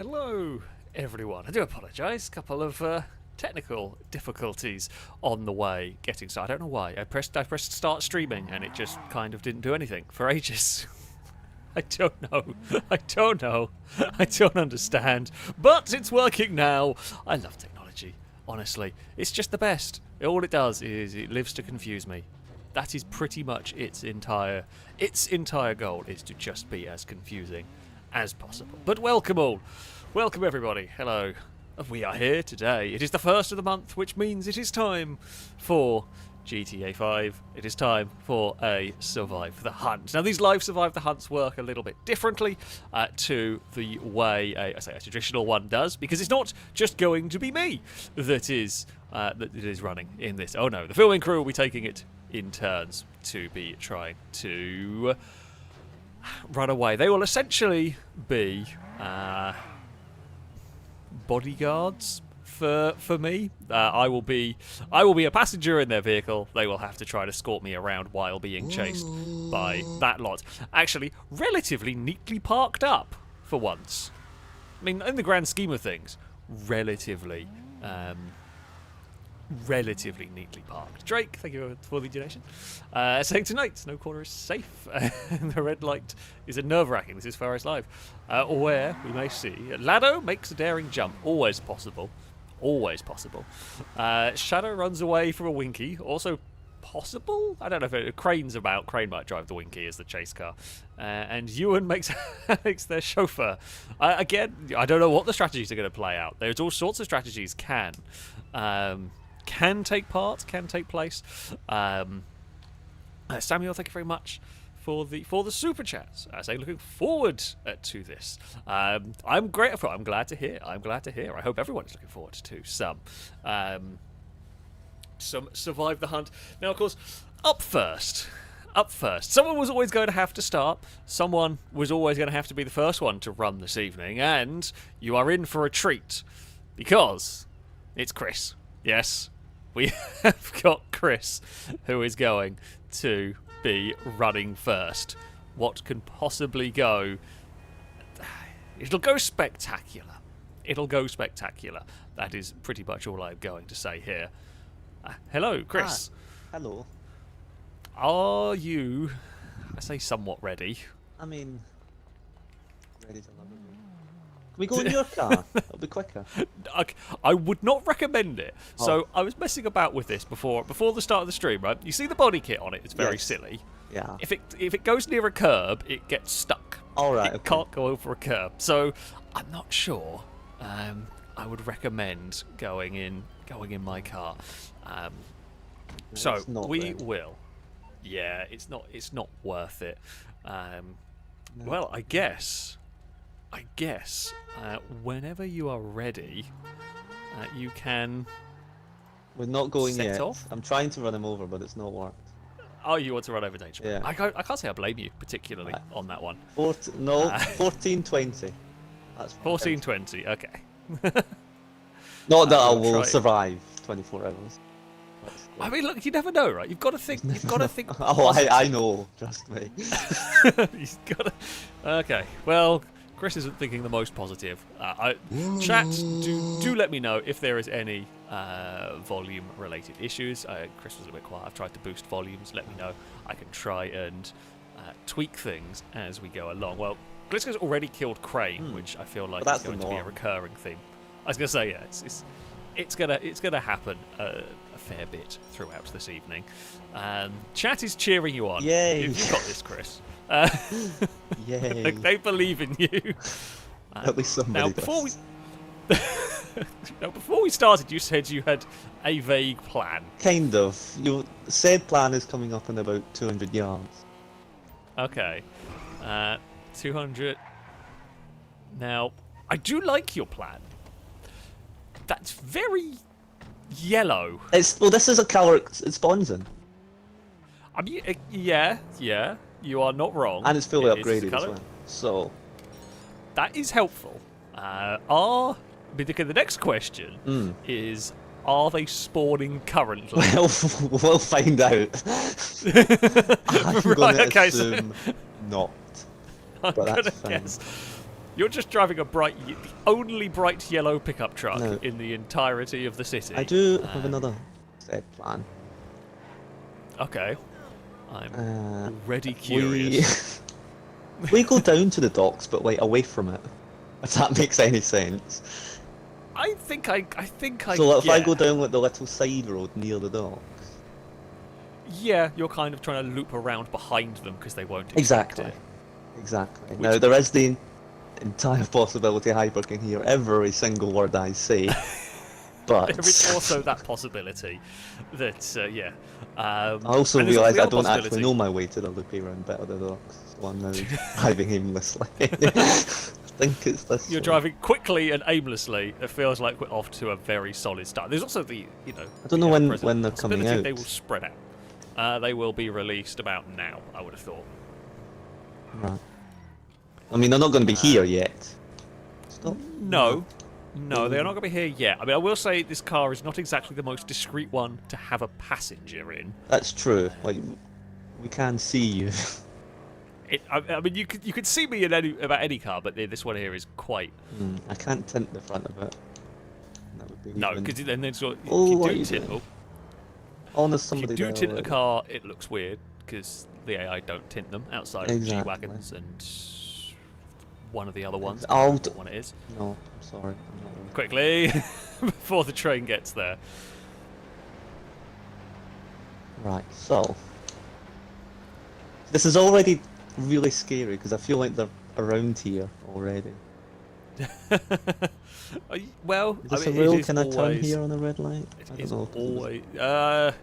Hello, everyone. I do apologise. Couple of technical difficulties on the way getting started. I don't know why. I pressed start streaming and it just kind of didn't do anything for ages. I don't know. I don't understand. But it's working now. I love technology. Honestly, it's just the best. All it does is it lives to confuse me. That is pretty much its entire goal, is to just be as confusing as possible. But welcome all. Welcome everybody. Hello. We are here today. It is the first of the month, which means it is time for GTA 5. It is time for a Survive the Hunt. Now, these live Survive the Hunts work a little bit differently to the way a traditional one does, because it's not just going to be me that is running in this. Oh no, the filming crew will be taking it in turns to be trying to run away. They will essentially be bodyguards for me. I will be a passenger in their vehicle. They will have to try to escort me around while being chased by that lot. Actually, relatively neatly parked up for once. I mean, in the grand scheme of things, relatively neatly parked. Drake, thank you for the donation. Saying tonight, no corner is safe. The red light is a nerve-wracking. This is Failrace Live, where we may see Lado makes a daring jump. Always possible. Always possible. Shadow runs away from a Winky. Also possible? I don't know if Crane's about. Crane might drive the Winky as the chase car. And Ewan makes their chauffeur. Again, I don't know what the strategies are going to play out. There's all sorts of strategies can take place. Samuel, thank you very much for the super chats. I say looking forward to this. I'm grateful. I'm glad to hear. I hope everyone is looking forward to some Survive the Hunt. Now, of course, up first. Someone was always going to have to start. Someone was always going to have to be the first one to run this evening, and you are in for a treat because it's Chris. Yes, we have got Chris, who is going to be running first. What can possibly go? It'll go spectacular. That is pretty much all I'm going to say here. Hello, Chris. Hello. Are you, I say, somewhat ready? I mean, ready to love it. Can we go in your car? It'll be quicker. I would not recommend it. Oh. So I was messing about with this before the start of the stream, right? You see the body kit on it. It's very silly. Yeah. If it goes near a curb, it gets stuck. All right. It can't go over a curb. So I'm not sure. I would recommend going in my car. So we will. Yeah, it's not worth it. No. Well, I guess. Whenever you are ready, you can. We're not going set yet. Off. I'm trying to run him over, but it's not worked. Oh, you want to run over danger? Yeah. I can't say I blame you particularly on that one. 1420. That's 1420. Okay. Not that I will survive 24 hours. I mean, look, you never know, right? You've got to think. Oh, I know. Trust me. Okay. Well, Chris isn't thinking the most positive. Chat, do let me know if there is any volume-related issues. Chris was a bit quiet. I've tried to boost volumes. Let me know. I can try and tweak things as we go along. Well, Gliessa's already killed Crane, which I feel like is going to be a recurring theme. I was going to say, yeah, it's gonna happen a fair bit throughout this evening. Chat is cheering you on. Yay! You've got this, Chris. Yay! They believe in you. At least somebody does. Before we started, you said you had a vague plan. Kind of. Your said plan is coming up in about 200 yards. Okay. 200. Now, I do like your plan. That's very yellow. This is a color it spawns in. I mean, yeah, you are not wrong. And it's fully upgraded as well. So that is helpful. The next question is: are they spawning currently? Well, we'll find out. I'm going to assume not. I'm going to guess You're just driving the only bright yellow pickup truck No. in the entirety of the city. I do have another set plan. Okay. I'm Uh, already curious. we go down to the docks, but like away from it. If that makes any sense. I think I So like, if I yeah. go down like the little side road near the docks. Yeah, you're kind of trying to loop around behind them because they won't expect Exactly. it. Exactly. Now there is the entire possibility Hyper can hear every single word I say, but There is also that possibility that yeah. I also and there's realise the I other don't actually possibility- know my way to the loopy round bit of the docks, so I'm now driving aimlessly. I think it's this. You're way. driving quickly and aimlessly. It feels like we're off to a very solid start. There's also the I don't know when they're coming possibility out. they will spread out. They will be released about now, I would have thought. Right. I mean, they're not going to be here yet. Stop. No, they're not going to be here yet. I mean, I will say this car is not exactly the most discreet one to have a passenger in. That's true. Like, we can see you. I mean, you could see me in about any car, but this one here is quite. I can't tint the front of it. That would be No, even- because then sort of, Oh, if what are you you do tint, doing? oh, Oh, there's if somebody you do there tint a already. car, it looks weird because the AI don't tint them outside of Exactly. G-Wagons and one of the other ones. Oh, I don't know what one it is. No, I'm sorry. I'm not really- Quickly, before the train gets there. Right, so. This is already really scary because I feel like they're around here already. Well, Is this I mean, a rule? it is Can I turn always, here on a red light? I It don't is know. 'cause it was- always.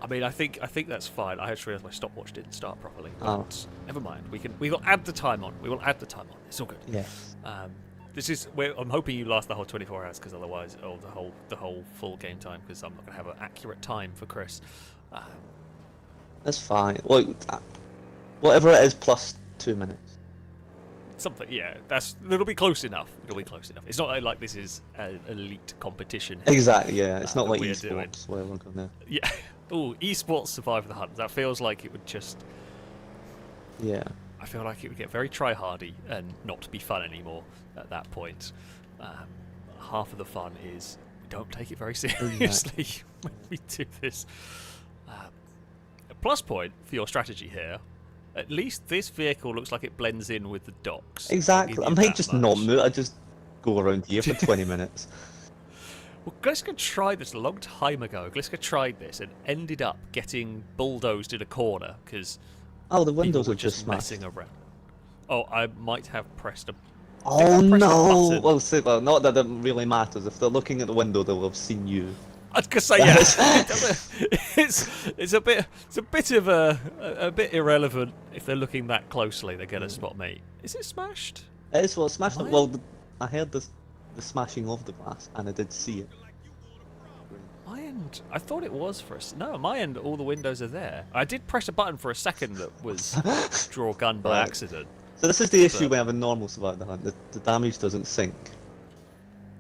I mean, I think that's fine. I just realised my stopwatch didn't start properly. But Oh. never mind. We will add the time on. We will add the time on. It's all good. Yes. This is where I'm hoping you last the whole 24 hours because otherwise, the whole full game time because I'm not going to have an accurate time for Chris. That's fine. Look, whatever it is plus 2 minutes. Something, yeah. It'll be close enough. It'll be close enough. It's not like this is an elite competition. Exactly, yeah. It's not that like we're doing. esports where we're gonna. Yeah. Oh, esports survive the hunt. That feels like it would just. Yeah. I feel like it would get very try-hardy and not be fun anymore at that point. Half of the fun is we don't take it very seriously when we do this. A plus point for your strategy here. At least this vehicle looks like it blends in with the docks. I'll give Exactly. I you might that just much. not move. I just go around here for 20 minutes. Well, Gliesa tried this a long time ago. Gliesa tried this and ended up getting bulldozed in a corner because Oh, the people windows were are just smashed. messing around. Oh, I might have pressed a. Oh I pressed a no! button. Well, well, not that it really matters. If they're looking at the window, they'll have seen you. I was gonna say yeah. it's a bit of a bit irrelevant if they're looking that closely. They're gonna spot me. Is it smashed? It is well smashed. Mine? Well, I heard the smashing of the glass, and I did see it. My end. I thought it was for us. No, my end. All the windows are there. I did press a button for a second that was draw gun by Right. accident. So this is the issue But- we have in normal Survive the Hunt. The damage doesn't sink.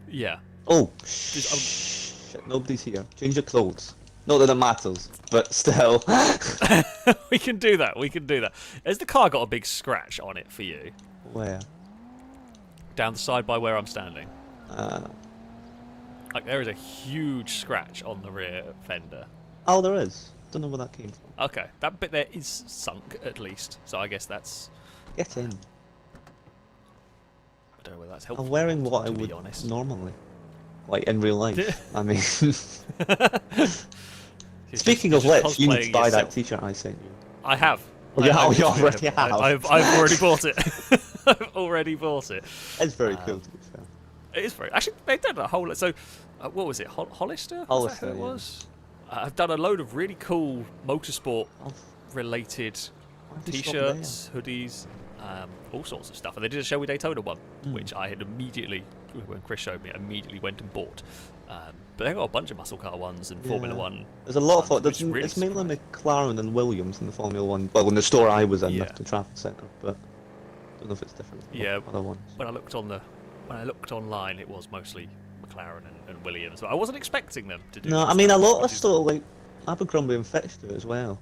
Yeah. Oh, shit! Nobody's here. Change your clothes. Not that it matters, but still. We can do that. We can do that. Has the car got a big scratch on it for you? Where? Down the side by where I'm standing. Uh, Like there is a huge scratch on the rear fender. oh, there is. Don't know where that came from. Okay, that bit there is sunk at least. So I guess that's. Get in. I don't know whether that's helpful. I'm wearing what I to be would honest. normally, like in real life. I mean, You're speaking just of which, you need cosplaying to buy that yourself. T-shirt I sent you. I have. Oh, yeah, I you literally already have. I've already bought it. I've already bought it. It's very cool to be fair. It is very. Actually, they've done a whole. So, what was it? Hollister? Was that Hollister, who it yeah. was? I've done a load of really cool motorsport Oh, related why have they stopped T-shirts, hoodies, all sorts of stuff. And they did a Show Me Daytona one, Mm. which I had immediately, when Chris showed me, I immediately went and bought. But they've got a bunch of muscle car ones and Formula Yeah. One. There's a lot of ones, there's, which really it's mainly surprised. McLaren and Williams in the Formula One. Well, in the store I was in, Yeah. the traffic centre, but I don't know if it's different. from Yeah. Other ones. When I looked online, it was mostly McLaren and Williams. But I wasn't expecting them to do. No, this I mean a stuff, lot which of is- stuff like Abercrombie and Fitch do it as well.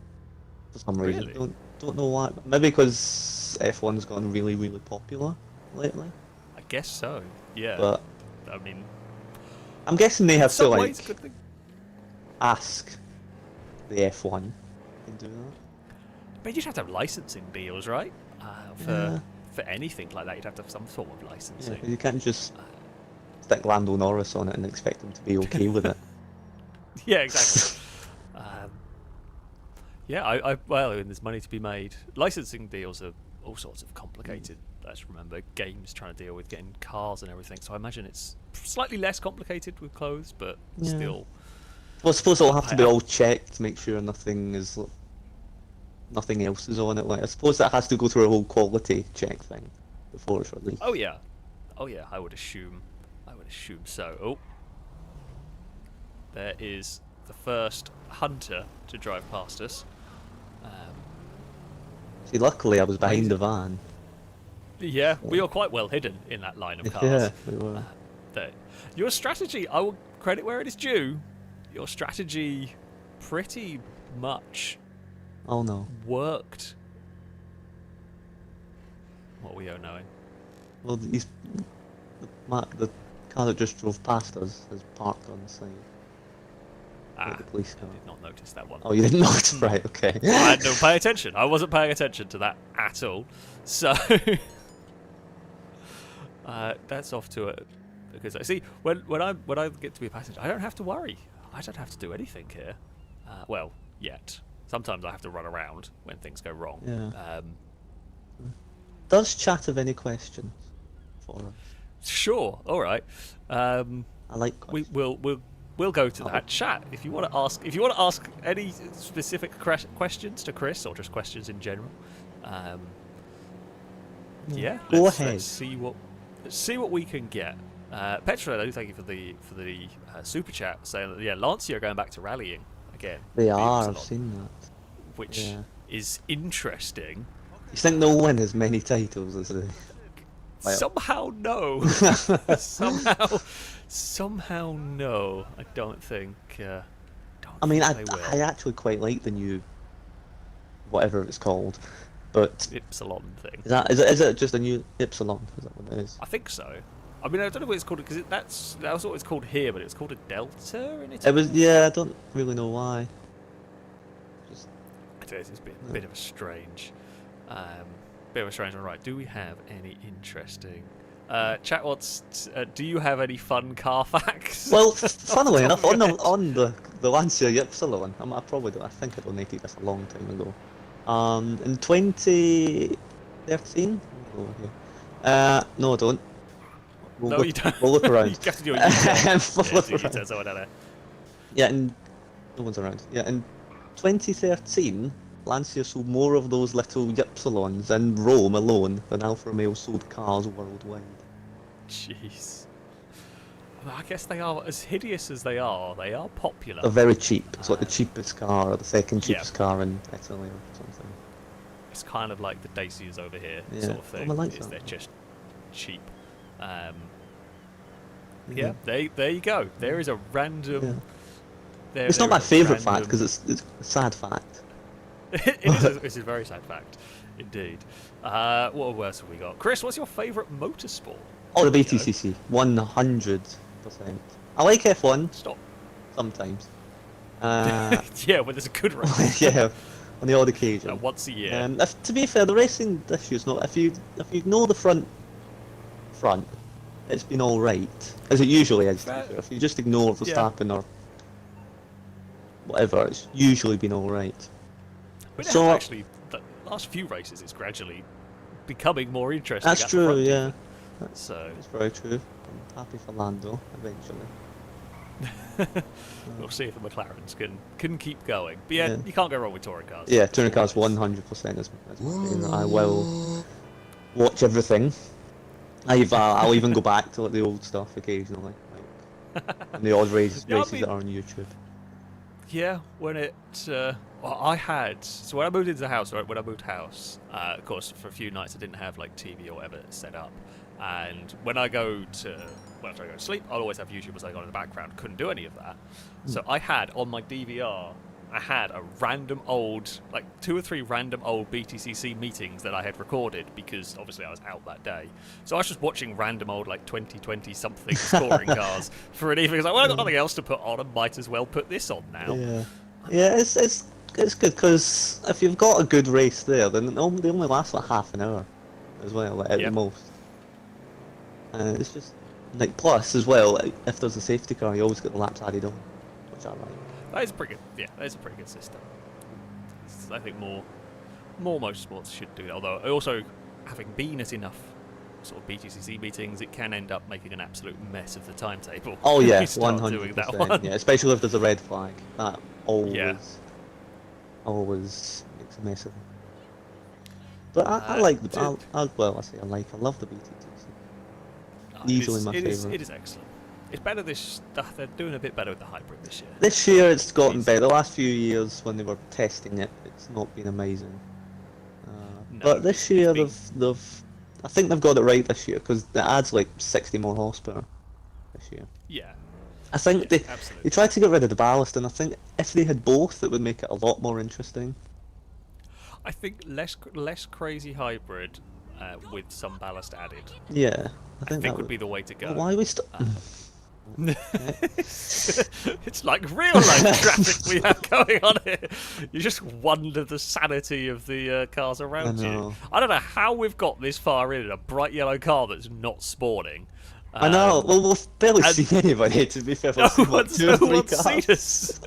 For some reason, Really? don't know why. Maybe because F1's gone really popular lately. I guess so. Yeah. But I mean, I'm guessing they in have to some like ways, good thing. ask the F1 and do that. But you'd have to have licensing deals, right? Yeah. For anything like that, you'd have to have some form of Yeah, licensing. 'cause you can't just stick Lando Norris on it and expect him to be okay with it. Yeah, exactly. Yeah, well, and there's money to be made. Licensing deals are all sorts of complicated. Let's remember, games trying to deal with getting cars and everything. So I imagine it's slightly less complicated with clothes, but Yeah. still. Well, I suppose it'll have to be I- all checked to make sure nothing else is on it. Like, I suppose that has to go through a whole quality check thing before it's released. Oh yeah, I would assume so. Oh, there is the first hunter to drive past us. See, luckily I was behind Amazing. the van. Yeah, we are quite well hidden in that line of cars. Yeah, we were. Your strategy, I will credit where it is due. Your strategy pretty much Oh no. worked. What were you knowing? Well, the car that just drove past us has parked on the side. Like the police car. I did not notice that one. Oh, you didn't notice? Right, okay. I didn't pay attention. I wasn't paying attention to that at all. So that's off to it. Because see, when I get to be a passenger, I don't have to worry. I don't have to do anything here. Well, yet. Sometimes I have to run around when things go wrong. Yeah. Does chat have any questions for us? Sure. All right. I like questions. We'll go to that chat. If you want to ask any specific questions to Chris or just questions in general, yeah, Go let's ahead. see what we can get. Petra, I do thank you for the super chat saying that yeah, Lancia are going back to rallying again. They are, Epsilon, I've seen that. which is interesting. You think they'll win as many titles as they... Well. Somehow no. somehow no. I don't think. I mean, think they will. I actually quite like the new, whatever it's called, but Epsilon thing. is it just a new Ypsilon? Is that what it is? I think so. I mean, I don't know what it's called because that's what it's called here, but it's called a Delta in Italy. It was, yeah. I don't really know why. Just I don't know, it's a bit of a strange, one. Right? Do we have any interesting? Chat wants. Do you have any fun car facts? well, funnily enough, on the Lancia Ypsilon, I probably don't. I think I donated this a long time ago. In 2013. No, I don't. No, you don't. We'll look around. You have to do a U-turn. We'll look do a around. U-turn, so I don't know. Yeah, and no one's around. Yeah, in 2013, Lancia sold more of those little Ypsilons in Rome alone than Alfa Romeo sold cars worldwide. Jeez. Well, I guess they are as hideous as they are popular. They're very cheap. It's like the cheapest car or the second cheapest car in Italy or something. It's kind of like the Dacias over here, Yeah. sort of thing. Oh, I like is that. they're just cheap. Yeah, there you go. There is a random. Yeah. It's not my favourite fact because it's a sad fact. It's a very sad fact, indeed. What else have we got? Chris, what's your favourite motorsport? Oh, the BTCC, 100%. I like F1 Stop. sometimes. Yeah, when there's a good race. Yeah, on the odd occasion. Once a year. To be fair, the racing this year's not. If you ignore the front, it's been all right, as it usually is. To be fair. If you just ignore Verstappen or whatever, it's usually been all right. But So actually, the last few races, it's gradually becoming more interesting. that's at the true. front, Yeah, So that's very true. I'm happy for Lando eventually. we'll see if the McLarens can keep going. But yeah, Yeah. you can't go wrong with touring cars. Yeah, touring cars 100% is my thing. I will watch everything. I'll even go back to like the old stuff occasionally, like and the odd races Yeah, I that mean- are on YouTube. Yeah, when it. Well, I had. So when I moved into the house, right, when I moved house, of course, for a few nights I didn't have like TV or whatever set up. And when I go to sleep, I'll always have YouTube as I go in the background. Couldn't do any of that. So I had on my DVR I had a random old, like 2 or 3 random old BTCC meetings that I had recorded because obviously I was out that day. So I was just watching random old like 2020 something scoring cars for an evening. I was like, well, I've got nothing else to put on, I might as well put this on now. Yeah, yeah, it's good because if you've got a good race there, then they only last like half an hour as well, like, at the most. It's just like plus as well. If there's a safety car, you always get the laps added on, which I like. That is pretty good. Yeah, that is a pretty good system. I think more motorsports should do that. Although, also, having been at enough sort of BTCC meetings, it can end up making an absolute mess of the timetable. Oh yeah, 100%. Yeah, especially if there's a red flag. That always makes a mess of it. But I like the. I love the BTCC. Easily my favourite. It is excellent. It's better they're doing a bit better with the hybrid this year. This year it's gotten better. The last few years when they were testing it, it's not been amazing. But this year I think they've got it right this year because it adds like 60 more horsepower this year. Yeah. I think they tried to get rid of the ballast, and I think if they had both, it would make it a lot more interesting. I think less crazy hybrid with some ballast added. Yeah, I think would be the way to go. Well, why are we It's like real life traffic we have going on here. You just wonder the sanity of the cars around you. I don't know how we've got this far in a bright yellow car that's not spawning. I know. Well, we've barely seen anybody, to be fair. No one's seen us.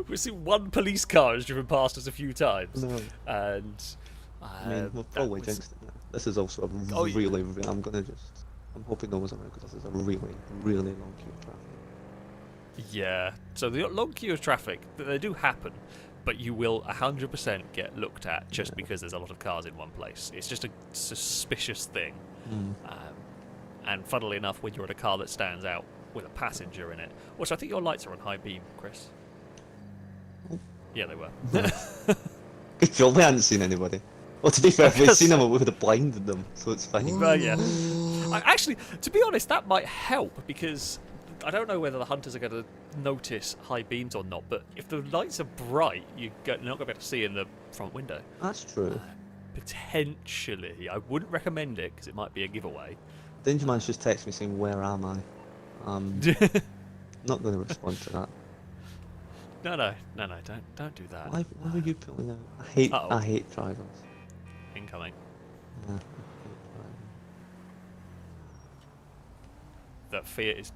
We've seen one police car has driven past us a few times. No. And I mean, we've probably jinxed it now. This is also a really, I'm hoping no one's around because this is a really, really long queue of traffic. Yeah, so the long queue of traffic, they do happen, but you will 100% get looked at just because there's a lot of cars in one place. It's just a suspicious thing. And funnily enough, when you're in a car that stands out with a passenger in it, which I think your lights are on high beam, Chris. Yeah, they were. Good job, we hadn't seen anybody. Well, to be fair, if we'd seen them, we would have blinded them, so it's fine. Yeah. Actually, to be honest, that might help, because I don't know whether the hunters are going to notice high beams or not, but if the lights are bright, you're not going to be able to see in the front window. That's true. Potentially. I wouldn't recommend it, because it might be a giveaway. Danger Man's just texted me saying, "Where am I?" Not going to respond to that. No, don't do that. Why were you pulling out? I hate drivers. Incoming. Yeah, That Fiat is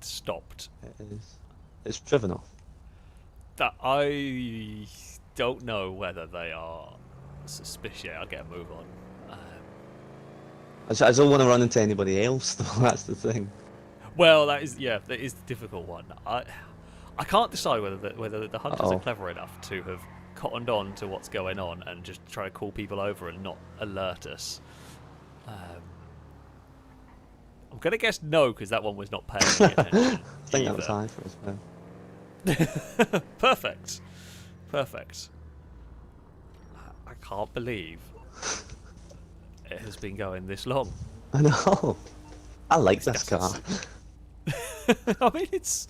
stopped. it is. It's driven off. That I don't know whether they are suspicious. Yeah, I'll get a move on. I don't want to run into anybody else, though. That's the thing. Well, that is the difficult one. I can't decide whether the hunters are clever enough to have cottoned on to what's going on and just try to call people over and not alert us. I'm gonna guess no, because that one was not paying any attention. I think that was high for us, well. Perfect. I can't believe it has been going this long. I know. I like this car. I mean, it's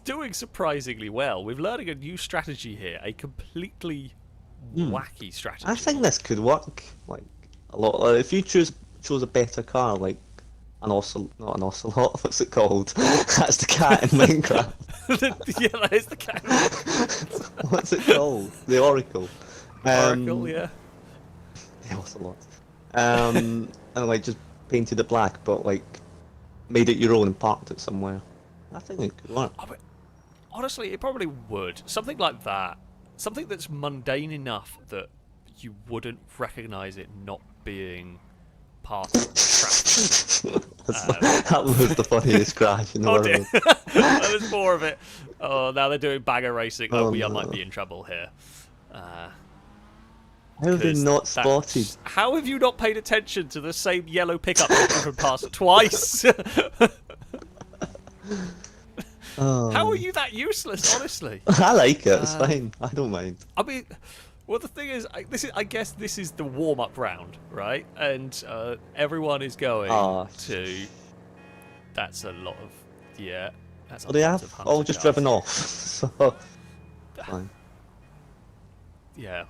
doing surprisingly well. We're learning a new strategy here, a completely wacky strategy. I think this could work like a lot. If you chose a better car, like not an ocelot. What's it called? That's the cat in Minecraft. Yeah, that is the cat. What's it called? The Oracle. Oracle, yeah. The ocelot. And like just painted it black, but like made it your own and parked it somewhere. I think it could work. Honestly, it probably would. Something like that. Something that's mundane enough that you wouldn't recognise it not being part of the traffic. That was the funniest crash in the world. Dear. That was more of it. Oh, now they're doing bagger racing. Oh, we might be in trouble here. How have they not spotted? How have you not paid attention to the same yellow pickup that's driven past twice? How are you that useless, honestly? I like it, it's fine. I don't mind. I mean, well, the thing is, I guess this is the warm-up round, right? And everyone is going to... That's a lot of... Yeah, that's a lot they have of all just cars. driven off, so... fine. Yeah.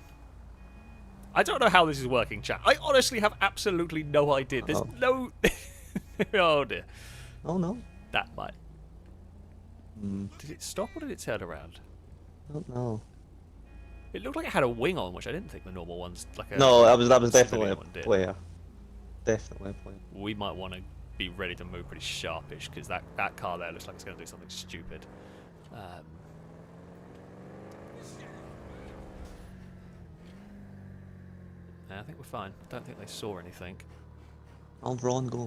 I don't know how this is working, chat. I honestly have absolutely no idea. There's no... Oh, dear. Oh, no. That might... Did it stop or did it turn around? I don't know. It looked like it had a wing on, which I didn't think the normal ones... like a No, that was definitely a one did. player. Definitely a player. We might want to be ready to move pretty sharpish, because that car there looks like it's going to do something stupid. Yeah, I think we're fine. I don't think they saw anything. I'll Ron go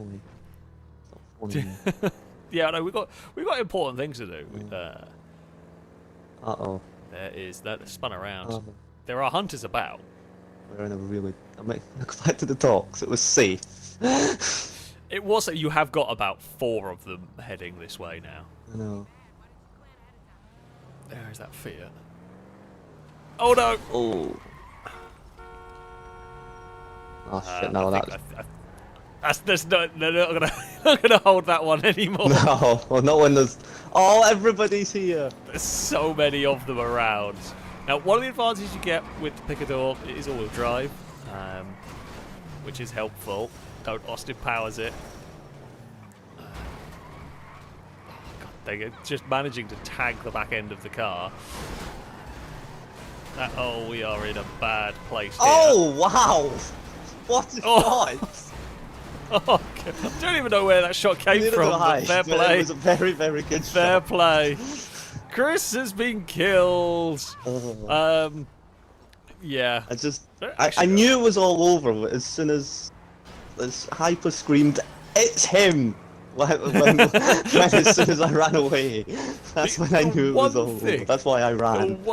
away. Yeah, no, we got important things to do. Uh-oh. There is that spun around. Oh. There are hunters about. We're in a really... I might go back to the talks. It was safe. It was that you have got about 4 of them heading this way now. I know. There is that Fiat. Oh no! Oh. Oh shit! No, that's no, not gonna hold that one anymore. No, well, not when there's... Oh, everybody's here! There's so many of them around. Now, one of the advantages you get with the Picador is all-wheel drive, which is helpful. Don't Austin Powers it. Oh, God, they're just managing to tag the back end of the car. Oh, we are in a bad place here. Oh, wow! What a shot! Oh, God. I don't even know where that shot came from, but fair play. It was a very, very good shot. Fair play. Chris has been killed. Yeah. I knew it was all over as soon as Hyper screamed, "It's him!" as soon as I ran away. That's when I knew it was all over. That's why I ran.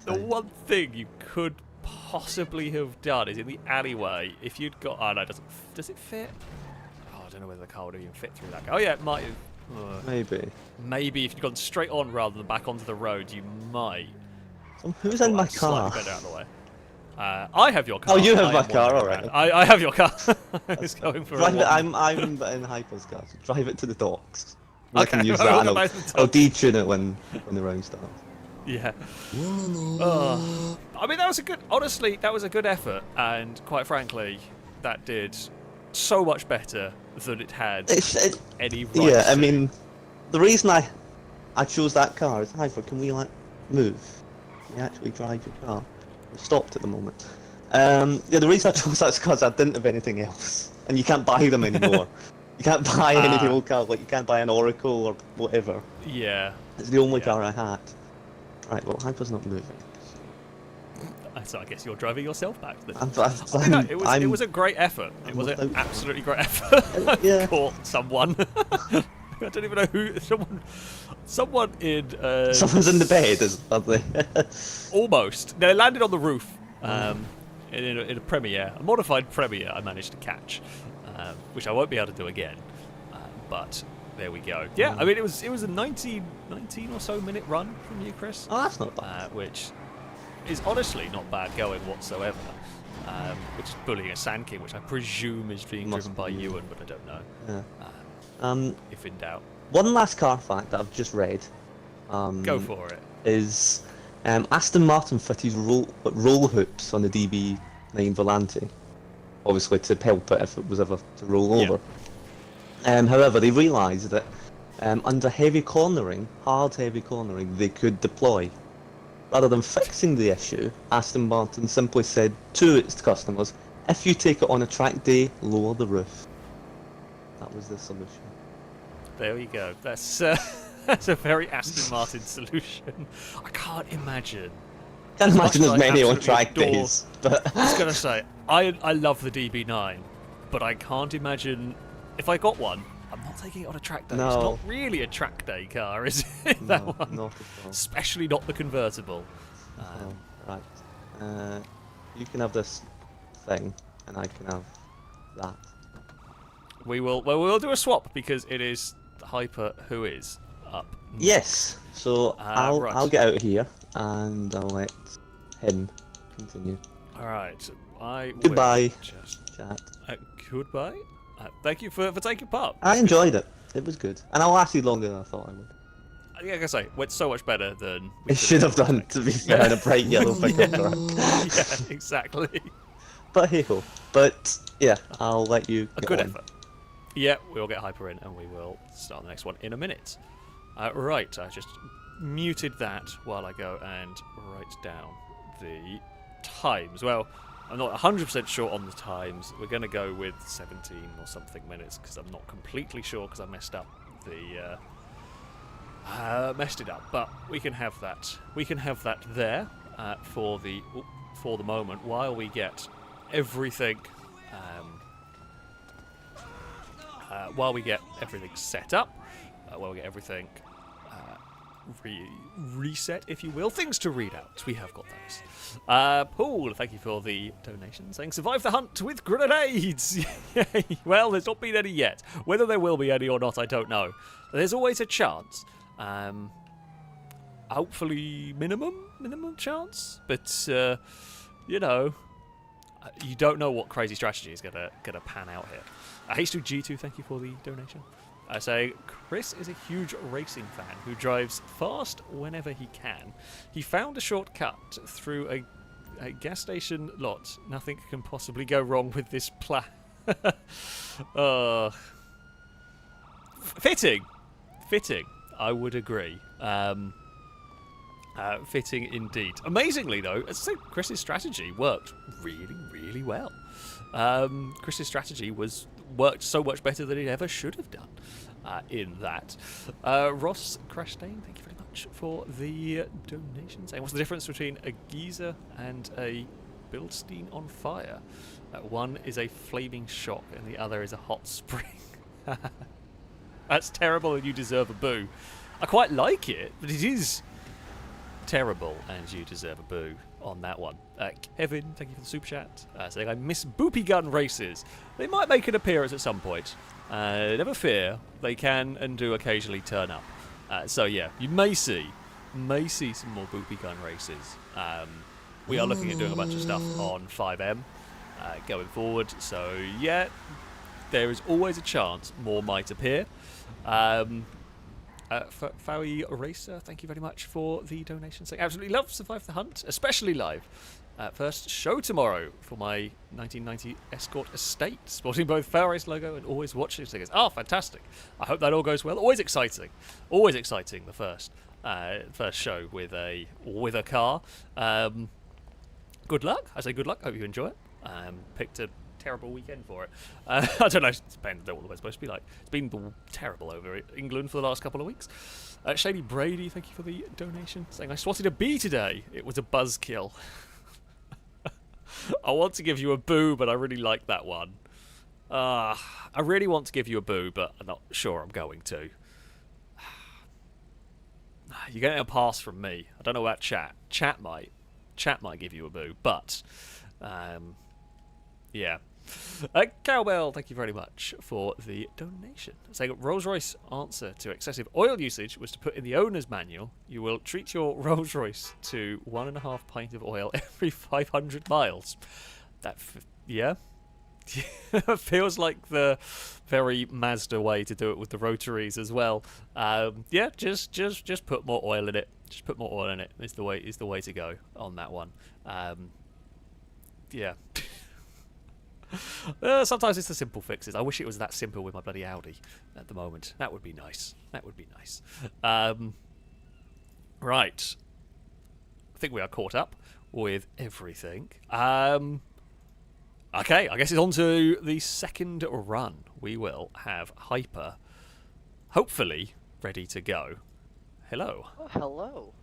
The one thing you could possibly have done is in the alleyway, if you'd got... Oh no, does it fit? Oh, I don't know whether the car would even fit through that. Oh yeah, it might have. Maybe. Maybe if you'd gone straight on rather than back onto the road, you might. Who's in my car? Better out of the way. I have your car. Oh, you have my car, alright. I have your car. It's going for drive it. I'm in Hyper's car. So drive it to the docks. I Okay, can use that. And I'll detune it when the round starts. Yeah. I mean, that was a good. Honestly, that was a good effort, and quite frankly, that did so much better than it had any right. Yeah, I mean, the reason I chose that car is, Hyper, can we move? Can you actually drive your car? We're stopped at the moment. Yeah, the reason I chose that is because I didn't have anything else, and you can't buy them anymore. You can't buy any of the old cars, like you can't buy an Oracle or whatever. Yeah. It's the only car I had. Right, well, Hyper's not moving. So I guess you're driving yourself back then. It was a great effort. It was an absolutely great effort. Yeah. Caught someone. I don't even know who. Someone in. Someone's in the bed, aren't they? Almost. They landed on the roof. In a Premiere, a modified Premiere, I managed to catch, which I won't be able to do again. But there we go. Yeah, I mean it was a 19 or so minute run from you, Chris. Oh, that's not bad. Which is honestly not bad going whatsoever. Which is bullying a Sand King, which I presume is being driven by Ewan, but I don't know. Yeah. If in doubt. One last car fact that I've just read. Go for it. Is Aston Martin fitted roll hoops on the DB9 Volante, obviously to help it if it was ever to roll over. However, they realised that under heavy cornering, hard heavy cornering, they could deploy. Rather than fixing the issue, Aston Martin simply said to its customers, if you take it on a track day, lower the roof. That was the solution. There you go. That's a very Aston Martin solution. I can't imagine. Can't imagine as many on track days. But I was going to say, I love the DB9, but I can't imagine if I got one. I'm not taking it on a track day. No. It's not really a track day car, is it? That no, one. Not at all. Especially not the convertible. Right. You can have this thing, and I can have that. We'll do a swap because it is Hyper who is up. Yes. So right. I'll get out of here, and I'll let him continue. All right. Goodbye. Will just Chat. Goodbye. Thank you for taking part. I enjoyed it. It was good, and I lasted longer than I thought I would. like I say, went so much better than we It should have done, to be fair, in a bright yellow pickup truck. Yeah, exactly. But hey ho. But yeah, I'll let you. A get good on. effort. Yeah, we'll get Hyper in and we will start the next one in a minute. Right, I just muted that while I go and write down the times. Well, I'm not 100% sure on the times. We're going to go with 17 or something minutes because I'm not completely sure because I messed up the messed it up. But we can have that. We can have that there for the moment while we get everything. While we get everything set up, while we get everything reset, if you will, things to read out. We have got those. Paul, thank you for the donation, saying survive the hunt with grenades. Yay. Well, there's not been any yet. Whether there will be any or not, I don't know. There's always a chance. Hopefully, minimum chance. But you know, you don't know what crazy strategy is gonna pan out here. H2G2, thank you for the donation. I say, Chris is a huge racing fan who drives fast whenever he can. He found a shortcut through a gas station lot. Nothing can possibly go wrong with this plan. Fitting. I would agree. Fitting indeed. Amazingly, though, as I say, Chris's strategy worked really well. Chris's strategy worked so much better than it ever should have done in that. Ross Crashtain, thank you very much for the donation. Saying, what's the difference between a Gliesa and a Bilstein on fire? One is a flaming shock and the other is a hot spring. That's terrible and you deserve a boo. I quite like it, but it is terrible and you deserve a boo on that one. Kevin, thank you for the super chat. Saying I miss boopy gun races. They might make an appearance at some point. Never fear, they can and do occasionally turn up. So yeah, you may see some more boopy gun races. We are looking at doing a bunch of stuff on 5M going forward. So yeah, there is always a chance more might appear. Failrace, thank you very much for the donation. Saying, absolutely love Survive the Hunt, especially live. First show tomorrow for my 1990 Escort estate, sporting both Failrace logo and always watching stickers. Oh, fantastic! I hope that all goes well. Always exciting. The first show with a car. Good luck. I say good luck. Hope you enjoy it. Picked a terrible weekend for it. I don't know. It depends on what the weather's supposed to be like. It's been terrible over England for the last couple of weeks. Shady Brady, thank you for the donation. Saying I swatted a bee today. It was a buzzkill. I want to give you a boo, but I really like that one. I really want to give you a boo, but I'm not sure I'm going to. You're getting a pass from me. I don't know about chat. Chat might give you a boo, but yeah. Cowbell, thank you very much for the donation. Saying Rolls-Royce answer to excessive oil usage was to put in the owner's manual, you will treat your Rolls-Royce to 1.5 pint of oil every 500 miles. Yeah. Feels like the very Mazda way to do it with the rotaries as well. Yeah, just put more oil in it. Just put more oil in it. Is the way to go on that one. Yeah. Sometimes it's the simple fixes. I wish it was that simple with my bloody Audi at the moment. That would be nice. Right. I think we are caught up with everything. Okay, I guess it's on to the second run. We will have Hyper, hopefully, ready to go. Hello. Oh, hello.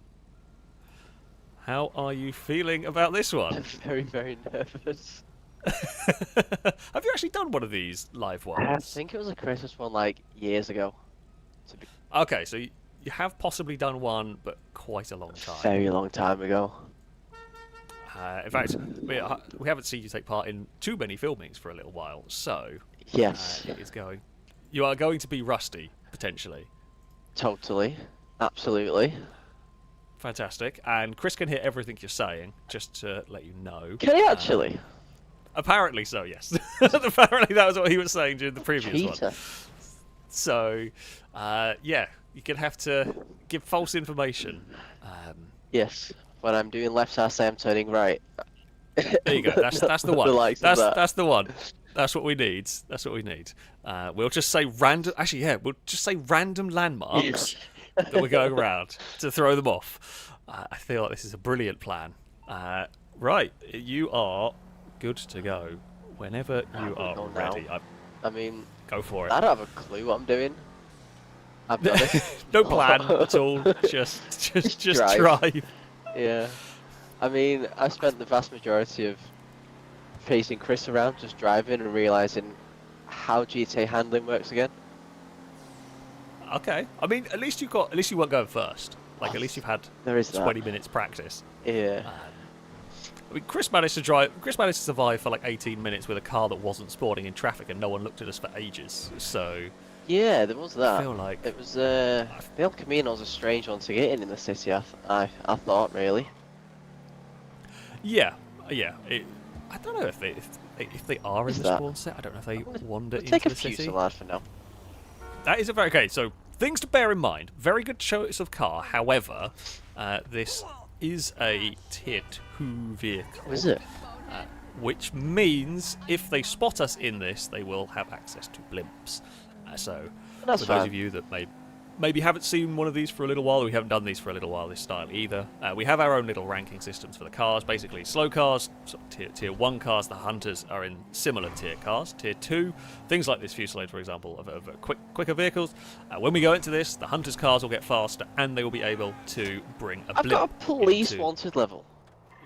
How are you feeling about this one? I'm very, very nervous. Have you actually done one of these live ones? I think it was a Christmas one, like, years ago. Okay, so you have possibly done one, but quite a long time. Very long time ago. In fact, we haven't seen you take part in too many filmings for a little while, so Yes. you are going to be rusty, potentially. Totally. Absolutely. Fantastic. And Chris can hear everything you're saying, just to let you know. Can he actually? Apparently so, yes. Apparently that was what he was saying during the previous Cheater. one. So, yeah, You're gonna have to give false information. Yes. When I'm doing left, I say I'm turning right. There you go. That's the one. likes of that. That's the one. That's what we need. That's what we need. We'll just say random. Actually, yeah, we'll just say random landmarks that we're going around to throw them off. I feel like this is a brilliant plan. Right, you are good to go whenever you are ready. I mean, Go for it. I don't have a clue what I'm doing. I've got it. No plan at all. Just drive. Yeah. I mean, I spent the vast majority of chasing Chris around, just driving and realizing how GTA handling works again. Okay. I mean, at least you weren't going first. Like, at least you've had There is 20 that. minutes practice. Yeah. I mean, Chris managed to survive for like 18 minutes with a car that wasn't spawning in traffic, and no one looked at us for ages. So Yeah, there was that. I feel like It was the El Camino was a strange one to get in the city. I thought really. yeah. I don't know if they are in Is the that? spawn set. I don't know if they wander We'll take into a the few city. salad for now. That is a very okay. So things to bear in mind. Very good choice of car. However, this is a tier 2 vehicle. Is it? Which means if they spot us in this, they will have access to blimps. So That's for those fine. of you that maybe haven't seen one of these for a little while, we haven't done these for a little while this style either. We have our own little ranking systems for the cars. Basically, slow cars, sort of tier 1 cars, the Hunters are in similar tier cars. Tier 2, things like this Fusillade, for example, of quicker vehicles. When we go into this, the Hunters cars will get faster and they will be able to bring a I've blimp. got a police into- wanted level.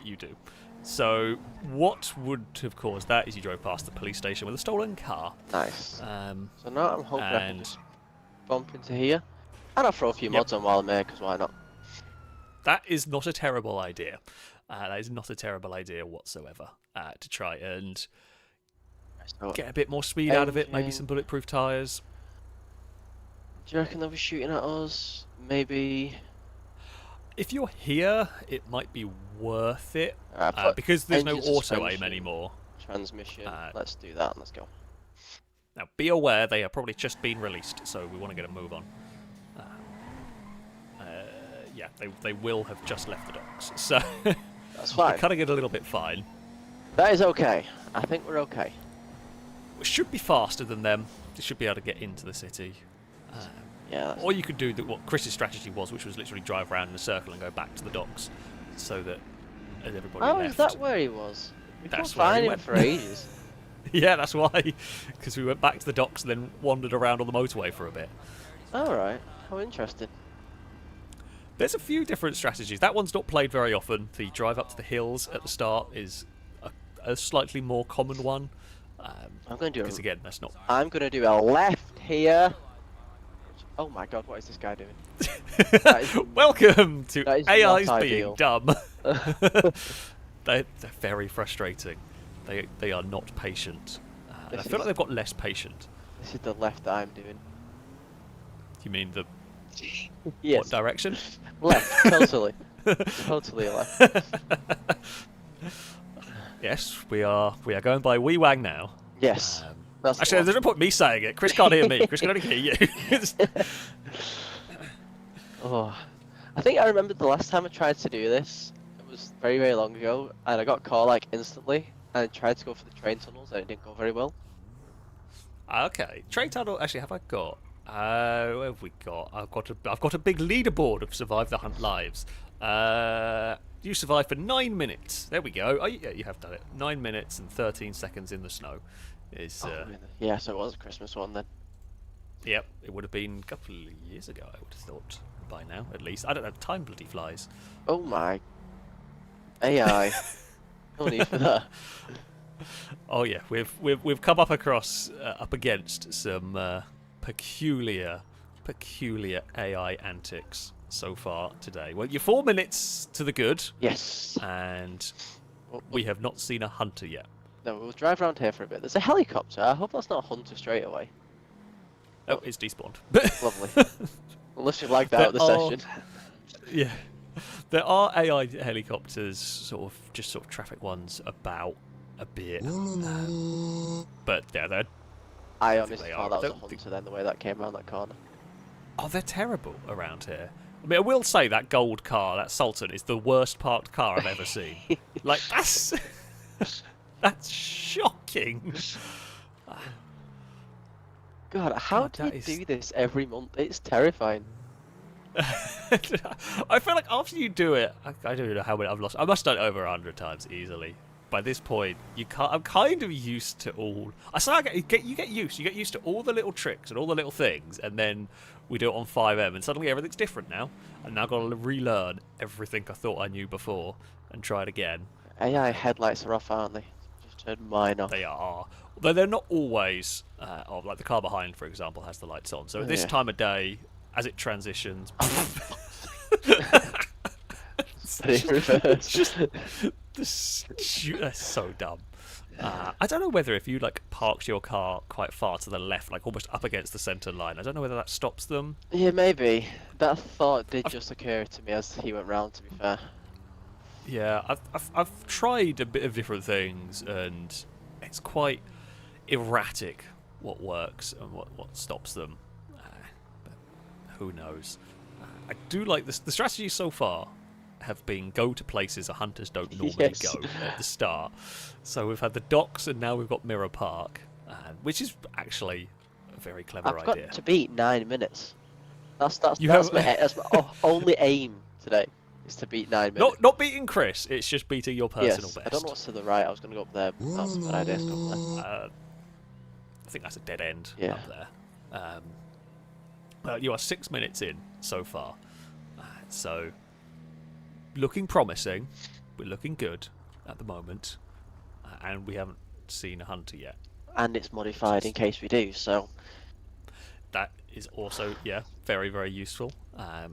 You do. So what would have caused that is you drove past the police station with a stolen car. Nice. So So now I'm hoping I can and just bump into here. And I'll throw a few mods on while I'm there, because why not? that is not a terrible idea. That is not a terrible idea whatsoever. To try and So, get a bit more speed out of it, maybe Engine. some bulletproof tyres. do you reckon they'll be shooting at us? Maybe. If you're here, it might be worth it. Alright, put Because there's no engine auto aim suspension. anymore. Transmission. Uh, Let's do that. Let's go. Now, be aware they have probably just been released, so we want to get a move on. Yeah, they will have just left the docks, so That's we're fine. cutting it a little bit fine. That is okay. I think we're okay. We should be faster than them. They should be able to get into the city. Yeah. That's Or you could do what Chris's strategy was, which was literally drive around in a circle and go back to the docks, so that as everybody oh, left. is that where he was? We couldn't That's where he find him went. for ages. Yeah, that's why. Because we went back to the docks and then wandered around on the motorway for a bit. Alright. How interesting. There's a few different strategies. That one's not played very often. The drive up to the hills at the start is a slightly more common one. I'm going to do Because again, that's not... I'm going to do a left here. Oh my god, what is this guy doing? That is- Welcome to that is AIs not being ideal. dumb. They're very frustrating. They are not patient. And I This feel is- like they've got less patient. This is the left that I'm doing. You mean the Yes. what direction? Left, totally. Totally left. Yes, we are going by wee wang now. Yes. That's the Actually, one. there's no point me saying it. Chris can't hear me. Chris can only hear you. Oh, I think I remembered the last time I tried to do this. It was very, very long ago, and I got caught like instantly. And I tried to go for the train tunnels, and it didn't go very well. Okay, train tunnel. Actually, have I got? What have we got? I've got a big leaderboard of survive the hunt lives. You survived for 9 minutes. There we go. Oh, yeah, you have done it. 9 minutes and 13 seconds in the snow. Is Yeah, so it was a Christmas one then. yep. It would have been a couple of years ago. I would have thought by now, at least. I don't know. Time bloody flies. Oh my. AI. No need for that. Oh yeah, we've come up against some peculiar AI antics so far today. Well, you're 4 minutes to the good, Yes. and we have not seen a hunter yet. No, we'll drive around here for a bit. There's a helicopter. I hope that's not a hunter straight away. Oh, it's despawned. Lovely. Unless you've lagged out of the There are- session. Yeah, there are AI helicopters, sort of traffic ones about a bit, but yeah, they're I think honestly they thought are. that was a Don't think- hunter then, the way that came around that corner. Oh, they're terrible around here. I mean, I will say that gold car, that Sultan, is the worst parked car I've ever seen. Like, that's shocking. God, how God, do that you is- do this every month? It's terrifying. I feel like after you do it, I don't know how many I've lost. I must have done it over 100 times easily. By this point, you can't. I'm kind of used to all. I say you get used. You get used to all the little tricks and all the little things, and then we do it on 5M, and suddenly everything's different now. And now I've got to relearn everything I thought I knew before and try it again. AI headlights are off, aren't they? Just turned mine off. They are, though they're not always. Like the car behind, for example, has the lights on. So at this Yeah. time of day, as it transitions. Reverse. That's so dumb. I don't know whether if you like parked your car quite far to the left, like almost up against the centre line, I don't know whether that stops them. Yeah, maybe. That thought did just occur to me as he went round, to be fair. Yeah, I've tried a bit of different things, and it's quite erratic what works and what stops them. But who knows? I do like this. The strategies so far have been go to places the hunters don't normally Yes. go at the start. So we've had the docks, and now we've got Mirror Park, which is actually a very clever I've idea. got to beat 9 minutes. That's You my only aim today, is to beat 9 minutes. Not beating Chris, it's just beating your personal Yes, best. I don't know what's to the right. I was going to go up there, but that's a bad idea to go up there. I think that's a dead end Yeah. up there. You are 6 minutes in so far, so looking promising. We're looking good at the moment, and we haven't seen a hunter yet. And it's modified in case we do, so... That is also, yeah, very, very useful. I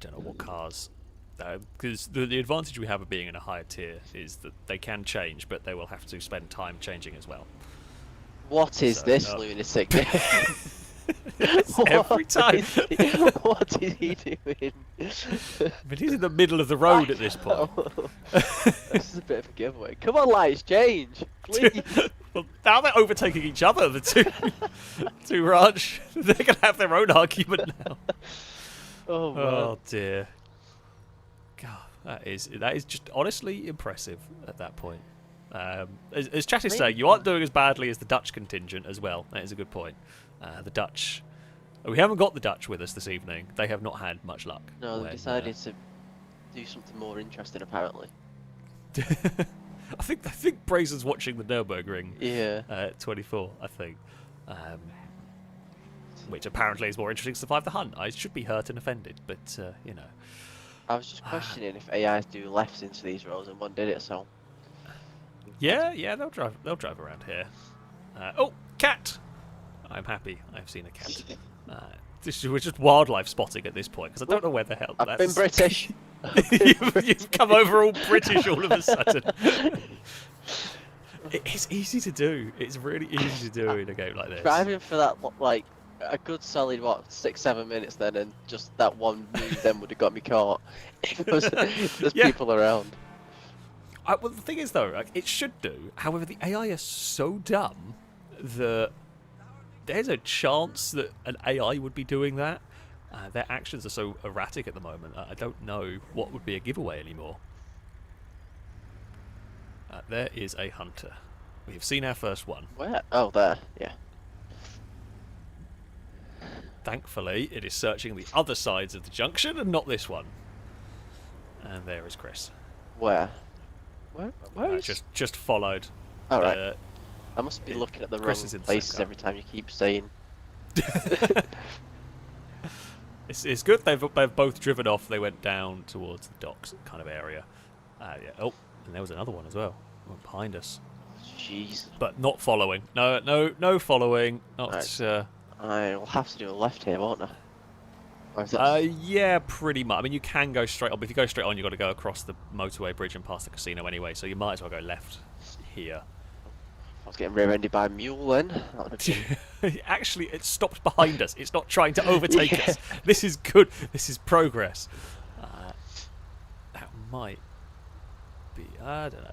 don't know what cars... Because the advantage we have of being in a higher tier is that they can change, but they will have to spend time changing as well. What is So, this lunatic? Every time. What is he doing? But he's in the middle of the road at this point. This is a bit of a giveaway. Come on, lights, change, please. Well, now they're overtaking each other, the two ranch. They're going to have their own argument now. Oh man. Oh dear. God, that is just honestly impressive at that point. As Chat is saying, you aren't doing as badly as the Dutch contingent as well. That is a good point. The Dutch... We haven't got the Dutch with us this evening. They have not had much luck. No, they when, decided to do something more interesting, apparently. I think Brazen's watching the Nürburgring. Yeah. 24, I think. Which apparently is more interesting to survive the hunt. I should be hurt and offended, but you know. I was just questioning if AIs do lefts into these roads, and one did it, so... Yeah, they'll drive around here. Oh, cat! I'm happy. I've seen a cat. We're just wildlife spotting at this point because I don't know where the hell. I've been British. You've come over all British all of a sudden. It's easy to do. It's really easy to do in a game like this. Driving for that, like, a good solid, 6-7 minutes then, and just that one move then would have got me caught. If there's Yeah. people around. Well, the thing is, though, like, it should do. However, the AI is so dumb that there's a chance that an AI would be doing that. Their actions are so erratic at the moment. I don't know what would be a giveaway anymore. There is a hunter. We have seen our first one. Where? Oh, there. Yeah. Thankfully, it is searching the other sides of the junction and not this one. And there is Chris. Where? Where is... Just followed. Oh, right. I must be it- looking at the Chris wrong is in the places same car. every time you keep saying. It's good they've both driven off. They went down towards the docks kind of area. Yeah. Oh, and there was another one as well. One behind us. Jeez. But not following. No following. Not. Right. I'll have to do a left here, won't I? Or is it... Yeah, pretty much. I mean, you can go straight on, but if you go straight on, you've got to go across the motorway bridge and past the casino anyway. So you might as well go left here. I was getting rear-ended by a mule then. That would have been... Actually, it stopped behind us. It's not trying to overtake Yeah. us. This is good. This is progress. That might be. I don't know.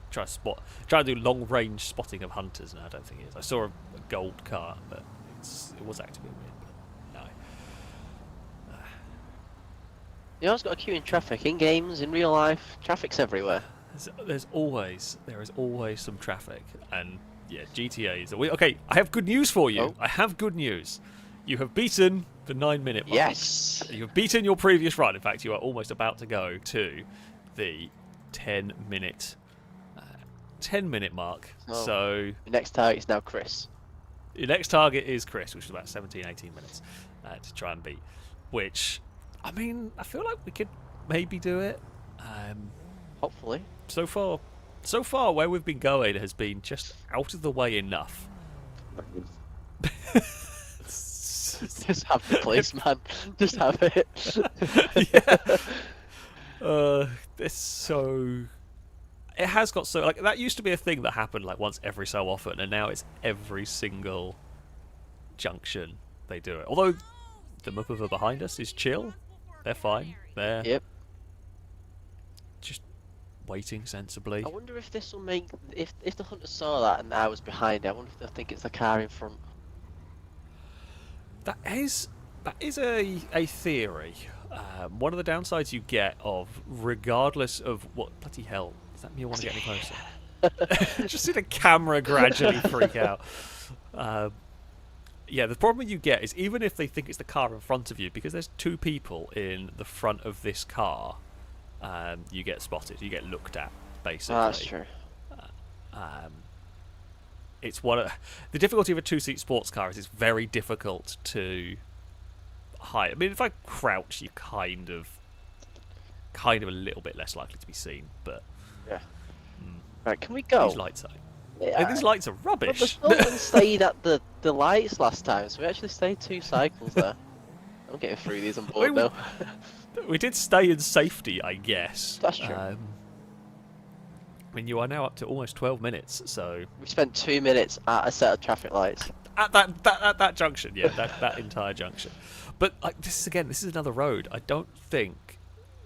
Try to do long-range spotting of hunters. No, I don't think it is. I saw a gold car, but it was active in wind. But no. You always got to queue in traffic in games, in real life. Traffic's everywhere. There is always some traffic, and yeah, GTA is. Okay, I have good news for you. Oh. I have good news. You have beaten the 9-minute mark. Yes. You have beaten your previous run. In fact, you are almost about to go to the 10-minute mark. Oh. So The next target is now Chris. your next target is Chris, which is about 17, 18 minutes to try and beat. Which, I mean, I feel like we could maybe do it. Hopefully. So far, where we've been going has been just out of the way enough. Just have the place, man. Just have it. Yeah. It's so. It has got so like that used to be a thing that happened like once every so often, and now it's every single junction they do it. Although the Muppava behind us is chill, they're fine. They're Yep. just waiting sensibly. I wonder if this will make if the hunter saw that and I was behind it. I wonder if they'll think it's the car in front. That is a theory. One of the downsides you get of, regardless of what bloody hell does that mean? You want to get any closer? Just see the camera gradually freak out. Yeah, the problem you get is even if they think it's the car in front of you, because there's two people in the front of this car, you get spotted. You get looked at, basically. Oh, that's true. It's the difficulty of a two-seat sports car is it's very difficult to hide. I mean, if I crouch, you're kind of a little bit less likely to be seen. But Yeah. Right, can we go? these lights are But the rubbish. Sultan stayed at the lights last time, so we actually stayed 2 cycles there. I'm getting through these on board now. We did stay in safety, I guess. That's true. I mean, you are now up to almost 12 minutes, so We spent 2 minutes at a set of traffic lights. at that junction, yeah, that entire junction. But like, this is another road. I don't think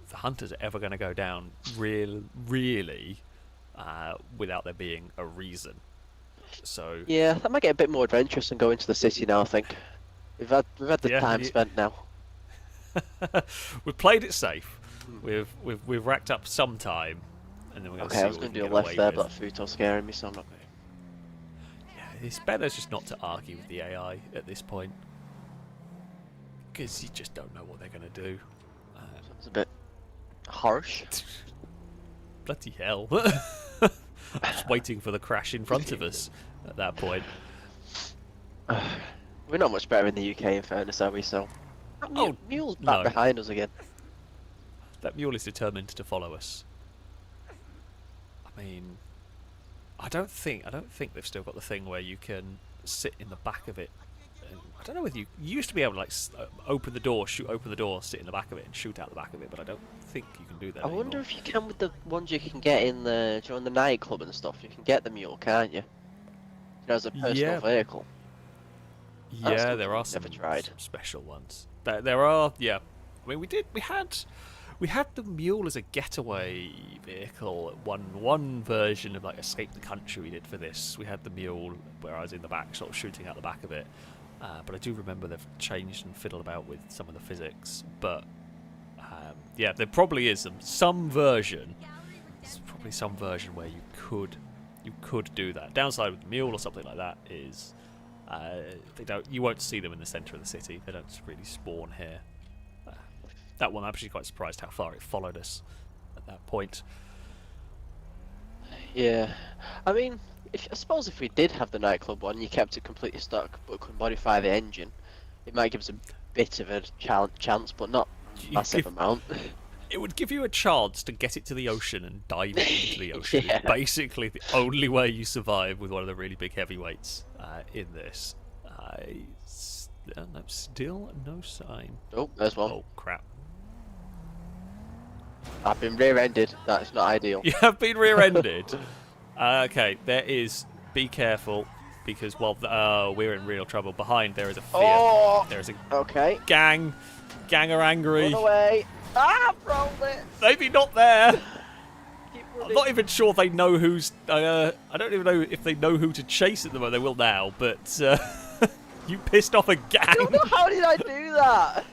the hunters are ever going to go down really without there being a reason. So Yeah, that might get a bit more adventurous than going to the city now. I think we've had the Yeah, time spent now. we've played it safe. We've racked up some time, and then we're going to Okay, see I was what going we to do can a get left away there, with. but that Futo's scaring me, so I'm not going. Yeah, it's better just not to argue with the AI at this point, because you just don't know what they're going to do. It's a bit harsh. Bloody hell. Just waiting for the crash in front of us at that point. We're not much better in the UK, in fairness, are we? So. Oh, Mule's back no. behind us again. That mule is determined to follow us. I mean, I don't think they've still got the thing where you can sit in the back of it. I don't know whether you used to be able to like open the door, sit in the back of it, and shoot out the back of it, but I don't think you can do that. I wonder if you can with the ones you can get in during the nightclub and stuff. You can get the mule, can't you? You know, as a personal vehicle. That's Yeah, something there are we've some, never tried. some special ones. There are, yeah. I mean, we had the mule as a getaway vehicle. One version of like Escape the Country we did for this. We had the mule where I was in the back, sort of shooting out the back of it. But I do remember they've changed and fiddled about with some of the physics. But yeah, there probably is some version. There's probably some version where you could do that. Downside with the mule or something like that is you won't see them in the centre of the city. They don't really spawn here. That one, I'm actually quite surprised how far it followed us at that point. Yeah, I mean, I suppose if we did have the nightclub one, you kept it completely stuck, but could modify the engine, it might give us a bit of a chance, but not a massive amount. It would give you a chance to get it to the ocean and dive it into the ocean. Yeah. It's basically the only way you survive with one of the really big heavyweights in this. Still no sign. Oh, there's one. Oh, crap. I've been rear-ended. That's not ideal. You have been rear-ended. Okay, there is... Be careful, because while we're in real trouble. Behind there is a Fiat. Oh! There is a Okay. gang. Gang are angry. Run away. Ah, I've rolled it. Maybe not there. Keep I'm running. not even sure they know who's... I don't even know if they know who to chase at the moment. They will now, but... you pissed off a gang. I don't know, how did I do that?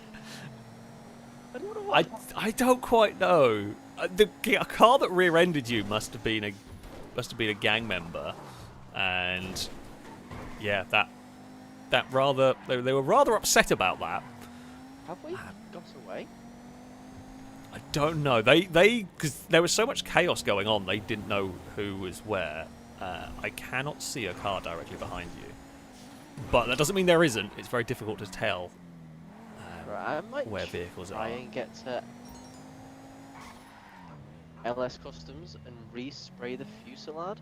I don't know what. I don't quite know. A car that rear-ended you must have been a gang member, and yeah, that rather they were rather upset about that. Have we got away? I don't know. They because there was so much chaos going on, they didn't know who was where. I cannot see a car directly behind you, but that doesn't mean there isn't. It's very difficult to tell Right, I might where vehicles try are. and get to LS Customs and respray the fuselage.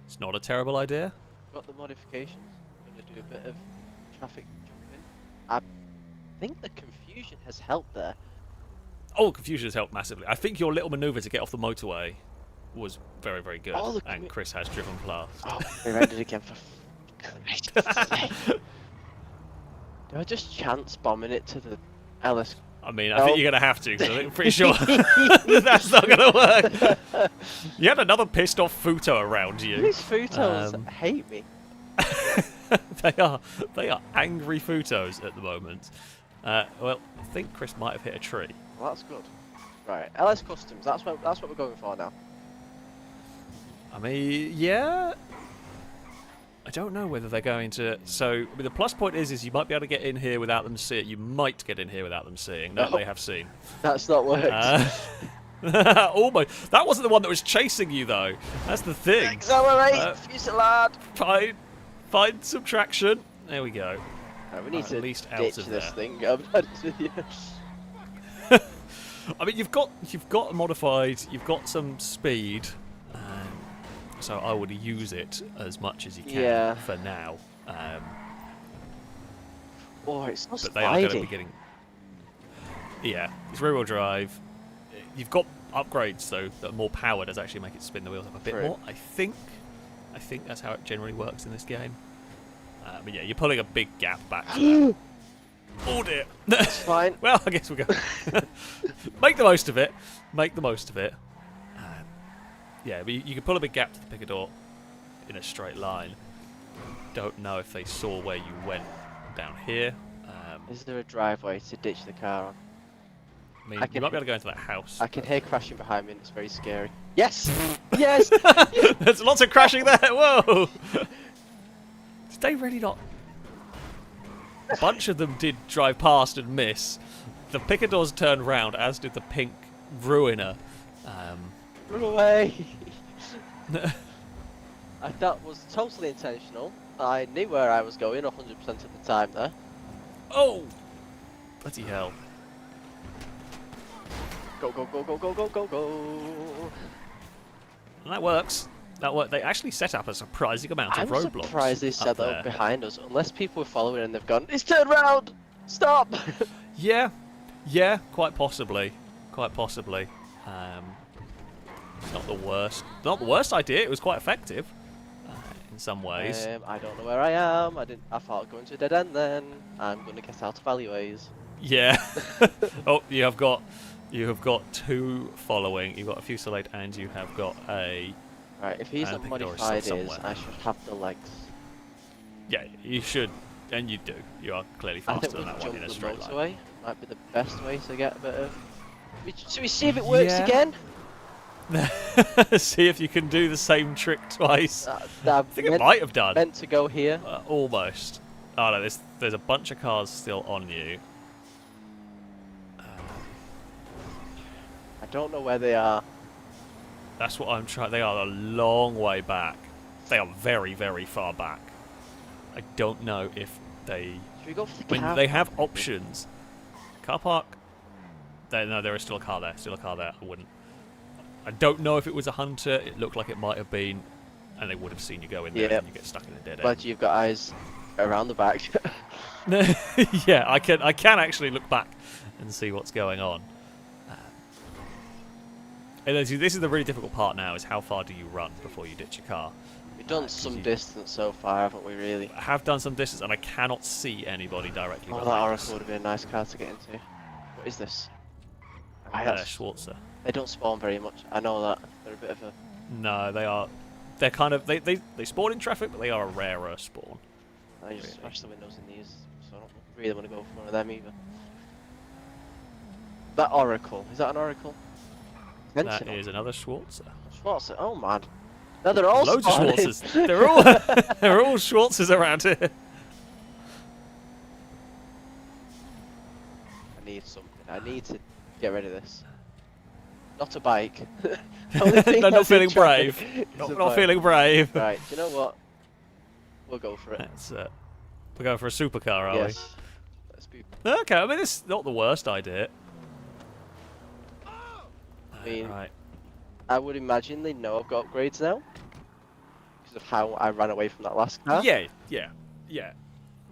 It's not a terrible idea. Got the modifications. Gonna do a bit of traffic jumping. I think the confusion has helped there. Oh, confusion has helped massively. I think your little manoeuvre to get off the motorway was very, very good, Oh, and Chris has driven past. Oh, we read it again for Christ's sake. Do I just chance bombing it to the LS? I mean, I think you're going to have to, because I'm pretty sure that's not going to work. You had another pissed off Futo around you. These Futos hate me. They are angry Futos at the moment. Well, I think Chris might have hit a tree. Well, that's good. Right, LS Customs. That's what we're going for now. I mean, yeah. I don't know whether they're going to. So I mean, the plus point is you might be able to get in here without them seeing. You might get in here without them seeing. No, they have seen. That's not worked. Almost. That wasn't the one that was chasing you, though. That's the thing. Accelerate, fuselage. Find some traction. There we go. Right, we need to at least out ditch of this there. thing. I'm honest with you. I mean, you've got modified. You've got some speed. So I would use it as much as you can for now. Oh, it's not But they are going to be slidey. getting. Yeah, it's rear-wheel drive. You've got upgrades though that are more power does actually make it spin the wheels up a bit True. more. I think that's how it generally works in this game. But yeah, you're pulling a big gap back. To that. Oh dear. It's fine. Well, I guess we'll go. Make the most of it. Make the most of it. Yeah, but you can pull a big gap to the picador in a straight line. Don't know if they saw where you went down here. Is there a driveway to ditch the car on? I mean, I you can- might be able to go into that house. I can hear crashing behind me and it's very scary. Yes! Yes! There's lots of crashing there. Whoa! Did they really not? A bunch of them did drive past and miss. The picadors turned round, as did the pink ruiner. Run away! That was totally intentional. I knew where I was going 100% of the time there. Oh! Bloody hell. Go, go, go, go, go, go, go, go! And that works. They actually set up a surprising amount of I'm roadblocks. surprised they set up that up there. behind us, unless people were following and they've gone, it's turned round! Stop! Yeah, quite possibly. Quite possibly. It's not the worst. Not the worst idea. It was quite effective in some ways. I don't know where I am. I thought I'd go into a dead end then. I'm going to get out of alleyways. Yeah. Oh, you have got two following. You've got a Fusillade and you have got a. Right, if he's I not think there was modified somewhere. I should have the legs. Yeah, you should, and you do. You are clearly I faster think we than that can one in jump a the straight line. motorway. Might be the best way to get a bit of... Should we see if it works Yeah. again? See if you can do the same trick twice. I I think it might have done. meant to go here. Almost. Oh no, there's a bunch of cars still on you. I don't know where they are. That's what I'm trying. They are a long way back. They are very, very far back. I don't know if they. Should we go for the When car they have park? options. Car park. No, there is still a car there. Still a car there. I wouldn't. I don't know if it was a hunter. It looked like it might have been, and they would have seen you go in there Yeah. and you get stuck in a dead Glad you've got eyes around the back. end. Yeah, I can actually look back and see what's going on. And this is the really difficult part now: is how far do you run before you ditch your car? We've done some distance so far, haven't we, really? I have done some distance, and I cannot see anybody directly Oh, that behind Oracle us. would have been a nice car to get into. What is this? Schwarzer. They don't spawn very much. I know that. They're a bit of a... No, they are. They're kind of they spawn in traffic, but they are a rarer spawn. I just Really? smashed the windows in these, so I don't really want to go for one of them either. That Oracle. Is that an Oracle? That Sentinel. is another Schwarzer. Schwarzer. Oh man. No, they're all Loads of spotted. Schwarzers. They're all they're all Schwarzers around here. I need something. I need to get rid of this. Not a bike. The only thing No, not I've been feeling trying brave. is a Not bike. feeling brave. Right, do you know what? We'll go for it. That's, we're going for a supercar, are Yes. Let's be. we? Okay, I mean, it's not the worst idea. I mean, Right. I would imagine they know I've got upgrades now. Because of how I ran away from that last car. Yeah.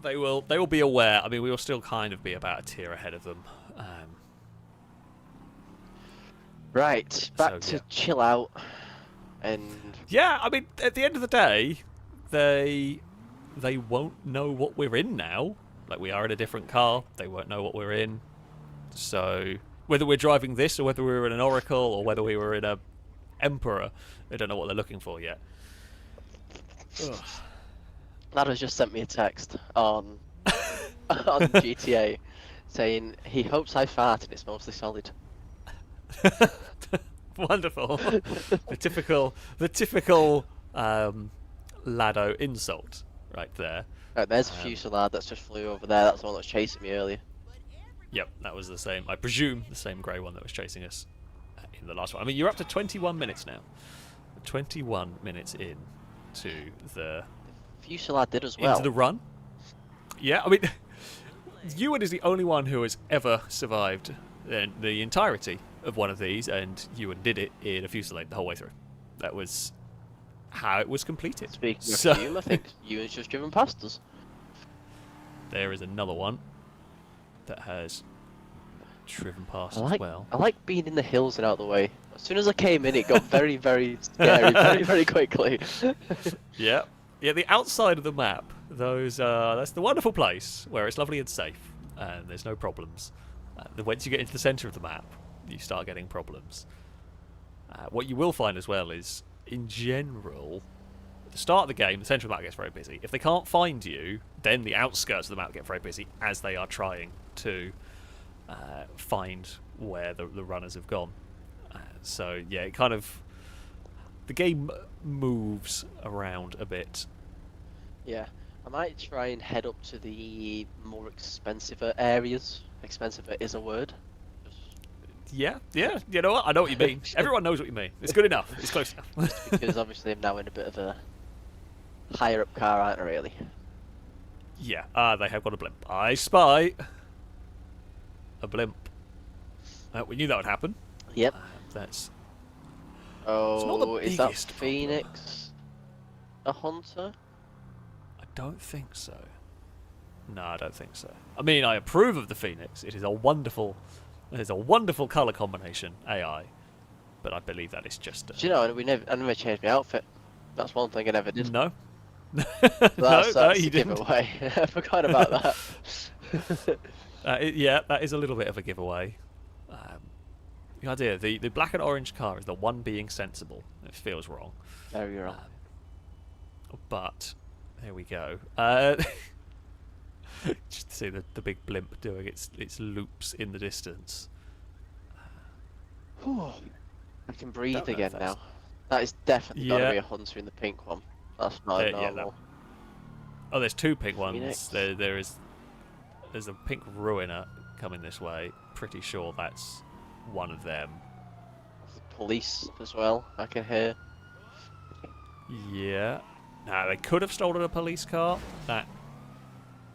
They will be aware. I mean, we will still kind of be about a tier ahead of them. Right, back So, to chill out. And Yeah, I mean, at the end of the day, they won't know what we're in now. Like, we are in a different car. They won't know what we're in. So, whether we're driving this or whether we were in an Oracle or whether we were in a Emperor, they don't know what they're looking for yet. Ugh. Ladder's just sent me a text on on GTA saying he hopes I fart and it's mostly solid. Wonderful. the typical Lado insult right there. Right, there's a fusillade that's just flew over there. That's the one that was chasing me earlier. Yep, that was the same. I presume the same grey one that was chasing us in the last one. I mean, you're up to 21 minutes now. 21 minutes in to the Fusillade did as well. into the run. Yeah, I mean, Ewan is the only one who has ever survived the entirety of one of these, and Ewan did it in a fusillade the whole way through. That was how it was completed. Speaking So- of Hume, I think Ewan's just driven past us. There is another one that has driven past I as like, well. I like being in the hills and out of the way. As soon as I came in, it got very, very scary, very, very quickly. Yeah, the outside of the map, that's the wonderful place where it's lovely and safe, and there's no problems. Once you get into the centre of the map, you start getting problems. What you will find as well is, in general, at the start of the game, the centre of the map gets very busy. If they can't find you, then the outskirts of the map get very busy as they are trying to find where the runners have gone. So yeah, it kind of, the game moves around a bit. Yeah, I might try and head up to the more expensive areas. Expensive is a word. Yeah, you know what? I know what you mean. Everyone knows what you mean. It's good enough. It's close enough. Because obviously I'm now in a bit of a higher up car, aren't I, really? Yeah, they have got a blimp. I spy a blimp. We knew that would happen. Yep. That's Oh, not the is that biggest problem. Phoenix a hunter? I don't think so. No, I don't think so. I mean, I approve of the Phoenix. It is a wonderful colour combination, AI. But I believe that is just Do you know, I never changed my outfit. That's one thing I never did. no. That's no, a you didn't. giveaway. I forgot about that. Yeah, that is a little bit of a giveaway. The idea, the black and orange car is the one being sensible. It feels wrong. Very wrong. But there we go. Just to see the big blimp doing its loops in the distance. Whew. I can breathe Don't know if again that's- now. That is definitely got to Yeah. be a hunter in the pink one. That's not Yeah, normal. Oh, there's two pink ones. Phoenix. There's a pink ruiner coming this way. Pretty sure that's one of them. Police as well, I can hear. Yeah. Now they could have stolen a police car. That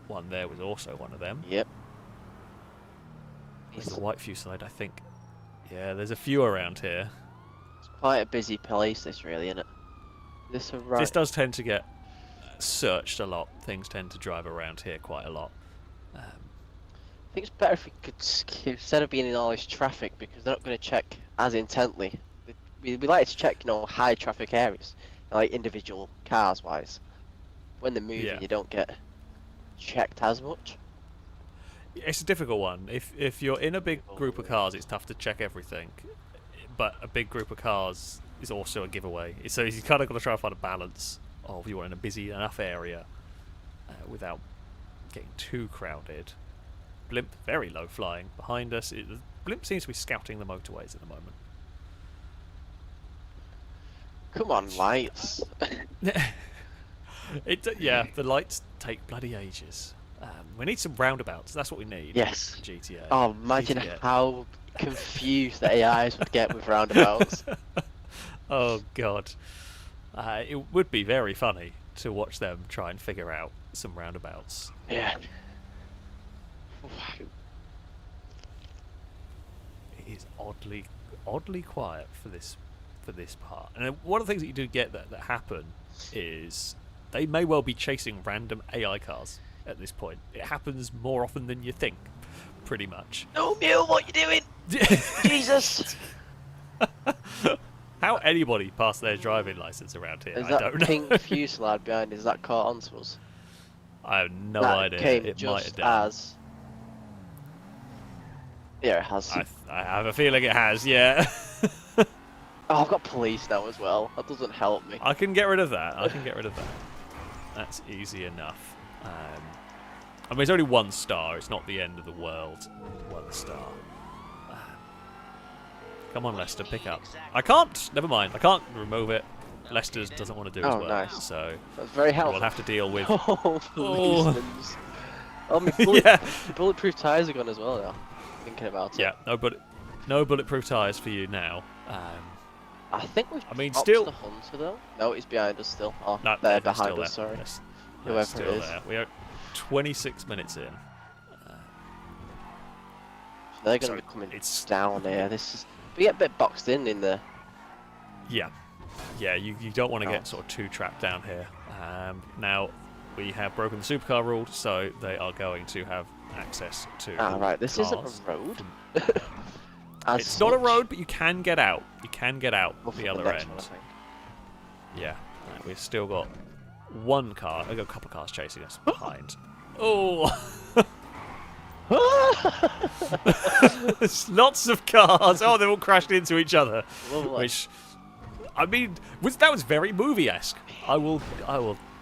one there was also one of them. Yep. There's a white Fusillade, I think. Yeah, there's a few around here. It's quite a busy place, this really, isn't it? This a right. This does tend to get searched a lot. Things tend to drive around here quite a lot. I think it's better if we could instead of being in all this traffic, because they're not going to check as intently. We like to check, high traffic areas, like individual cars wise. When they're moving, Yeah. you don't get checked as much. It's a difficult one. If you're in a big group of cars, it's tough to check everything. But a big group of cars is also a giveaway. So you kind of got to try and find a balance of you're in a busy enough area without getting too crowded. Blimp, very low flying behind us. blimp seems to be scouting the motorways at the moment. Come on, lights. Yeah, the lights take bloody ages. We need some roundabouts. That's what we need. Yes. in GTA. Oh, imagine GTA. how confused the AIs would get with roundabouts. Oh god, it would be very funny to watch them try and figure out some roundabouts. Yeah. It is oddly quiet for this part. And one of the things that you do get that happen is they may well be chasing random AI cars at this point. It happens more often than you think, pretty much. No, Mule, what you doing? Jesus! How anybody passed their driving license around here, Is I that don't know. pink fuselage behind? Is that caught onto us? I have no that idea. Came It just might have done. as. Yeah, it has. I have a feeling it has, yeah. Oh, I've got police now as well. That doesn't help me. I can get rid of that. That's easy enough. I mean, it's only 1 star. It's not the end of the world. 1 star. Come on, Lester, pick up. I can't. Never mind. I can't remove it. Lester doesn't want to do as well. Nice. So That's very helpful. we'll have to deal with. Oh, policemen. Oh, my bulletproof tires are gone as well now. Thinking about it. Yeah, no bulletproof tires for you now. I think we've. I mean, dropped still- the hunter though. No, he's behind us still. Oh, No, they're still behind there. us. Sorry. Yes, Whoever still it is. there. We are 26 minutes in. They're going to Sorry, be coming it's- down here. This is. We get a bit boxed in there. Yeah, you don't want to Oh. get sort of too trapped down here. Now, we have broken the supercar rule, so they are going to have access to Ah, right. This isn't cars. a road. It's not a road, but you can get out. You can get out the other end. One, I think. Yeah, we've still got 1 car. I've got a couple of cars chasing us behind. Oh! There's lots of cars. Oh, they're all crashed into each other. Lovely. Which, I mean, that was very movie-esque. I will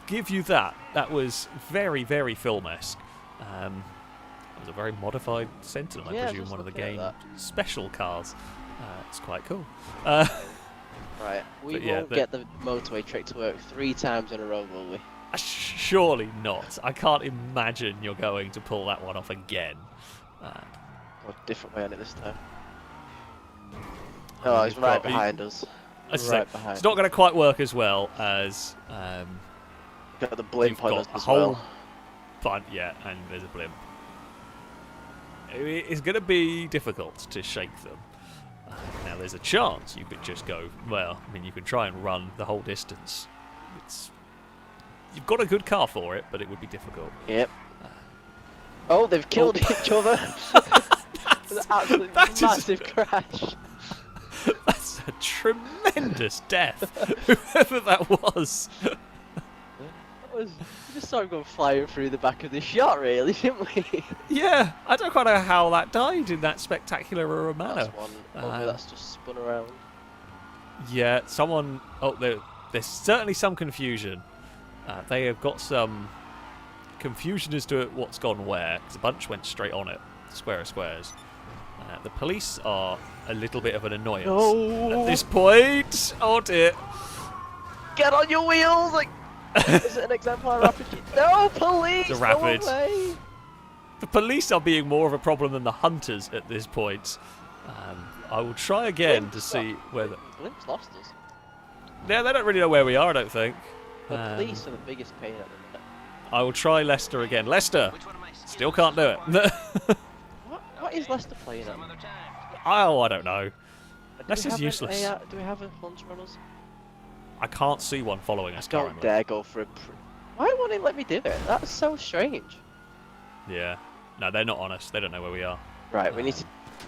give you that. That was very, very film-esque. It was a very modified Sentinel, I Yeah, presume, just one of the looking at game special cars. It's quite cool. Right, we But yeah, won't get the motorway trick to work 3 times in a row, will we? Surely not. I can't imagine you're going to pull that one off again. Go a different way on it this time. I Oh, mean, he's you've right got- behind us. I say, Right behind. it's not going to quite work as well as Got the blimp you've on got us a as whole well. bunch. Yeah, and there's a blimp. It's going to be difficult to shake them. Now, there's a chance you could just go. Well, I mean, you could try and run the whole distance. You've got a good car for it, but it would be difficult. Yep. Oh, they've killed each other. An absolute massive crash. That's a tremendous death, whoever that was. We just saw him go flying through the back of the shot, really, didn't we? Yeah, I don't quite know how that died in that spectacular a manner. That's one. Oh, that's just spun around. Yeah, someone. Oh, there's certainly some confusion. They have got some confusion as to what's gone where, because a bunch went straight on it. Square of squares. The police are a little bit of an annoyance No. at this point. Oh dear. Get on your wheels! Like, is it an exemplar rapid? No, police! It's a rapid. Go away. The police are being more of a problem than the hunters at this point. I will try again to see where. Blimp's lost us. Yeah, they don't really know where we are, I don't think. The police are the biggest pain at the minute. I will try Lester again. Lester! Still can't do it. What is Leicester playing at? Oh, I don't know. Do we Lester's have an useless. AI do we have a hunter on us? I can't see one following us Don't currently. dare go for a. Why won't it let me do it? That's so strange. Yeah. No, they're not on us. They don't know where we are. Right, we need to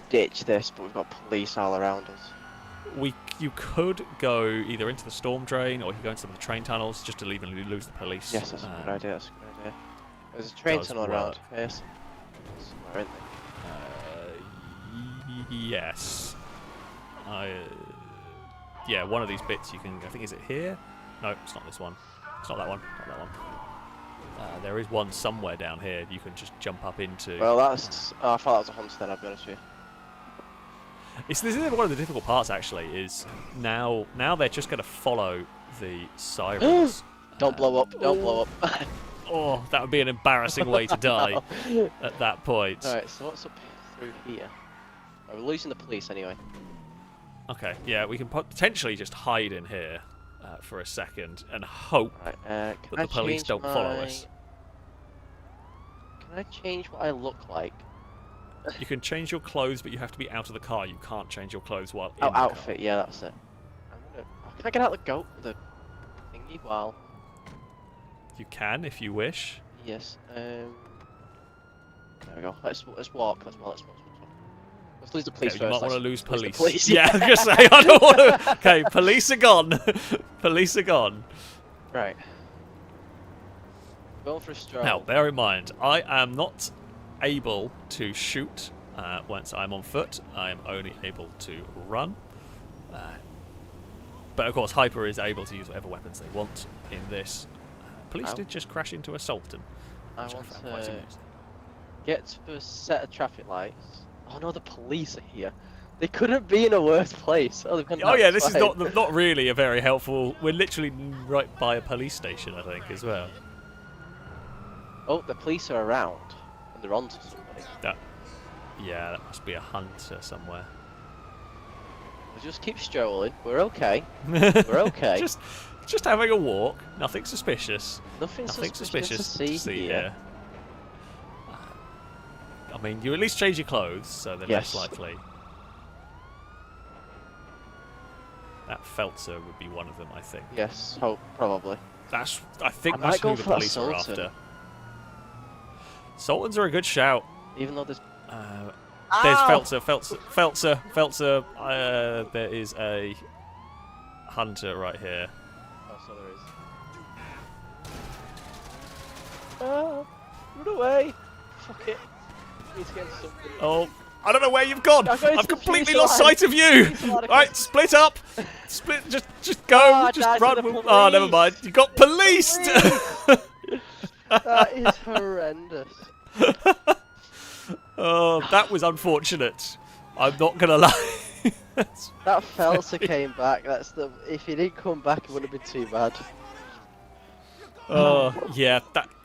ditch this, but we've got police all around us. You could go either into the storm drain or you could go into some of the train tunnels just to leave and lose the police. Yes, that's a good idea. That's a good idea. There's a train does tunnel work. around. Yes. Somewhere, isn't Yes. Yeah, one of these bits you can. I think, is it here? No, it's not this one. It's not that one. Not that one. There is one somewhere down here you can just jump up into. there? Well, that's. Oh, I thought that was a hunter then, I'll be honest with you. This is one of the difficult parts, actually. Is now they're just going to follow the sirens. Don't blow up. Don't blow up. Oh, that would be an embarrassing way to die at that point. Alright, so what's up through here? Oh, we're losing the police anyway. Okay, yeah, we can potentially just hide in here for a second and hope Right, that the police don't follow us. Can I change what I look like? You can change your clothes, but you have to be out of the car. You can't change your clothes while in Oh, the outfit, car. yeah, that's it. Can I get out the thingy while... You can, if you wish. Yes, there we go. Let's walk. Let's lose the police Okay, first. you might want to let's lose the police. police. Yeah, I was going to say, I don't want to... Okay, police are gone. Police are gone. Right. Going for a stroll. Now, bear in mind, I am not able to shoot once I'm on foot. I am only able to run. But of course, Hyper is able to use whatever weapons they want in this. Police did just crash into a Sultan. I which want found to quite amusing. get to a set of traffic lights. Oh no, the police are here. They couldn't be in a worse place. Oh, Yeah, this is not really a very helpful. We're literally right by a police station, I think, as well. Oh, the police are around and they're onto somebody. Yeah, that must be a hunter somewhere. We'll just keep strolling. We're okay. We're okay. Just having a walk. Nothing suspicious. Nothing suspicious to see here. I mean, you at least change your clothes, so they're less Yes. likely. That Feltzer would be one of them, I think. Yes, probably. I think I that's might go who the for that police are Sultan. after. Sultans are a good shout. Even though there's... There's Ow! Feltzer. There is a hunter right here. Oh, so there is. Run away! Fuck it. Need to get into something. Oh, I don't know where you've gone. I'm going to I've the completely finish lost line. sight of you. Finish line, Right, split up. Split. Just go. Oh, I just died to run. the Oh, never police. mind. You got policed. That is horrendous. Oh, that was unfortunate. I'm not gonna lie. That Felser came back. If he didn't come back, it wouldn't have been too bad. Oh, yeah.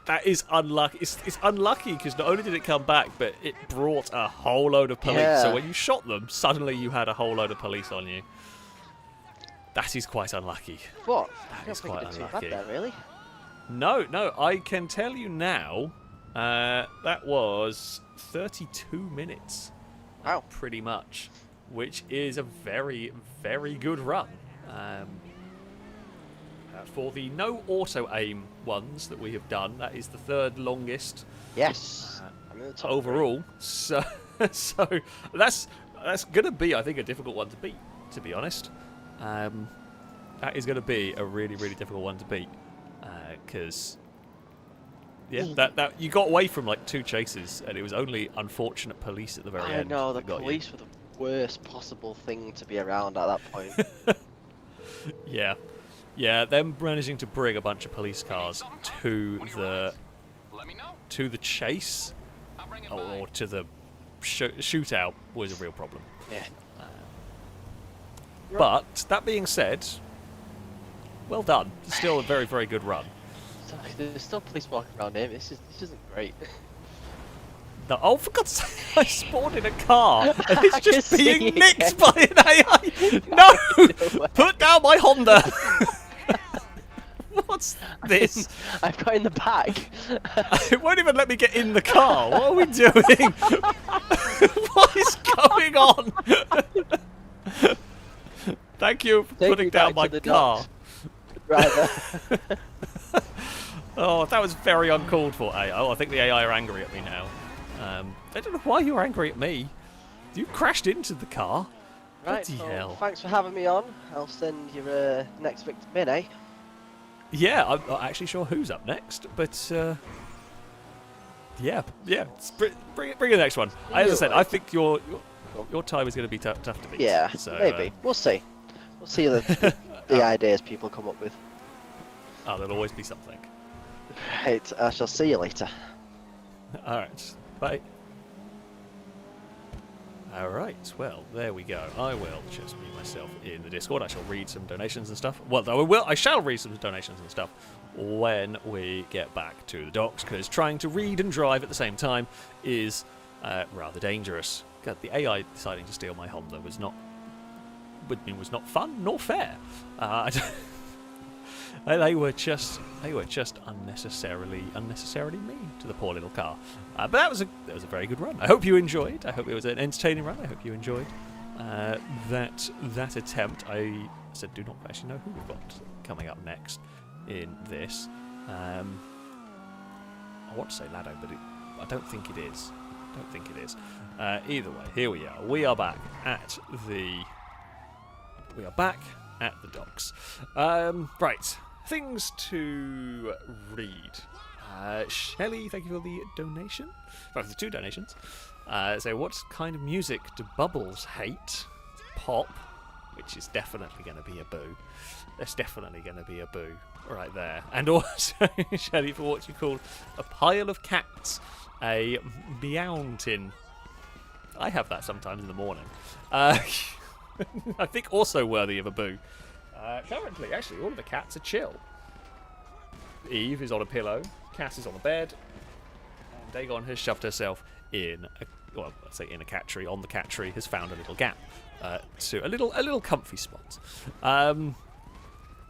That is unlucky. It's unlucky because not only did it come back, but it brought a whole load of police. Yeah. So when you shot them, suddenly you had a whole load of police on you. That is quite unlucky. What? That I don't is think quite it'd be too unlucky. bad there, really. No, I can tell you now. That was 32 minutes. Wow. Pretty much, which is a very, very good run. For the no auto aim ones that we have done, that is the third longest Yes. I'm in the top overall. So that's gonna be, I think, a difficult one to beat. To be honest, that is gonna be a really, really difficult one to beat. Because that you got away from like 2 chases, and it was only unfortunate police at the very I end. know, the that got you. police were the worst possible thing to be around at that point. Yeah, them managing to bring a bunch of police cars to the chase or to the shootout was a real problem. Yeah. But that being said, well done. Still a very, very good run. There's still police walking around here. This isn't great. No, oh, for God's sake, I spawned in a car and it's I can just see being it. nicked by an AI. No! Put down my Honda! What's this? I've got in the back. It won't even let me get in the car. What are we doing? What is going on? Thank you for Take putting me down back my to the car. docks. Right there. Oh, that was very uncalled for, AI. Oh, I think the AI are angry at me now. I don't know why you're angry at me. You crashed into the car. Right, Bloody so hell. thanks for having me on. I'll send your next victim in, eh? Yeah, I'm not actually sure who's up next, but yeah. Bring the next one. As I said, I think your time is going to be tough to beat. Yeah, so, maybe. We'll see. We'll see the ideas people come up with. Oh, there'll always be something. Right, I shall see you later. All right, bye. Alright, well, there we go. I will just mute myself in the Discord. I shall read some donations and stuff. Well, I shall read some donations and stuff when we get back to the docks, because trying to read and drive at the same time is rather dangerous. God, the AI deciding to steal my Honda was not fun nor fair. They were just unnecessarily mean to the poor little car. But that was a very good run. I hope you enjoyed. I hope it was an entertaining run. I hope you enjoyed that attempt. I said do not actually know who we've got coming up next in this. I want to say Lado, but I don't think it is. Either way, here we are. We are back at the docks. Right. Things to read. Shelley, thank you for the donation. Well, the 2 donations. So, what kind of music do Bubbles hate? Pop, which is definitely going to be a boo. There's definitely going to be a boo right there. And also, Shelley, for what you call a pile of cats, a meountain. I have that sometimes in the morning. I think also worthy of a boo. Currently, actually, all of the cats are chill. Eve is on a pillow, Cass is on the bed, and Dagon has shoved herself in a cat tree. On the cat tree, has found a little gap, to a little comfy spot. All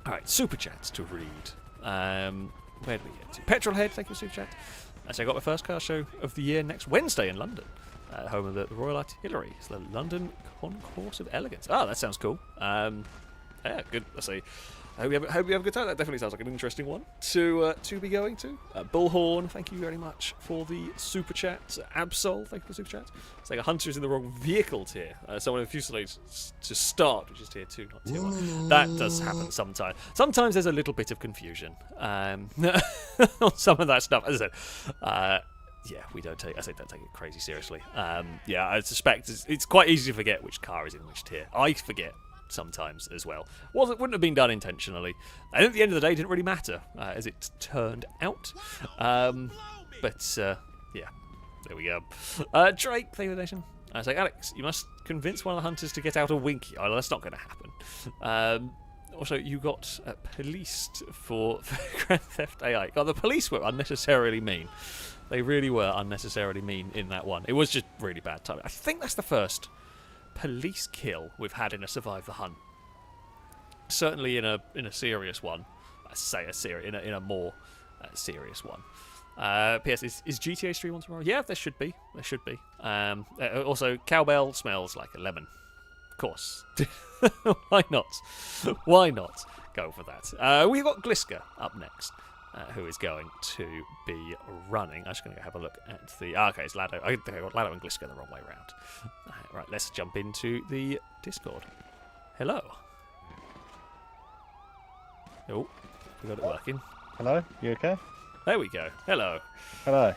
right, super chats to read. Where do we get to? Petrolhead, thank you for super chat. So I got my first car show of the year next Wednesday in London. Home of the Royal Artillery. It's the London Concourse of Elegance. Oh, that sounds cool. Yeah, good. Let's see. I hope you have a good time. That definitely sounds like an interesting one to be going to. Bullhorn, thank you very much for the super chat. Absol, thank you for the super chat. It's like a hunter is in the wrong vehicle tier. Someone in Fusillade to start, which is tier 2, not tier 1. That does happen sometimes. Sometimes there's a little bit of confusion on some of that stuff. As I said, yeah, don't take it crazy seriously. Yeah, I suspect it's quite easy to forget which car is in which tier. I forget sometimes as well. Wouldn't have been done intentionally. And at the end of the day, it didn't really matter, as it turned out. But yeah, there we go. Drake, thank you for the donation. I say, Alex, you must convince one of the hunters to get out a Winky. Oh, that's not going to happen. Also, you got policed for Grand Theft AI. God, the police were unnecessarily mean. They really were unnecessarily mean in that one. It was just really bad timing. I think that's the first police kill we've had in a Survive the Hunt. Certainly in a serious one. I say in a more serious one. P.S. Is GTA stream on tomorrow? Yeah, there should be. Also, cowbell smells like a lemon. Of course. Why not? Why not go for that? We've got Gliesa up next, who is going to be running. I'm just going to have a look at the... okay, it's Lado. I think I got Lado and Gliesa the wrong way round. Right, let's jump into the Discord. Hello. Oh, we got it working. Hello, you okay? There we go. Hello. Hello.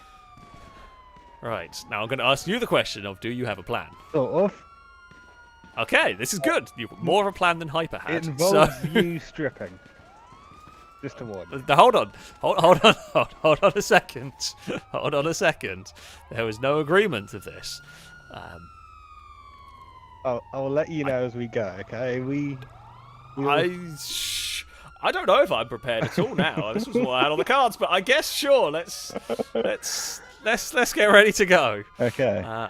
Right, now I'm going to ask you the question of, do you have a plan? Sort of. Okay, this is good. You've more of a plan than Hyper had. It involves you stripping. Just to warn you. Hold on a second. Hold on a second. There was no agreement of this. I'll let you know as we go, okay? I don't know if I'm prepared at all now. This was what I had on the cards, but I guess sure. Let's get ready to go. Okay.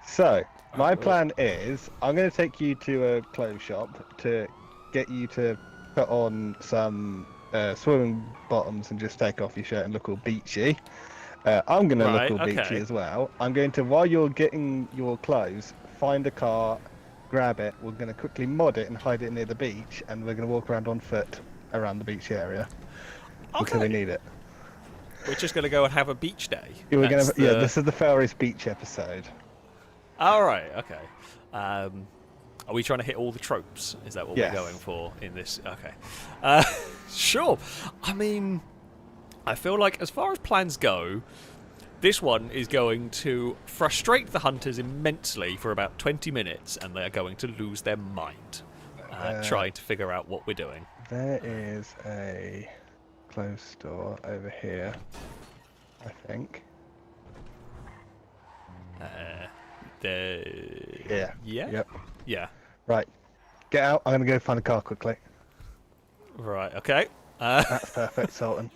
So my plan is I'm going to take you to a clothes shop to get you to put on some swimming bottoms and just take off your shirt and look all beachy. I'm going to look all beachy as well. I'm going to, while you're getting your clothes, find a car, grab it. We're going to quickly mod it and hide it near the beach, and we're going to walk around on foot around the beach area until we need it. We're just going to go and have a beach day. Yeah, this is the Failrace beach episode. All right, okay. Are we trying to hit all the tropes? Is that what we're going for in this? Okay. Sure. I mean, I feel like as far as plans go, this one is going to frustrate the hunters immensely for about 20 minutes, and they're going to lose their mind trying to figure out what we're doing. There is a clothes store over here, I think. Yeah. Yeah? Yep. Yeah. Right. Get out. I'm gonna go find a car quickly. Right, okay. That's perfect, Sultan.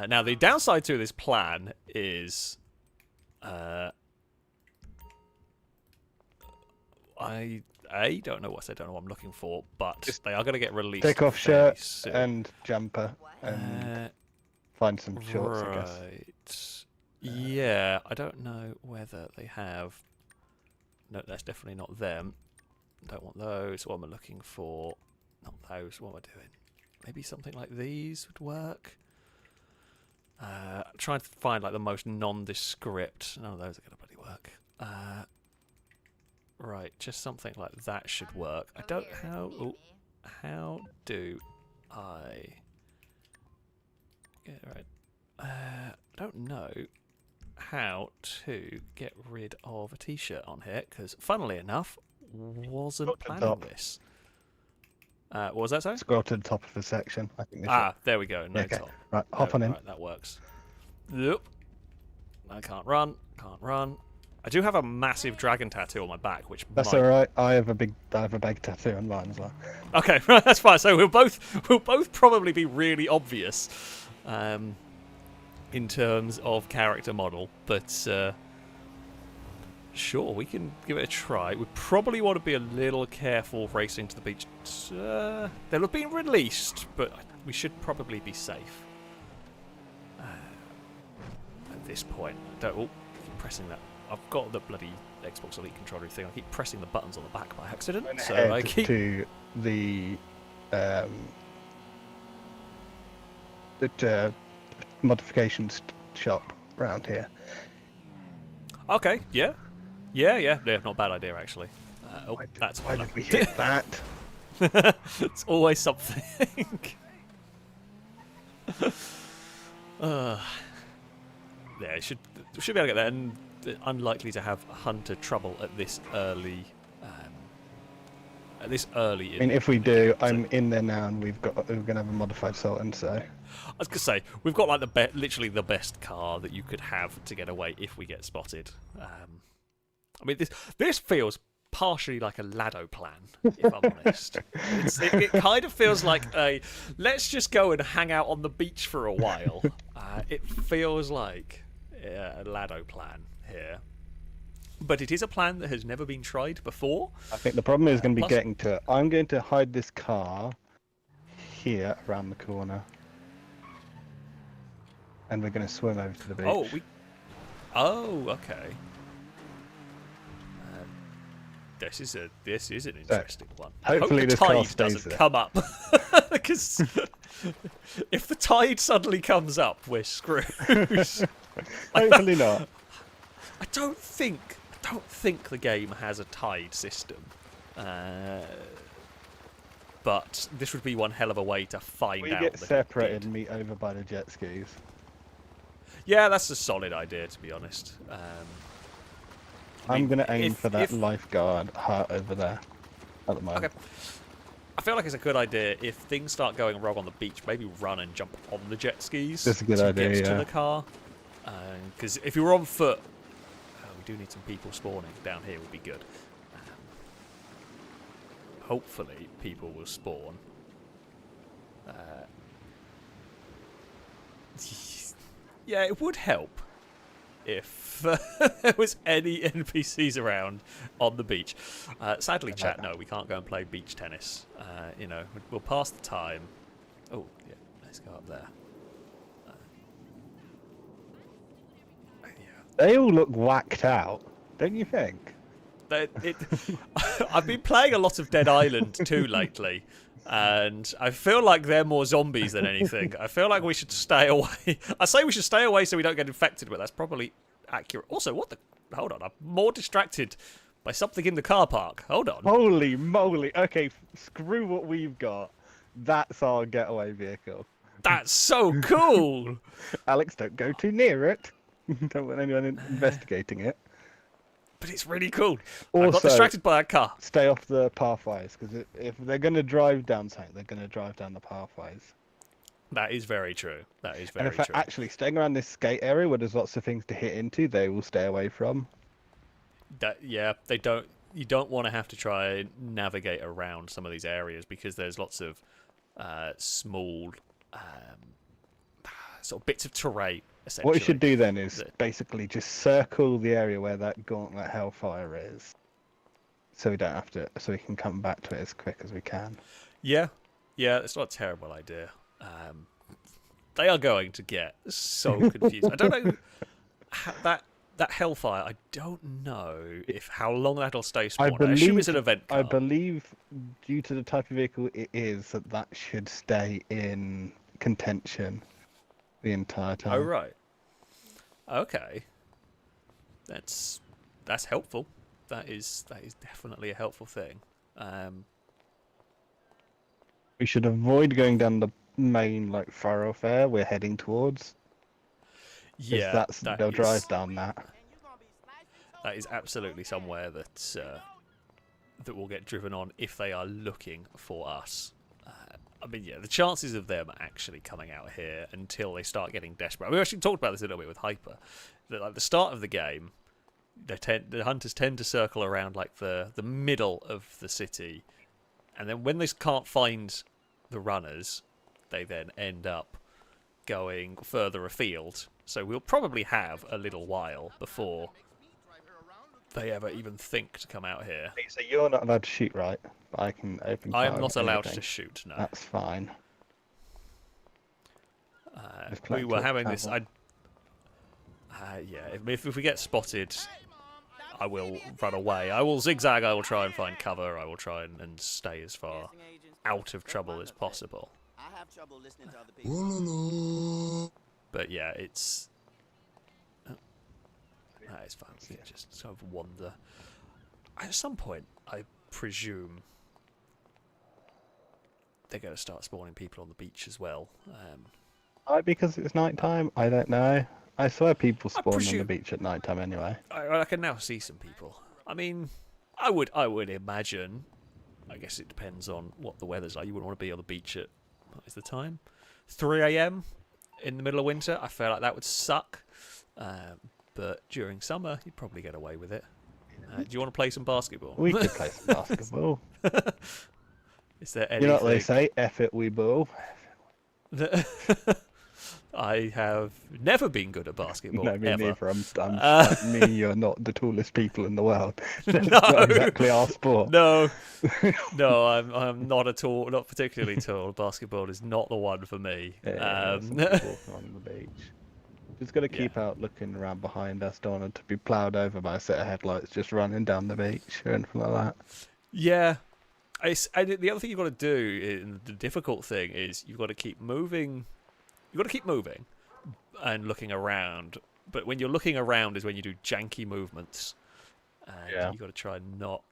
Now, the downside to this plan is... I don't know what I'm looking for, but Just they are going to get released. Take off fairly shirt soon. and jumper and find some shorts, I guess. Right. Yeah, I don't know whether they have... No, that's definitely not them. Don't want those. What am I looking for? Not those. What am I doing? Maybe something like these would work. Trying to find like the most nondescript. None of those are going to bloody work. Right, just something like that should work. I don't how do I get right? I don't know how to get rid of a t-shirt on here because, funnily enough, wasn't planning this. What was that, sorry? Scroll to the top of the section. I think. There we go. No okay. top. Right, hop on in. Right, that works. Yep. I can't run. Can't run. I do have a massive dragon tattoo on my back, which That's might... all right. I have a big tattoo on mine as well. Okay, right, that's fine. So we'll both probably be really obvious, in terms of character model, but sure, we can give it a try. We probably want to be a little careful racing to the beach. They'll have been released, but we should probably be safe at this point. Keep pressing that. I've got the bloody Xbox Elite controller thing. I keep pressing the buttons on the back by accident. So I keep to the modifications shop around here. Okay, yeah, not a bad idea actually. That's why did we hit that? It's always something. Yeah, should be able to get there, and unlikely to have hunter trouble at this early. I mean, if we do, I'm in there now, and we're gonna have a modified Sultan. So I was gonna say we've got like literally the best car that you could have to get away if we get spotted. I mean, this feels partially like a Lado plan, if I'm honest. It kind of feels like a let's just go and hang out on the beach for a while. It feels like a Lado plan here. But it is a plan that has never been tried before. I think the problem is going to be getting to it. I'm going to hide this car here around the corner. And we're going to swim over to the beach. Oh, okay. This is an interesting one. Hopefully the tide doesn't come up. Because if the tide suddenly comes up, we're screwed. Hopefully not. I don't think the game has a tide system, but this would be one hell of a way to find out. We get separated and meet over by the jet skis. Yeah, that's a solid idea, to be honest. I'm going to aim for that lifeguard hut over there at the moment. Okay. I feel like it's a good idea if things start going wrong on the beach, maybe run and jump on the jet skis. That's a good idea, to get yeah. to the car. Because if you were on foot, we do need some people spawning down here would be good. Hopefully people will spawn. Yeah, it would help if there was any NPCs around on the beach. Sadly, chat, no, we can't go and play beach tennis. We'll pass the time. Oh, yeah, let's go up there. They all look whacked out, don't you think? I've been playing a lot of Dead Island 2 lately, and I feel like they're more zombies than anything. I feel like we should stay away. I say we should stay away so we don't get infected, but that's probably accurate. Also, hold on, I'm more distracted by something in the car park. Hold on. Holy moly. Okay, screw what we've got. That's our getaway vehicle. That's so cool. Alex, don't go too near it. Don't want anyone investigating it. But it's really cool. Also, I got distracted by that car. Stay off the pathways, because if they're going to drive down something, they're going to drive down the pathways. That is very true. And in fact, actually, staying around this skate area where there's lots of things to hit into, they will stay away from. they don't. You don't want to have to try and navigate around some of these areas because there's lots of small sort of bits of terrain. Essentially, What you should do then is basically just circle the area where that gauntlet hellfire is, so we don't have to. So we can come back to it as quick as we can. Yeah, it's not a terrible idea. They are going to get so confused. I don't know that hellfire. I don't know if how long that'll stay spawned. I assume it's an event car. I believe, due to the type of vehicle it is, that should stay in contention the entire time. Oh right. Okay. That's helpful. That is definitely a helpful thing. We should avoid going down the main thoroughfare we're heading towards. Yeah, they'll drive down that. That is absolutely somewhere that will get driven on if they are looking for us. I mean, yeah, the chances of them actually coming out here until they start getting desperate. We actually talked about this a little bit with Hyper. That at the start of the game, the hunters tend to circle around the middle of the city, and then when they can't find the runners, they then end up going further afield. So we'll probably have a little while before they ever even think to come out here. So you're not allowed to shoot, right? But I can open fire. I am not allowed to shoot, no. That's fine. We were having this... if we get spotted, I will run away. I will zigzag, I will try and find cover, I will try and stay as far out of trouble as possible. I have trouble listening to other people. But yeah, it's... it's fine. We can just sort of wander. At some point, I presume they're going to start spawning people on the beach as well. Because it's night time? I don't know. I swear people spawn on the beach at night time anyway. I can now see some people. I mean, I would imagine. I guess it depends on what the weather's like. You wouldn't want to be on the beach at, what is the time? 3 a.m. in the middle of winter. I feel like that would suck. But during summer, you'd probably get away with it. Do you want to play some basketball? We could play some basketball. Is there anything... You know what they say? F it, we ball. I have never been good at basketball. No, me ever. neither. Me and you are not the tallest people in the world. That's not exactly our sport. No, I'm not at all, not particularly tall. Basketball is not the one for me. Yeah, on the beach. Just got to keep out looking around behind us. Don't want to be ploughed over by a set of headlights just running down the beach or anything like that. Yeah. The other thing you've got to do, and the difficult thing, is you've got to keep moving. You've got to keep moving and looking around. But when you're looking around is when you do janky movements. And you've got to try and not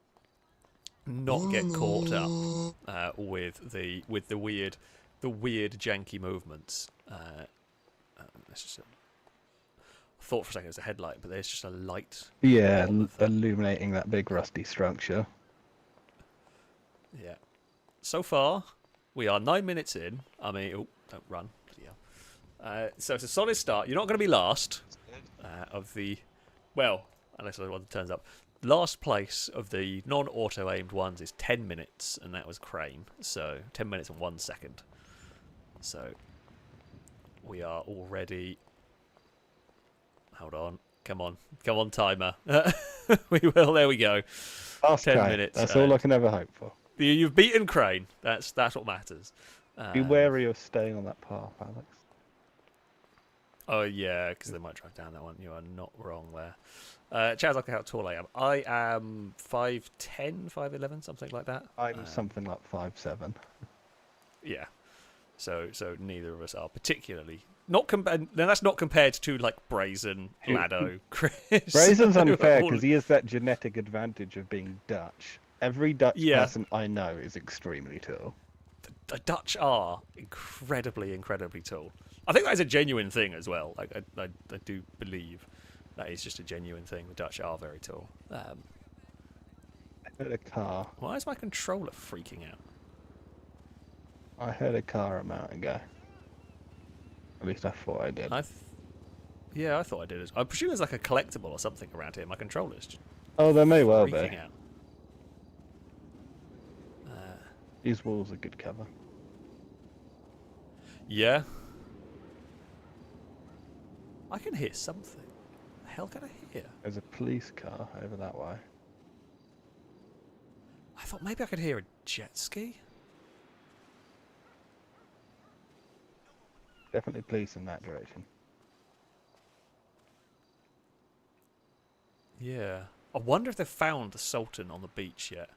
get caught up with the weird janky movements. That's just I thought for a second it was a headlight, but there's just a light. Yeah, illuminating that big rusty structure. Yeah. So far, we are 9 minutes in. I mean, don't run. So it's a solid start. You're not going to be last of the... Well, unless the one turns up. Last place of the non-auto aimed ones is 10 minutes, and that was Crane. So 10 minutes and 1 second. So we are already... Hold on. Come on, timer. We will. There we go. Last 10 Crane. minutes. That's all I can ever hope for. You've beaten Crane. That's what matters. Be wary of staying on that path, Alex. Oh yeah, because they might drive down that one. You are not wrong there. Chaz, look how tall I am. I am 5'10", 5'11", something like that. I'm something like 5'7". Yeah. So neither of us are particularly not compared. Now that's not compared to like Brazen, Lado, Chris. Brazen's unfair because he has that genetic advantage of being Dutch. Every Dutch person I know is extremely tall. The Dutch are incredibly tall. I think that is a genuine thing as well. Like I do believe that is just a genuine thing. The Dutch are very tall. I heard a car. Why is my controller freaking out? I heard a car a moment ago. At least I thought I did. Yeah, I thought I did. I presume there's like a collectible or something around here. My controller's Oh, there may well be. freaking out. These walls are good cover. Yeah. I can hear something. The hell can I hear? There's a police car over that way. I thought maybe I could hear a jet ski. Definitely police in that direction. Yeah. I wonder if they've found the Sultan on the beach yet.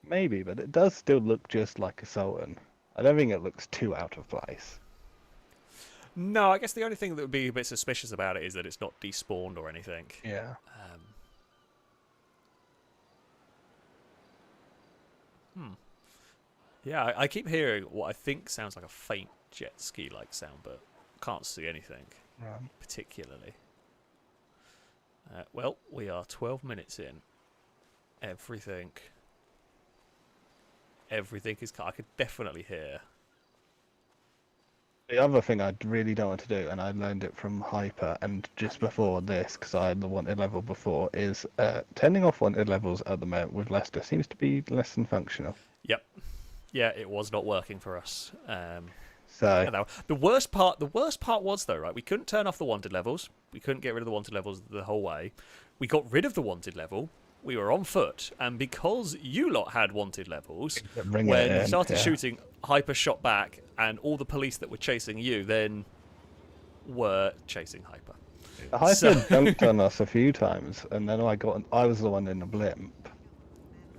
Maybe, but it does still look just like a Sultan. I don't think it looks too out of place. No, I guess the only thing that would be a bit suspicious about it is that it's not despawned or anything. Yeah. Yeah, I keep hearing what I think sounds like a faint jet ski-like sound, but can't see anything Right. particularly. Well, we are 12 minutes in. Everything is... I could definitely hear. The other thing I really don't want to do, and I learned it from Hyper and just before this, because I had the wanted level before, is turning off wanted levels at the moment with Leicester seems to be less than functional. Yep. Yeah, it was not working for us. So Now, the worst part was though, right? We couldn't turn off the wanted levels. We couldn't get rid of the wanted levels the whole way. We got rid of the wanted level. We were on foot, and because you lot had wanted levels, bring it when in, we started yeah. shooting, Hyper shot back, and all the police that were chasing you then were chasing Hyper. Hyper So- dunked on us a few times, and then I was the one in the blimp,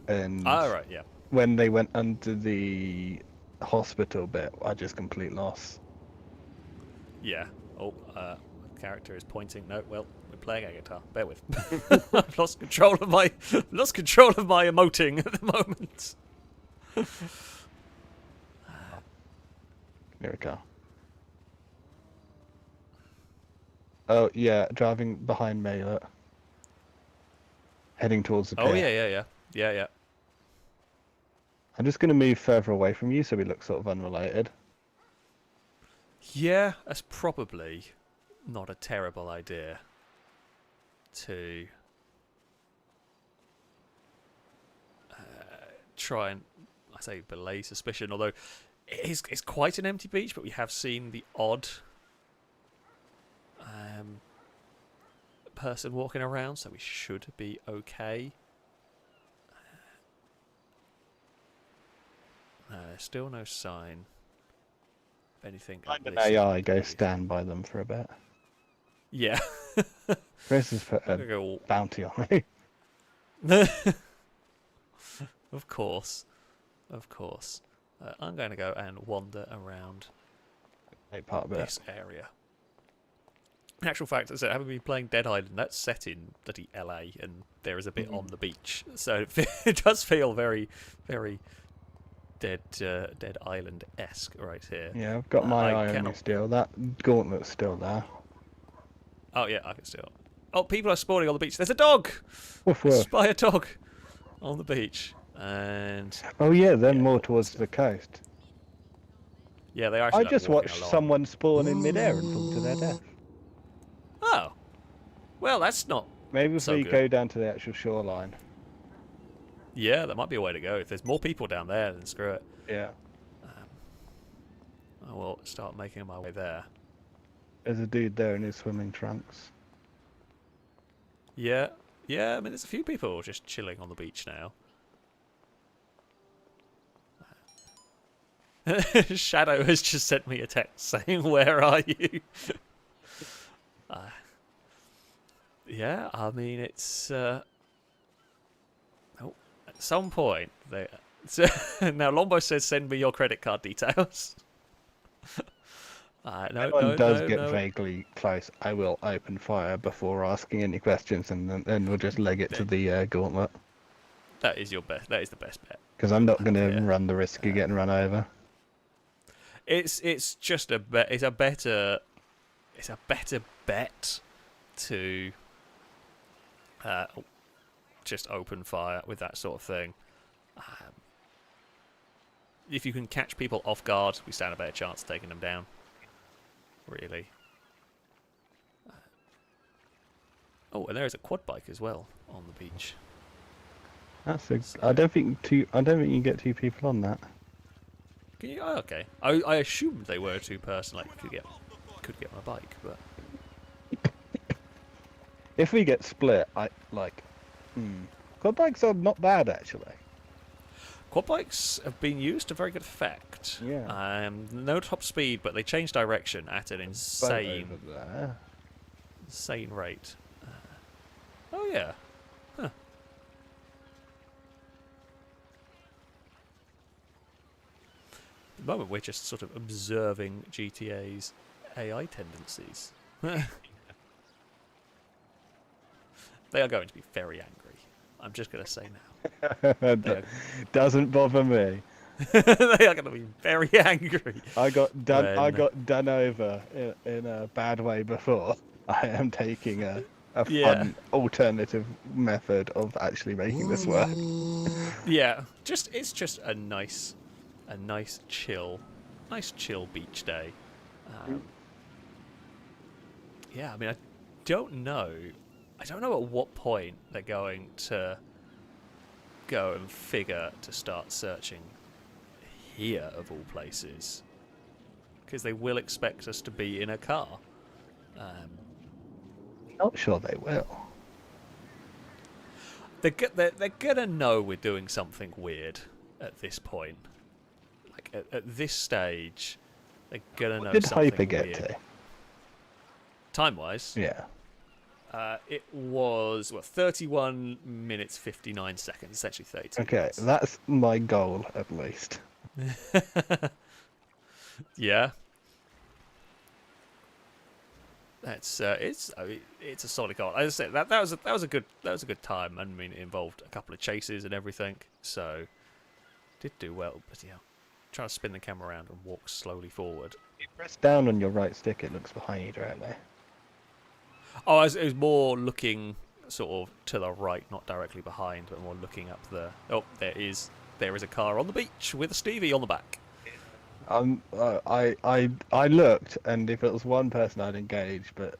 and Oh, right, yeah. when they went under the hospital bit, I just complete loss. Yeah. Oh, character is pointing. No, well, we're playing a guitar. Bear with. I've lost control of my emoting at the moment. Here we go. Oh yeah, driving behind me, look. Heading towards the pier. Oh yeah. I'm just going to move further away from you so we look sort of unrelated. Yeah, that's probably not a terrible idea to try and, I say, belay suspicion, although it's quite an empty beach, but we have seen the odd person walking around, so we should be okay. There's still no sign of anything. Like at an this AI, go stage. stand by them for a bit. Yeah. Chris has put I'm a gonna go. bounty on me. Of course. I'm going to go and wander around Take part of it. this area. In actual fact, as I said, having been playing Dead Island, that's set in bloody LA, and there is a bit on the beach, so it does feel very, very Dead Island-esque right here. Yeah, I've got my I eye on you cannot- still. That gauntlet's still there. Oh yeah, I can still. Oh, people are spawning on the beach. There's a dog. Woof woof. Spy a dog on the beach, and Oh yeah, then Yeah, more towards the coast. yeah, they are. I actually just walking watched along. someone spawn in midair and fall to their death. Oh, well, that's not. Maybe if So we good. go down to the actual shoreline. Yeah, that might be a way to go. If there's more people down there, then screw it. Yeah. I will start making my way there. There's a dude there in his swimming trunks. Yeah, I mean, there's a few people just chilling on the beach now. Shadow has just sent me a text saying, "Where are you?" Yeah, I mean, it's at some point they. Now Lombo says, "Send me your credit card details." If No, anyone no, does no, get no. vaguely close, I will open fire before asking any questions, and then we'll just leg it to the gauntlet. That is your best. That is the best bet. Because I'm not going to Yeah. run the risk of getting run over. It's just a bet. It's a better bet to just open fire with that sort of thing. If you can catch people off guard, we stand a better chance of taking them down. Really. Oh, and there is a quad bike as well on the beach. That's a. I don't think you can get 2 people on that. Can you? Oh, okay. I assumed they were a 2-person. Like could get on a bike, but If we get split, quad bikes are not bad actually. quad bikes have been used to very good effect. Yeah. No top speed, but they change direction at an Boat insane over there. insane rate. Oh yeah. Huh. At the moment, we're just sort of observing GTA's AI tendencies. They are going to be very angry. I'm just going to say now. Doesn't bother me. They are going to be very angry. I got done. I when- got done over in a bad way before. I am taking a Yeah. fun alternative method of actually making this work. Yeah, it's just a nice chill beach day. Yeah, I mean, I don't know at what point they're going to go and figure to start searching here of all places, because they will expect us to be in a car. Not sure they will. They're gonna know we're doing something weird at this point. Like at this stage, they're gonna know Did something Hyper get weird. to? Time-wise, Yeah. it was 31 minutes 59 seconds, essentially 32 Okay, minutes. that's my goal at least. Yeah. It's a solid goal. As I said, that was a good time. I mean, it involved a couple of chases and everything, so did do well. But yeah, trying to spin the camera around and walk slowly forward. You press down on your right stick, it looks behind you directly. Oh, it was more looking sort of to the right, not directly behind, but more looking up the. Oh, there is a car on the beach with a Stevie on the back. I looked, and if it was one person, I'd engage, but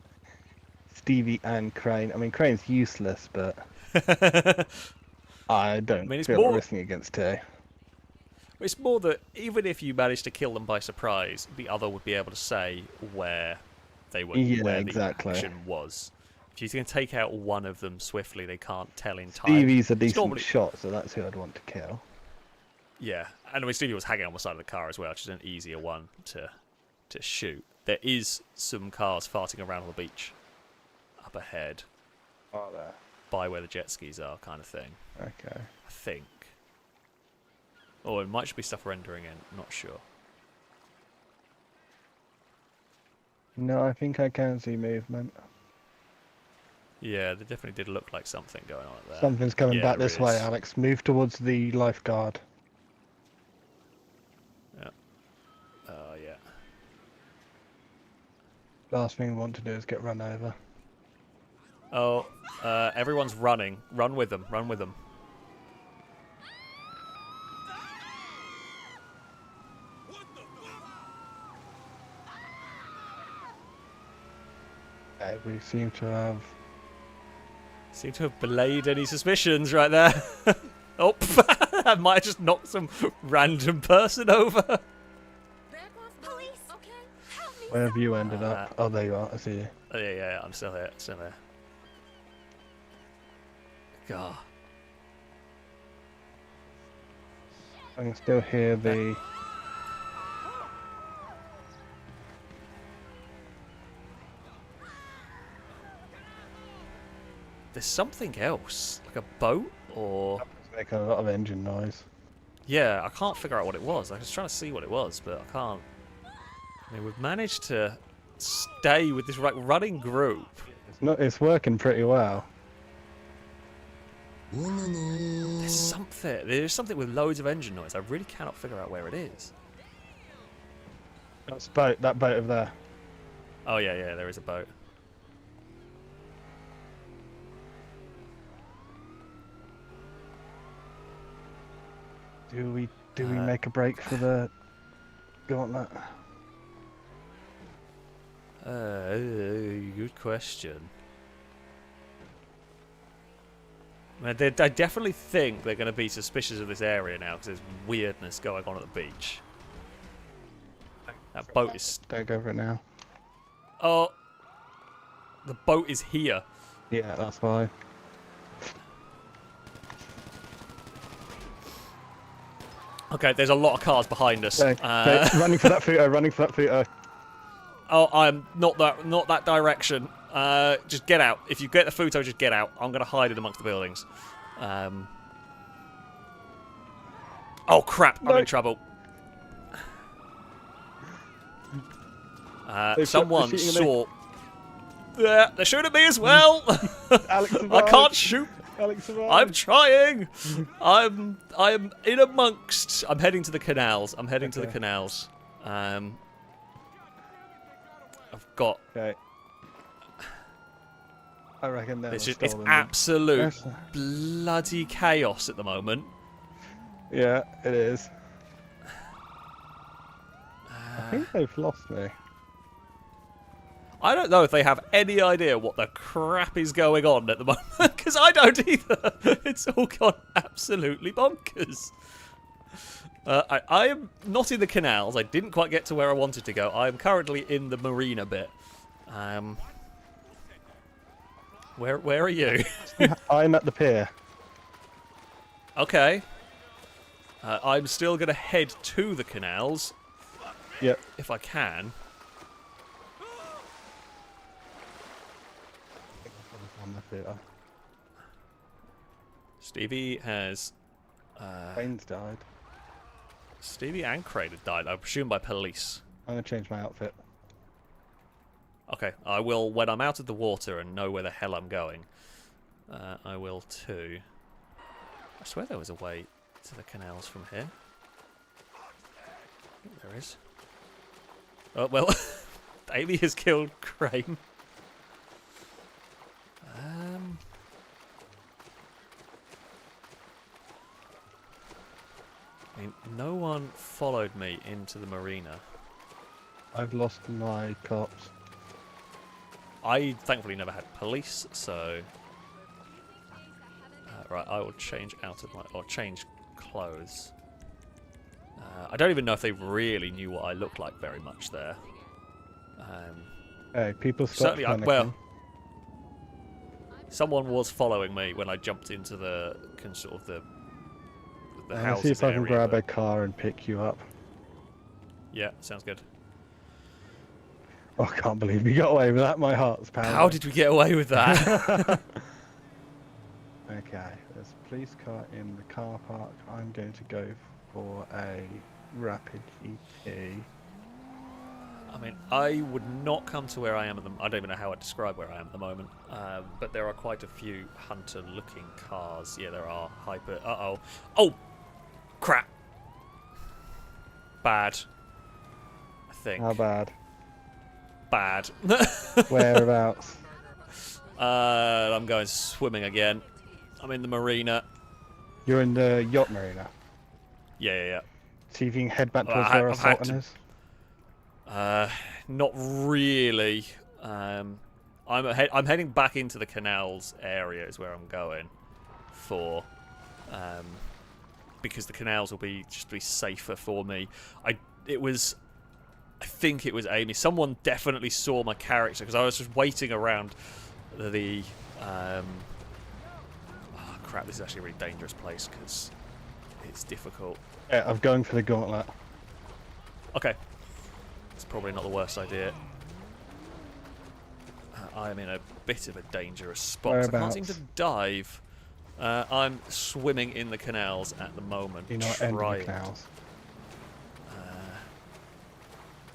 Stevie and Crane. I mean, Crane's useless, but I don't mean, it's feel more- risking against two. It's more that even if you managed to kill them by surprise, the other would be able to say where they were, Yeah, where exactly. the action was. If you can take out one of them swiftly, they can't tell in time. Stevie's a It's decent normally- shot, so that's who I'd want to kill. Yeah, and I mean Stevie was hanging on the side of the car as well, which is an easier one to shoot. There is some cars farting around on the beach up ahead Oh, there. by where the jet skis are, kind of thing. Okay. I think. Or it might just be stuff rendering in, not sure. No, I think I can see movement. Yeah, there definitely did look like something going on there. Something's coming Yeah, back there this way, is. Alex. Move towards the lifeguard. Yeah. Oh, yeah. Last thing we want to do is get run over. Oh, everyone's running. Run with them. Run with them. Okay, we seem to have... Seem to have belayed any suspicions right there. Oh, I might have just knocked some random person over. Police, okay? Help me. Where have you ended up? Oh, there you are. I see you. Oh, yeah, I'm still here. Still there. God. I can still hear the... There's something else. Like a boat or... It's making a lot of engine noise. Yeah, I can't figure out what it was. I was trying to see what it was, but I can't. I mean, we've managed to stay with this running group. It's working pretty well. There's something with loads of engine noise. I really cannot figure out where it is. That boat over there. Oh yeah, there is a boat. Do we make a break for the gauntlet? Good question. I definitely think they're going to be suspicious of this area now because there's weirdness going on at the beach. That boat is... Don't go for it now. Oh, the boat is here. Yeah, that's why. Okay, there's a lot of cars behind us. Okay, running for that Futo, running for that Futo. Oh, I'm not that direction. Just get out. If you get the Futo, just get out. I'm going to hide it amongst the buildings. Oh, crap. I'm in trouble. Someone saw... Yeah, they're shooting at me as well. Alex I can't shoot. Alex survived. I'm trying. I'm in amongst. I'm heading to the canals. I'm heading to the canals. I've got... Okay. I reckon that it's absolute bloody chaos at the moment. Yeah, it is. I think they've lost me. I don't know if they have any idea what the crap is going on at the moment, because I don't either. It's all gone absolutely bonkers. I am not in the canals. I didn't quite get to where I wanted to go. I am currently in the marina bit. Where are you? I'm at the pier. Okay. I'm still going to head to the canals. Yep. If I can. Stevie has... Bane's died. Stevie and Crane have died, I presume by police. I'm going to change my outfit. Okay, I will, when I'm out of the water and know where the hell I'm going, I will too. I swear there was a way to the canals from here. I think there is. Oh, well, Amy has killed Crane. I mean, no one followed me into the marina. I've lost my cops. I thankfully never had police, so... right, I will change out of my... or change clothes. I don't even know if they really knew what I looked like very much there. Hey, people stop certainly, panicking. well... Someone was following me when I jumped into the... sort of the Let's houses see if I can area, grab but... a car and pick you up. Yeah, sounds good. Oh, I can't believe you got away with that. My heart's pounding. How did we get away with that? Okay, there's a police car in the car park. I'm going to go for a rapid GT. I mean, I would not come to where I am at the... I don't even know how I'd describe where I am at the moment. But there are quite a few hunter-looking cars. Yeah, there are hyper... Uh-oh. Oh! Crap! Bad. I think. How bad? Bad. Whereabouts? I'm going swimming again. I'm in the marina. You're in the yacht marina. Yeah. See if you can head back Well, towards where I've had Assaulton to- is. Not really. I'm heading back into the canals area is where I'm going for, because the canals will be safer for me. I think it was Amy. Someone definitely saw my character because I was just waiting around the. Oh crap! This is actually a really dangerous place because it's difficult. Yeah, I'm going for the gauntlet. Okay. It's probably not the worst idea. I am in a bit of a dangerous spot. I can't seem to dive. I'm swimming in the canals at the moment. You're not ending the canals.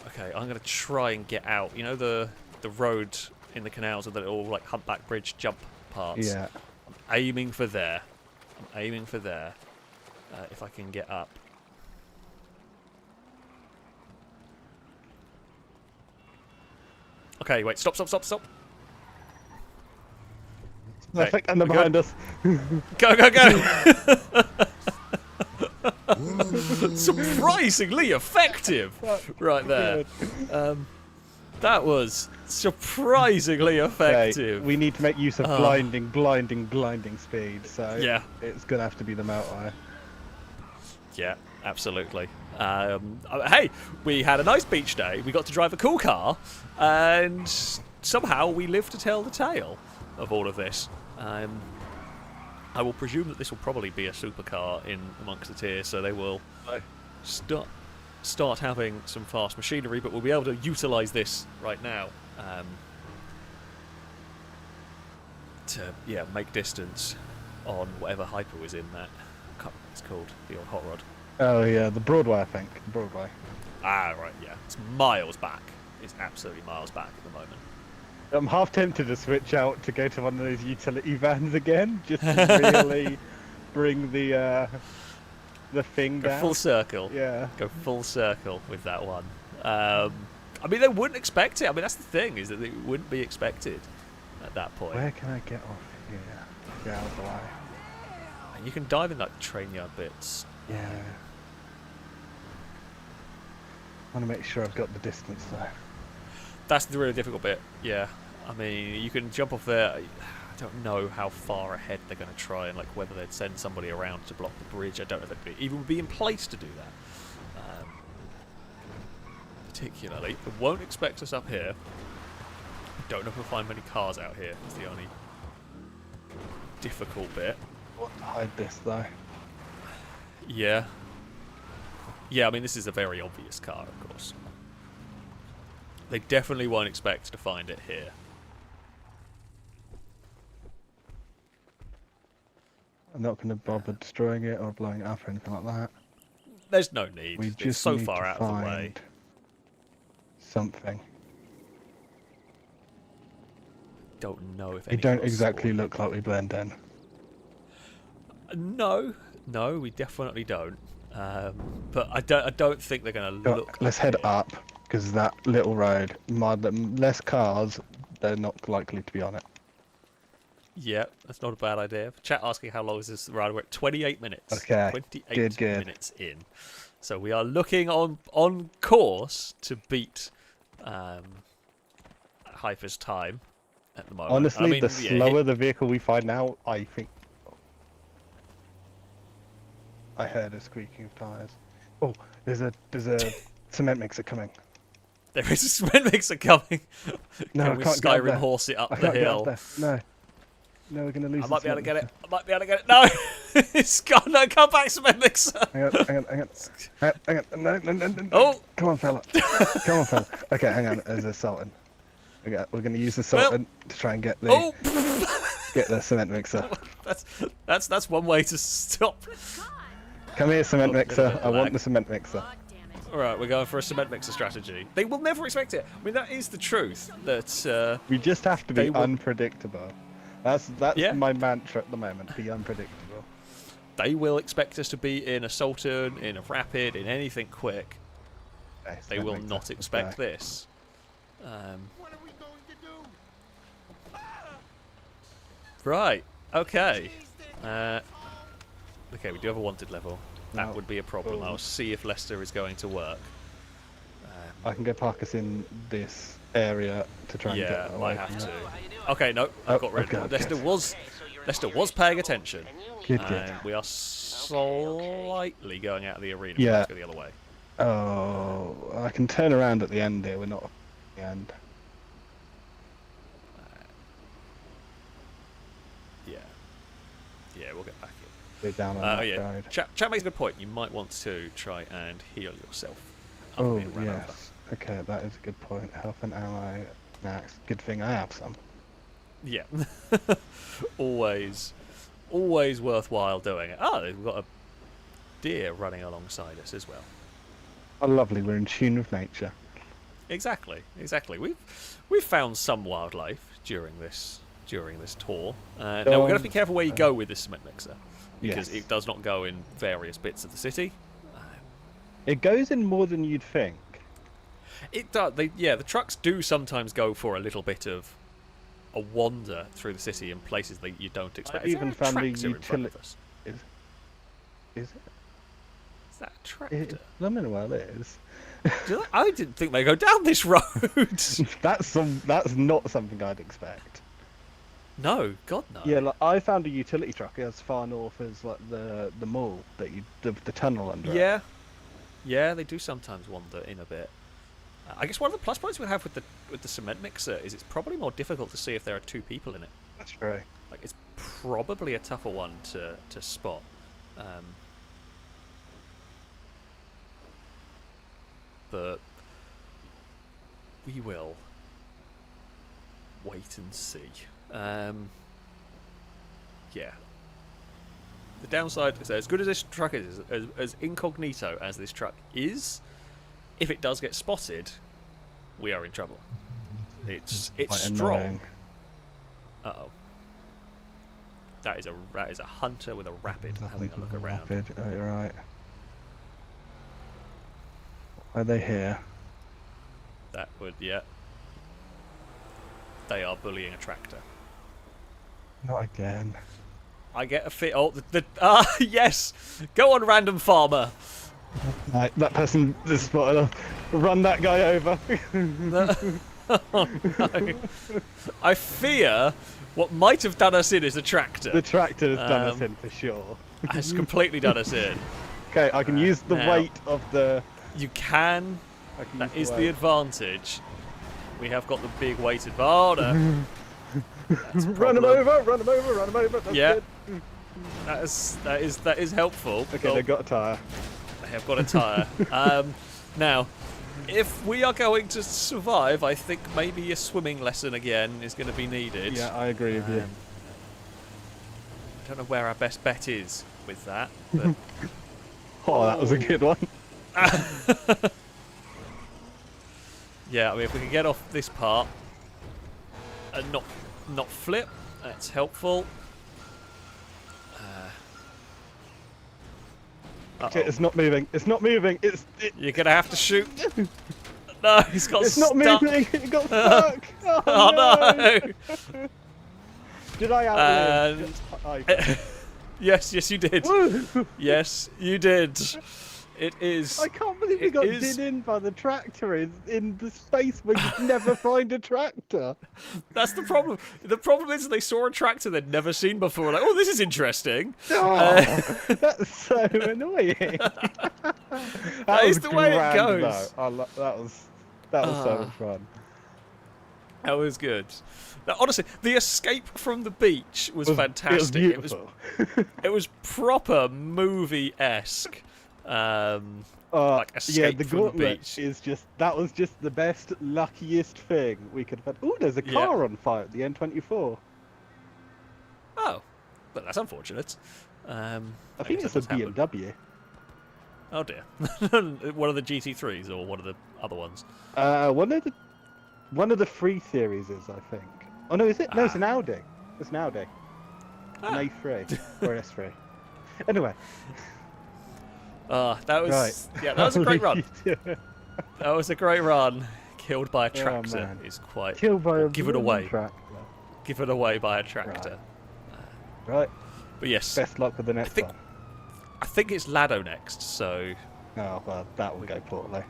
Okay, I'm going to try and get out. You know the road in the canals with the little like humpback bridge jump parts? Yeah. I'm aiming for there. If I can get up. Okay, wait, stop. Perfect, and they're behind us. Go! Surprisingly effective! Right there. That was surprisingly effective. Okay, we need to make use of blinding speed, so Yeah. it's gonna have to be the motorway. Yeah, absolutely. Hey, we had a nice beach day. We got to drive a cool car, and somehow we lived to tell the tale of all of this. I will presume that this will probably be a supercar in amongst the tier, so they will start having some fast machinery, but we'll be able to utilise this right now to make distance on whatever hyper was in that. I can't remember what it's called, the old hot rod. Oh yeah, the Broadway, I think. The Broadway. Ah, right, yeah. It's miles back. It's absolutely miles back at the moment. I'm half tempted to switch out to go to one of those utility vans again, just to really bring the thing Go down. full circle. Yeah. Go full circle with that one. I mean, they wouldn't expect it. I mean, that's the thing, is that it wouldn't be expected at that point. Where can I get off here? Get out of the way. And you can dive in like train yard bits. Yeah. I want to make sure I've got the distance though. That's the really difficult bit. Yeah. I mean, you can jump off there. I don't know how far ahead they're going to try, and like whether they'd send somebody around to block the bridge. I don't know if they'd even be in place to do that. Particularly, they won't expect us up here. Don't know if we'll find many cars out here. It's the only difficult bit. I want to hide this though. Yeah. Yeah, I mean, this is a very obvious car, of course. They definitely won't expect to find it here. I'm not going to bother destroying it or blowing it up or anything like that. There's no need. We It's just so need far to out of the way. find something. Don't know if They any don't cars exactly spawn. look like we blend in. No, we definitely don't. But I don't think they're going to look. Let's like head it. up, because that little road, less cars, they're not likely to be on it. Yeah, that's not a bad idea. Chat asking how long is this ride? We're at 28 minutes. Okay, 28 good. minutes in. So we are looking on course to beat Hyper's time at the moment. Honestly, I mean, the yeah, slower the vehicle we find now, I think... I heard a squeaking of tyres. Oh, there's a cement mixer coming. there is a cement mixer coming. No, Can I we can't get up Skyrim there. horse it up I the can't get hill? up there. No, we're gonna lose. I the might be able to cement get it. mixer. I might be able to get it. No, it's gone. No, come back, cement mixer. Hang on. No. Oh. Come on, fella. Okay, hang on. There's a Sultan. Okay, we're gonna use the Sultan to try and get the cement mixer. That's one way to stop. Come here, cement Oh, mixer. bit of I want lag. the cement mixer. God damn it. All right, we're going for a cement mixer strategy. They will never expect it. I mean, that is the truth. That We just have to They be will- unpredictable. That's Yeah. my mantra at the moment. Be unpredictable. they will expect us to be in a Sultan, in a Rapid, in anything quick. Okay, They cement will mixer, not let's expect go. this. What are we going to do? Right. Okay. Okay, we do have a wanted level. That No. would be a problem. Oh. I'll see if Leicester is going to work. I can go park us in this area to try and get Yeah, away might from have it. to. Okay, no, Oh, I've got rid okay, of it. okay. Leicester was paying attention. Good. And we are slightly going out of the arena. Yeah. Let's go the other way. Oh, I can turn around at the end here. We're not at the end. Yeah. Yeah, we'll get back in. We're down on that Yeah. road. Chat makes a good point. You might want to try and heal yourself. Oh, Being run over. yes. Okay, that is a good point. Health and ammo max. Good thing I have some. Yeah. always worthwhile doing it. Oh, we've got a deer running alongside us as well. Oh, lovely. We're in tune with nature. Exactly. We've found some wildlife during this tour. Now we're going to be careful where you go with this cement mixer, because Yes. it does not go in various bits of the city. It goes in more than you'd think. It does. The trucks do sometimes go for a little bit of a wander through the city in places that you don't expect. even Is there a found the tractor in front of utili- us? Is it? Is that a tractor? Well, it is. I didn't think they go down this road. That's not something I'd expect. No, God no. Yeah, like I found a utility truck as far north as like the mall that the tunnel under. it. Yeah. Yeah, they do sometimes wander in a bit. I guess one of the plus points we have with the cement mixer is it's probably more difficult to see if there are two people in it. That's true. Like it's probably a tougher one to spot. But we will wait and see. Yeah. The downside is that as good as this truck is, as incognito as this truck is, if it does get spotted, we are in trouble. It's Quite strong. annoying. Uh-oh. That is a hunter with a rapid having a look around. Rapid. Oh, you're right. Are they here? That would, yeah. They are bullying a tractor. Not again. I get a fit. Oh, yes! Go on, random farmer! Right, that person is spotted off. Run that guy over. Oh, no. I fear what might have done us in is a tractor. The tractor has done us in for sure. Has completely done us in. Okay, I can use the now- weight of the. You can. I can That use is the weight. advantage. We have got the big weight advantage. That's a Run him problem. over! Run him over! Run him over! That's Yeah. good. That is helpful. Okay, Oh, they got a tyre. they have got a tyre. Now, if we are going to survive, I think maybe a swimming lesson again is going to be needed. Yeah, I agree with you. I don't know where our best bet is with that, but Oh, that was a good one. yeah, I mean, if we can get off this part and not flip, that's helpful. Okay, it's not moving. It's not moving. You're gonna have to shoot. No, he's got It's not stuck. moving. It got stuck. Oh no! Did I outlive? I Yes, you did. Woo! Yes, you did. It is. I can't believe we It got is- did in by the tractor in the space where you never find a tractor. That's the problem. The problem is they saw a tractor they'd never seen before. Like, oh, this is interesting. Oh, that's so annoying. that is the way it grand, goes. though. That was so much fun. That was good. Now, honestly, the escape from the beach was fantastic. It was beautiful. It was proper movie-esque. Like Yeah, escape the from the gauntlet beach. is that was just the best, luckiest thing we could have had. Oh, there's a Yeah. car on fire at the N24. Oh, but that's unfortunate. I maybe think it's a something's happened. BMW. Oh dear. One of the GT3s or one of the other ones. One of the 3 series is, I think. Oh no, is it? No, it's an Audi. It's an Audi. Ah. An A3 or an S3. Anyway, That was right. yeah, that was a great run. Yeah. That was a great run. Killed by a Oh, tractor man. is quite Killed by a given blooming away. tractor. given away by a tractor. Right. But yes, Best luck with the next think- one. I think it's Lado next, so Oh well, that will go poorly.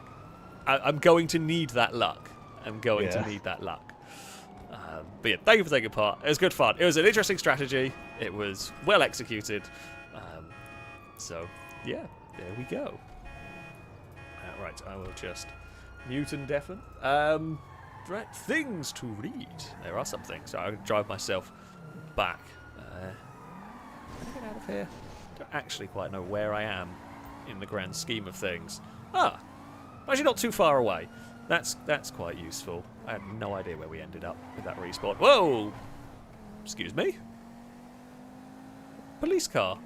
I'm going to need that luck. I'm going Yeah. to need that luck. But yeah, thank you for taking part. It was good fun. It was an interesting strategy. It was well executed. So yeah, there we go. Right, I will just mute and deafen. Right, things to read. There are some things. So I'll drive myself back. Can I get out of here? Don't actually quite know where I am in the grand scheme of things. Ah, actually not too far away. That's quite useful. I had no idea where we ended up with that respawn. Whoa! Excuse me? Police car.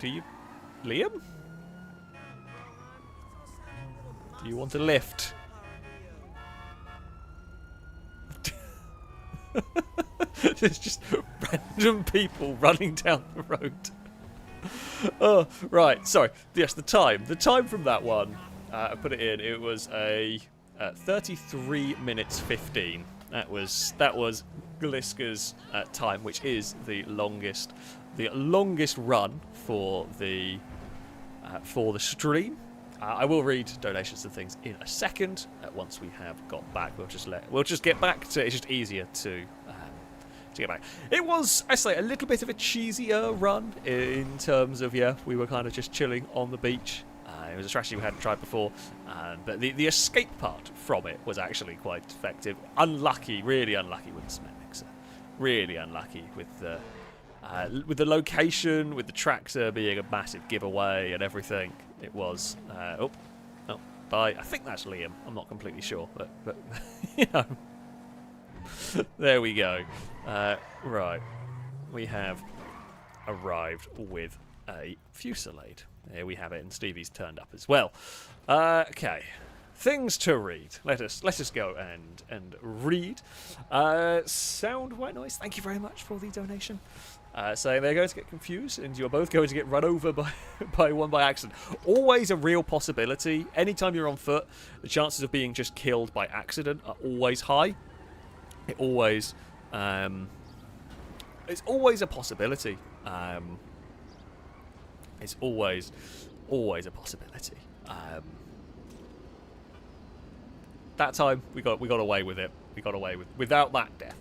Do you... Liam? Do you want a lift? There's just random people running down the road. Oh, right. Sorry. Yes, the time. The time from that one, I put it in. It was a 33 minutes 15. That was Gliesca's time, which is the longest run for the for the stream. I will read donations and things in a second. Once we have got back, we'll just get back to. It's just easier to get back. It was, I say, a little bit of a cheesier run in terms of we were kind of just chilling on the beach. It was a strategy we hadn't tried before, but the escape part from it was actually quite effective. Unlucky, really unlucky with the cement mixer. Really unlucky with the location, with the tractor being a massive giveaway and everything. It was. Bye. I think that's Liam. I'm not completely sure, but you know. There we go. Right, we have arrived with a fusillade. There we have it, and Stevie's turned up as well. Okay, things to read. Let us go and read. Sound white noise. Thank you very much for the donation. Saying they're going to get confused, and you're both going to get run over by one by accident. Always a real possibility. Anytime you're on foot, the chances of being just killed by accident are always high. It's always a possibility. It's always a possibility. That time we got away with it. We got away without that death.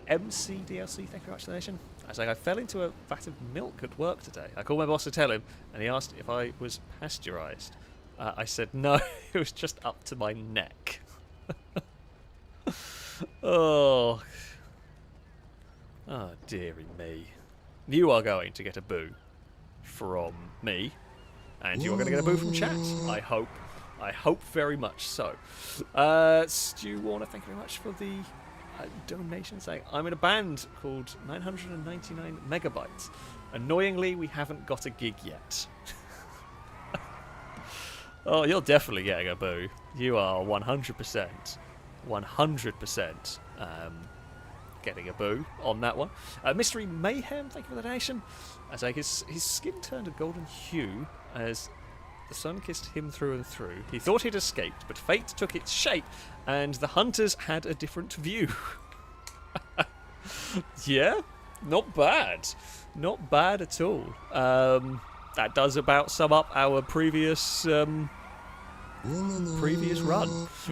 MCDLC, thank you very much for the donation. I was like, I fell into a vat of milk at work today. I called my boss to tell him, and he asked if I was pasteurised. I said no, it was just up to my neck. Oh, dearie me. You are going to get a boo from me, and you are going to get a boo from chat. I hope very much so. Stu Warner, thank you very much for the donation saying, I'm in a band called 999 Megabytes. Annoyingly, we haven't got a gig yet. Oh, you're definitely getting a boo. You are 100%. 100% getting a boo on that one. Mystery Mayhem, thank you for the donation. As his skin turned a golden hue as the sun kissed him through and through. He thought he'd escaped, but fate took its shape, and the hunters had a different view. Yeah, not bad. Not bad at all. That does about sum up our previous run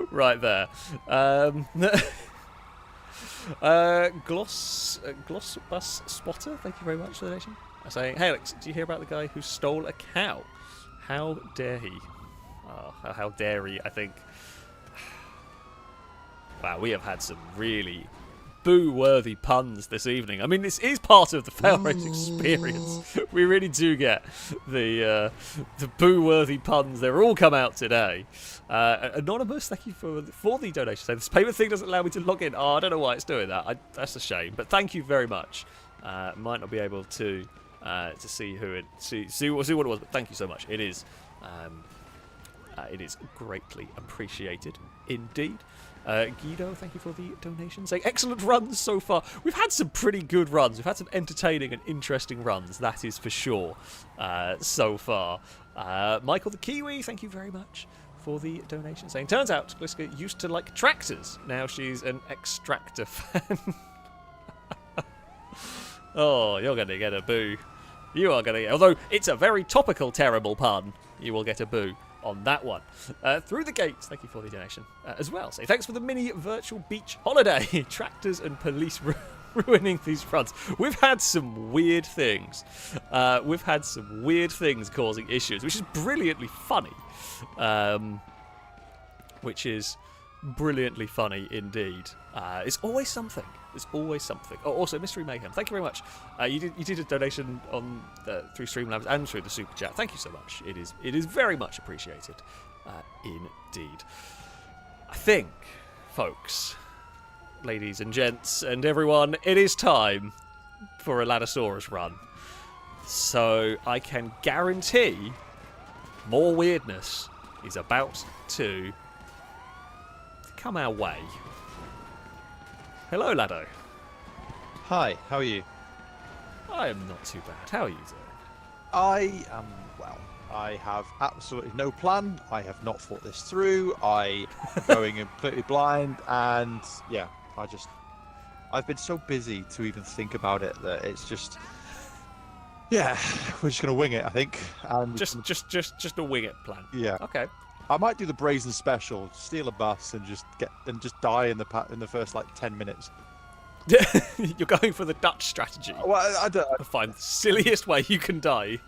right there. Gloss Bus Spotter, thank you very much for the donation. Saying, hey Alex, do you hear about the guy who stole a cow? How dare he? Oh, how dare he, I think. Wow, we have had some really boo-worthy puns this evening. I mean, this is part of the Failrace experience. We really do get the boo-worthy puns. They're all come out today. Anonymous, thank you for the donation. So this payment thing doesn't allow me to log in. Oh, I don't know why it's doing that. That's a shame. But thank you very much. Might not be able to see who it see what it was, but thank you so much. It is greatly appreciated indeed. Guido, thank you for the donation. Saying excellent runs so far. We've had some pretty good runs. We've had some entertaining and interesting runs, that is for sure, so far. Michael the Kiwi, thank you very much for the donation. Saying, turns out Gliesa used to like tractors. Now she's an extractor fan. Oh, you're going to get a boo. You are going to get... Although, it's a very topical, terrible pun. You will get a boo on that one. Through the gates, thank you for the donation as well. Say thanks for the mini virtual beach holiday. Tractors and police ruining these runs. We've had some weird things. We've had some weird things causing issues, which is brilliantly funny. Which is brilliantly funny indeed. It's always something. There's always something. Oh, also, Mystery Mayhem, thank you very much. You did a donation on through Streamlabs and through the super chat. Thank you so much. It is very much appreciated, indeed. I think, folks, ladies and gents, and everyone, it is time for a Ladasaurus run. So I can guarantee more weirdness is about to come our way. Hello, Lado. Hi, how are you? I am not too bad. How are you doing? I am well. I have absolutely no plan. I have not thought this through. I am going completely blind, and yeah, I've been so busy to even think about it that it's Yeah, we're just gonna wing it, I think. And Just a wing it plan. yeah. Okay. I might do the brazen special, steal a bus, and just die in the first like 10 minutes. You're going for the Dutch strategy. Well, I don't. Find the silliest way you can die.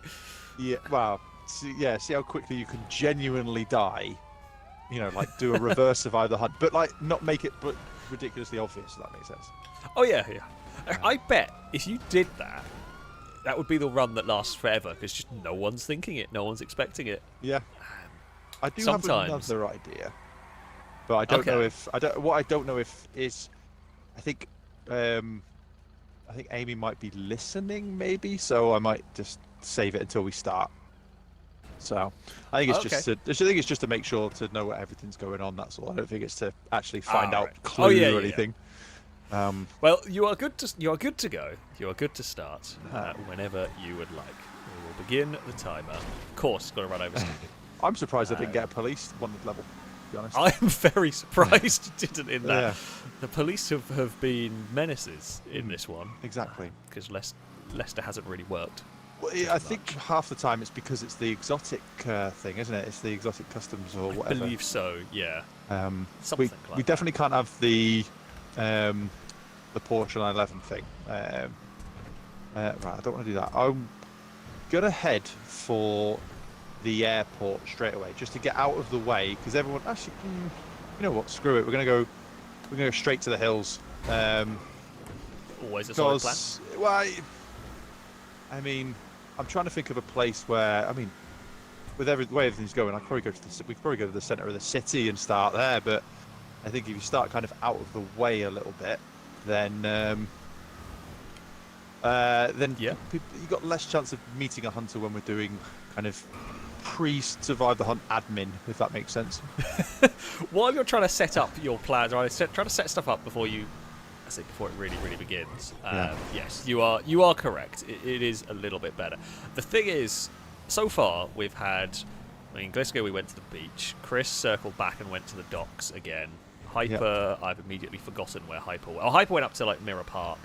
Yeah. Well. See how quickly you can genuinely die. You know, like do a reverse survive the hunt, but like not make it but ridiculously obvious. If that makes sense. Oh yeah. I bet if you did that, that would be the run that lasts forever because just no one's thinking it, no one's expecting it. Yeah. I do Sometimes. have another idea, but I don't know if What I don't know if is, I think Amy might be listening, maybe. So I might just save it until we start. So I think it's just to make sure to know what everything's going on. That's all. I don't think it's to actually find out clues or anything. Well, you are good to go. You are good to start whenever you would like. We will begin the timer. Of course, it's got to run over Stevie. I'm surprised I didn't get a police wanted level. To be honest. I am very surprised it didn't in that. Yeah. The police have been menaces in this one. Exactly. Because Leicester hasn't really worked. Well, I think half the time it's because it's the exotic thing, isn't it? It's the exotic customs or I whatever. believe so. Yeah. We Like definitely can't have the Porsche 911 thing. Right, I don't want to do that. I'm gonna head for the airport straight away, just to get out of the way, because everyone actually, you know what? Screw it. We're gonna go straight to the hills. Always a solid plan. Well, I mean, I'm trying to think of a place where, I mean, with the way everything's going, we could probably go to the centre of the city and start there. But I think if you start kind of out of the way a little bit, then you got less chance of meeting a hunter when we're doing kind of pre-survive the hunt admin, if that makes sense. While you're trying to set up your plans, or trying to set stuff up before it really begins. Yes, you are correct. It is a little bit better. The thing is, so far we've had, Gliesa, we went to the beach. Chris circled back and went to the docks again. Hyper, I've immediately forgotten where Hyper went. Oh, Hyper went up to like Mirror Park.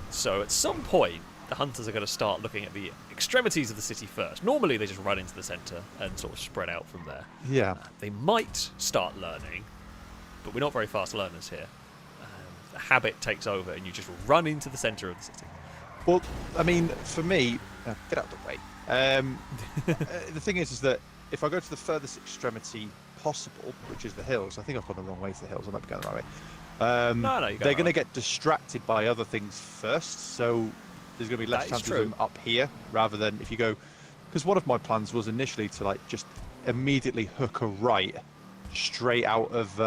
So at some point, the hunters are going to start looking at the extremities of the city first. Normally they just run into the centre and sort of spread out from there. Yeah. They might start learning, but we're not very fast learners here. The habit takes over and you just run into the centre of the city. Well, I mean, for me, get out of the way. The thing is that if I go to the furthest extremity possible, which is the hills, I think I've gone the wrong way to the hills. I might be going the right way. No, they're going to get distracted by other things first, so there's going to be less chance of them up here rather than if you go. Because one of my plans was initially to like just immediately hook a right straight out of.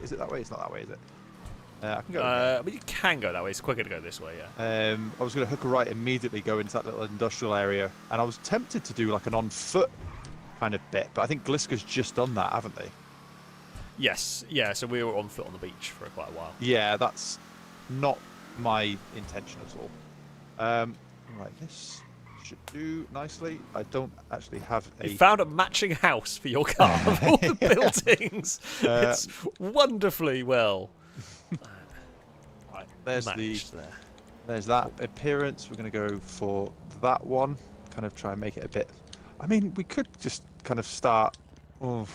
Is it that way? It's not that way, is it? I can go. But you can go that way. It's quicker to go this way. Yeah. I was going to hook a right immediately, go into that little industrial area, and I was tempted to do like an on foot kind of bit, but I think Glieska's just done that, haven't they? Yes. Yeah. So we were on foot on the beach for quite a while. Yeah, that's not my intention at all. Right, this should do nicely. I don't actually have a. You found a matching house for your car of all the buildings. It's wonderfully well. Right, there's that appearance. We're going to go for that one. Kind of try and make it a bit. I mean, we could just kind of start. Oh,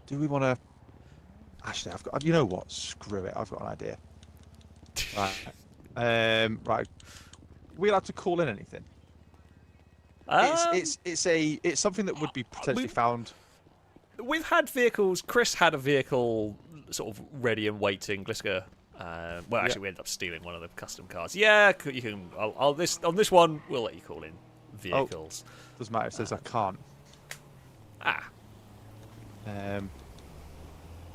do we want to? Actually, I've got. You know what? Screw it. I've got an idea. Right. Right. We allowed to call in anything. It's something that would be potentially found. We've had vehicles. Chris had a vehicle sort of ready and waiting. Gliesa. We ended up stealing one of the custom cars. Yeah, you can. On this one, we'll let you call in vehicles. Doesn't matter. It says I can't.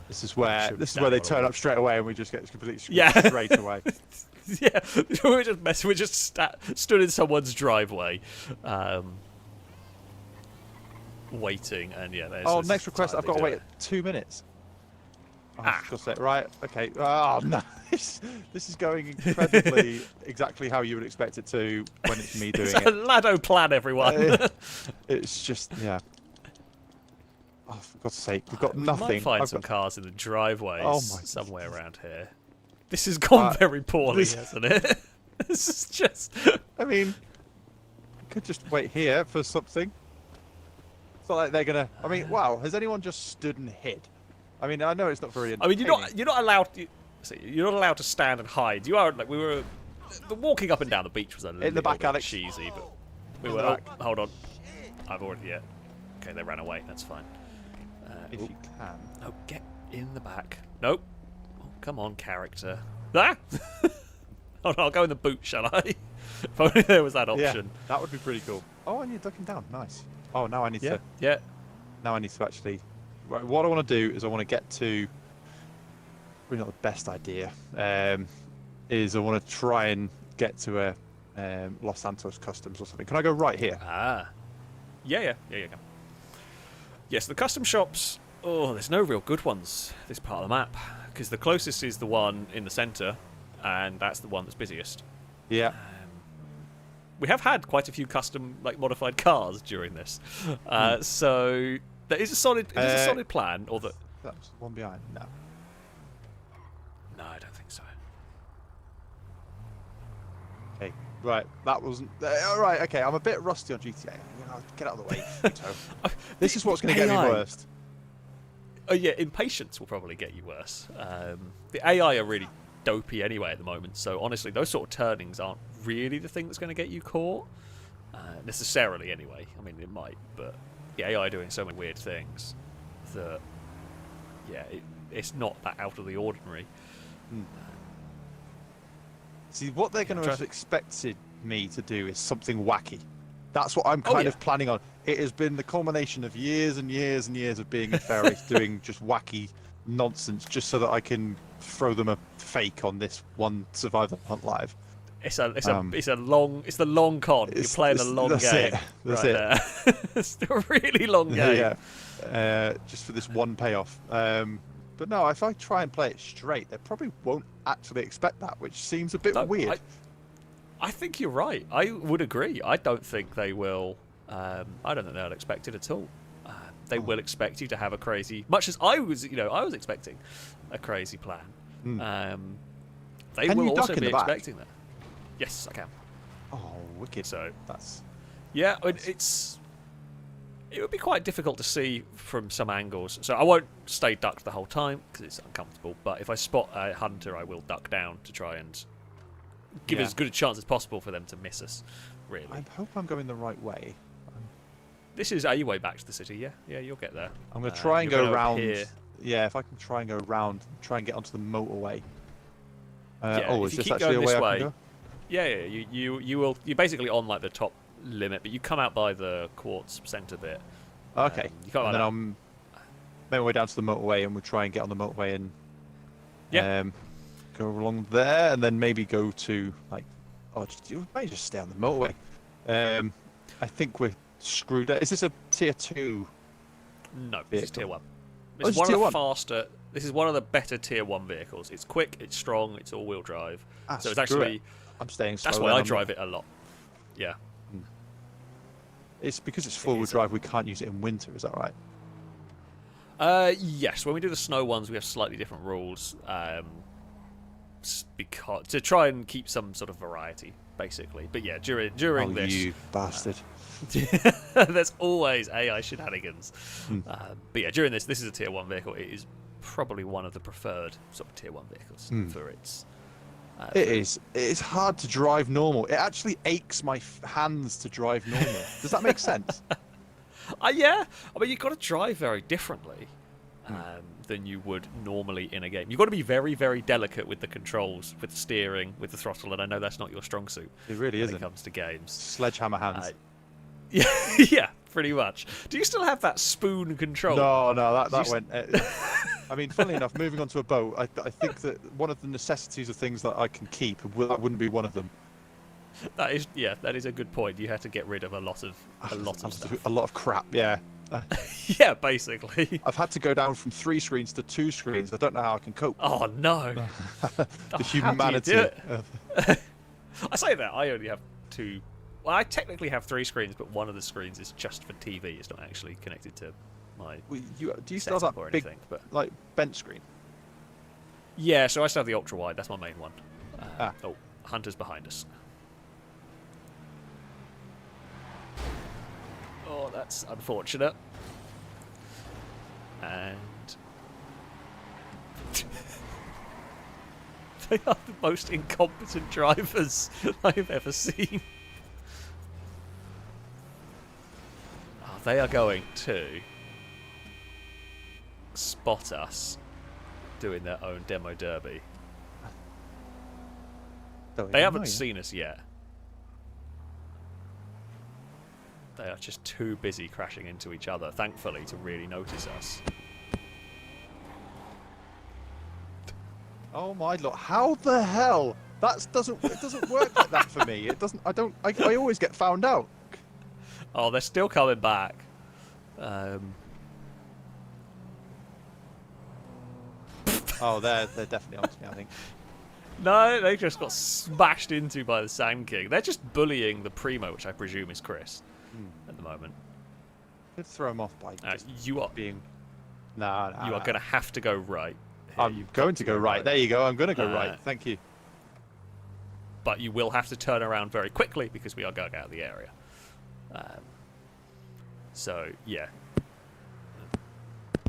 This is where they turn up straight away, and we just get completely screwed straight away. Yeah, we just stood in someone's driveway, waiting, and there's next request. I've got to wait 2 minutes. Right. Okay. Oh no, this is going incredibly exactly how you would expect it to when it's me doing it. It's a Lado plan, everyone. It's just Oh, for God's sake, we've got nothing. We might find some cars in the driveways somewhere around here. This has gone very poorly, hasn't it? This is just. I mean, could just wait here for something. It's not like they're gonna. I mean, wow. Has anyone just stood and hid? I mean, I know it's not very. I mean, you're not allowed. You're not allowed to stand and hide. You are like we were. The walking up and down the beach was a little the back, bit Alex. cheesy, but we In were. the back. Oh, hold on. I've already. Yeah. Okay, they ran away. That's fine. If you can. Oh, get in the back. Nope. Oh, come on, character. Ah! Oh, no, I'll go in the boot, shall I? If only there was that option. Yeah, that would be pretty cool. Oh, and you're ducking down. Nice. Oh, now I need to. Yeah. Now I need to actually. Right, what I want to do is I want to get to. Probably not the best idea. Is I want to try and get to a Los Santos Customs or something. Can I go right here? Ah. Yeah, you can. Yes, the custom shops. Oh, there's no real good ones this part of the map because the closest is the one in the centre, and that's the one that's busiest. Yeah. We have had quite a few custom, like modified cars during this, so there is a solid. It is a solid plan. Or that. That was the one behind. No. No, I don't think so. Okay. Right. That wasn't. All right. Okay. I'm a bit rusty on GTA. Get out of the way. Vito. This is what's going to get me AI. worst. Oh yeah, impatience will probably get you worse. The AI are really dopey anyway at the moment, so honestly, those sort of turnings aren't really the thing that's going to get you caught necessarily. Anyway, I mean it might, but the AI doing so many weird things that it's not that out of the ordinary. See, what they're going to have expected me to do is something wacky. That's what I'm kind of planning on. It has been the culmination of years and years and years of being in Failrace doing just wacky nonsense just so that I can throw them a fake on this one Survivor Hunt Live. It's the long con. You're playing a long game. That's right it. There. It's a really long game. Yeah. Just for this one payoff. But no, if I try and play it straight, they probably won't actually expect that, which seems a bit weird. I think you're right. I would agree. I don't think they will. I don't think they'll expect it at all. They will expect you to have a crazy, much as I was expecting a crazy plan. They Can will you also duck in be the back? expecting that. Yes, I can. Oh, wicked. So that's. Yeah, it would be quite difficult to see from some angles. So I won't stay ducked the whole time because it's uncomfortable. But if I spot a hunter, I will duck down to try and give as good a chance as possible for them to miss us. Really. I hope I'm going the right way. This is a way back to the city. Yeah, you'll get there. I'm going to try and go around. Here. Yeah, if I can try and go around, try and get onto the motorway. If is you this keep actually going a way this I way, can go? Yeah, you're basically on like the top limit, but you come out by the quartz centre bit. Okay. You come out And then I'm make my way down to the motorway, and we'll try and get on the motorway and go along there, and then maybe go to like, you may just stay on the motorway. I think we're screwed. Is this a tier 2? No, this is tier 1. This It's is one tier of the 1? faster. This is one of the better tier 1 vehicles. It's quick, it's strong, it's all-wheel drive. So it's screw actually. it. I'm staying slow. That's why I drive it a lot. Yeah. It's because it's four-wheel drive. We can't use it in winter. Is that right? Yes. When we do the snow ones, we have slightly different rules. Because to try and keep some sort of variety, basically. But yeah, during this, you bastard. there's always AI shenanigans. But yeah, during this is a tier 1 vehicle. It is probably one of the preferred sort of tier 1 vehicles for its. It is. It is hard to drive normal. It actually aches my hands to drive normal. Does that make sense? Yeah. I mean, you've got to drive very differently than you would normally in a game. You've got to be very, very delicate with the controls, with the steering, with the throttle, and I know that's not your strong suit. It really isn't. When it comes to games. Sledgehammer hands. Yeah, pretty much. Do you still have that spoon control? No, that went. I mean, funnily enough, moving onto a boat, I think that one of the necessities of things that I can keep, that wouldn't be one of them. That is a good point. You had to get rid of a lot of stuff. A lot of crap, yeah. Yeah, basically. I've had to go down from 3 screens to 2 screens. I don't know how I can cope. Oh no. The humanity. How do you do it? I say that I only have 2. Well, I technically have 3 screens, but one of the screens is just for TV. It's not actually connected to my. Do you still have that big, like bent screen? Yeah, so I still have the ultra wide. That's my main one. Oh, Hunter's behind us. That's unfortunate. And they are the most incompetent drivers I've ever seen. Oh, they are going to spot us doing their own demo derby. They haven't seen us yet. They are just too busy crashing into each other, thankfully, to really notice us. Oh my lord! How the hell? It doesn't work like that for me. It doesn't. I always get found out. Oh, they're still coming back. Oh, they're definitely onto me, I think. No, they just got smashed into by the Sand King. They're just bullying the Primo, which I presume is Chris at the moment. Could throw him off by just you are being. Nah. You are going to have to go right. Here. I'm going to go right. There you go. I'm going to go right. Thank you. But you will have to turn around very quickly because we are going out of the area. So, yeah.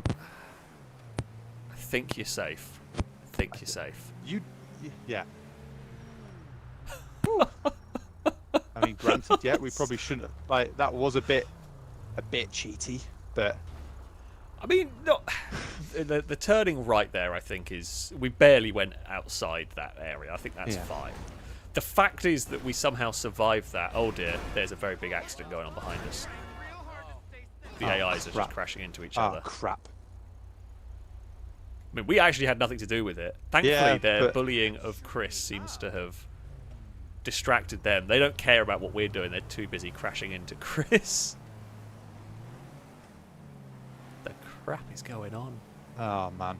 I think you're safe. Yeah. I mean, granted, yeah, we probably shouldn't have, like, that was a bit cheaty, but I mean, no, the turning right there, I think, is... We barely went outside that area. I think that's fine. The fact is that we somehow survived that. Oh, dear. There's a very big accident going on behind us. The AIs are just crashing into each other. Oh, crap. I mean, we actually had nothing to do with it. Thankfully, their but bullying of Chris seems to have distracted them. They don't care about what we're doing. They're too busy crashing into Chris. The crap is going on? Oh, man.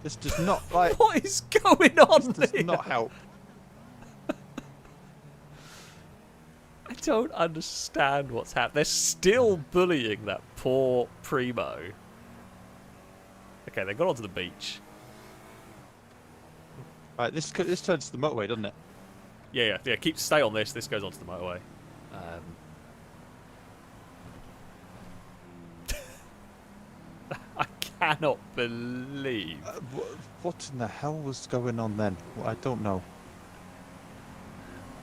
This does not, like... What is going on This here? does not help. I don't understand what's happening. They're still bullying that poor Primo. Okay, they got onto the beach. Right, this turns to the motorway, doesn't it? Yeah. Stay on this. This goes onto the motorway. I cannot believe. What in the hell was going on then? Well, I don't know.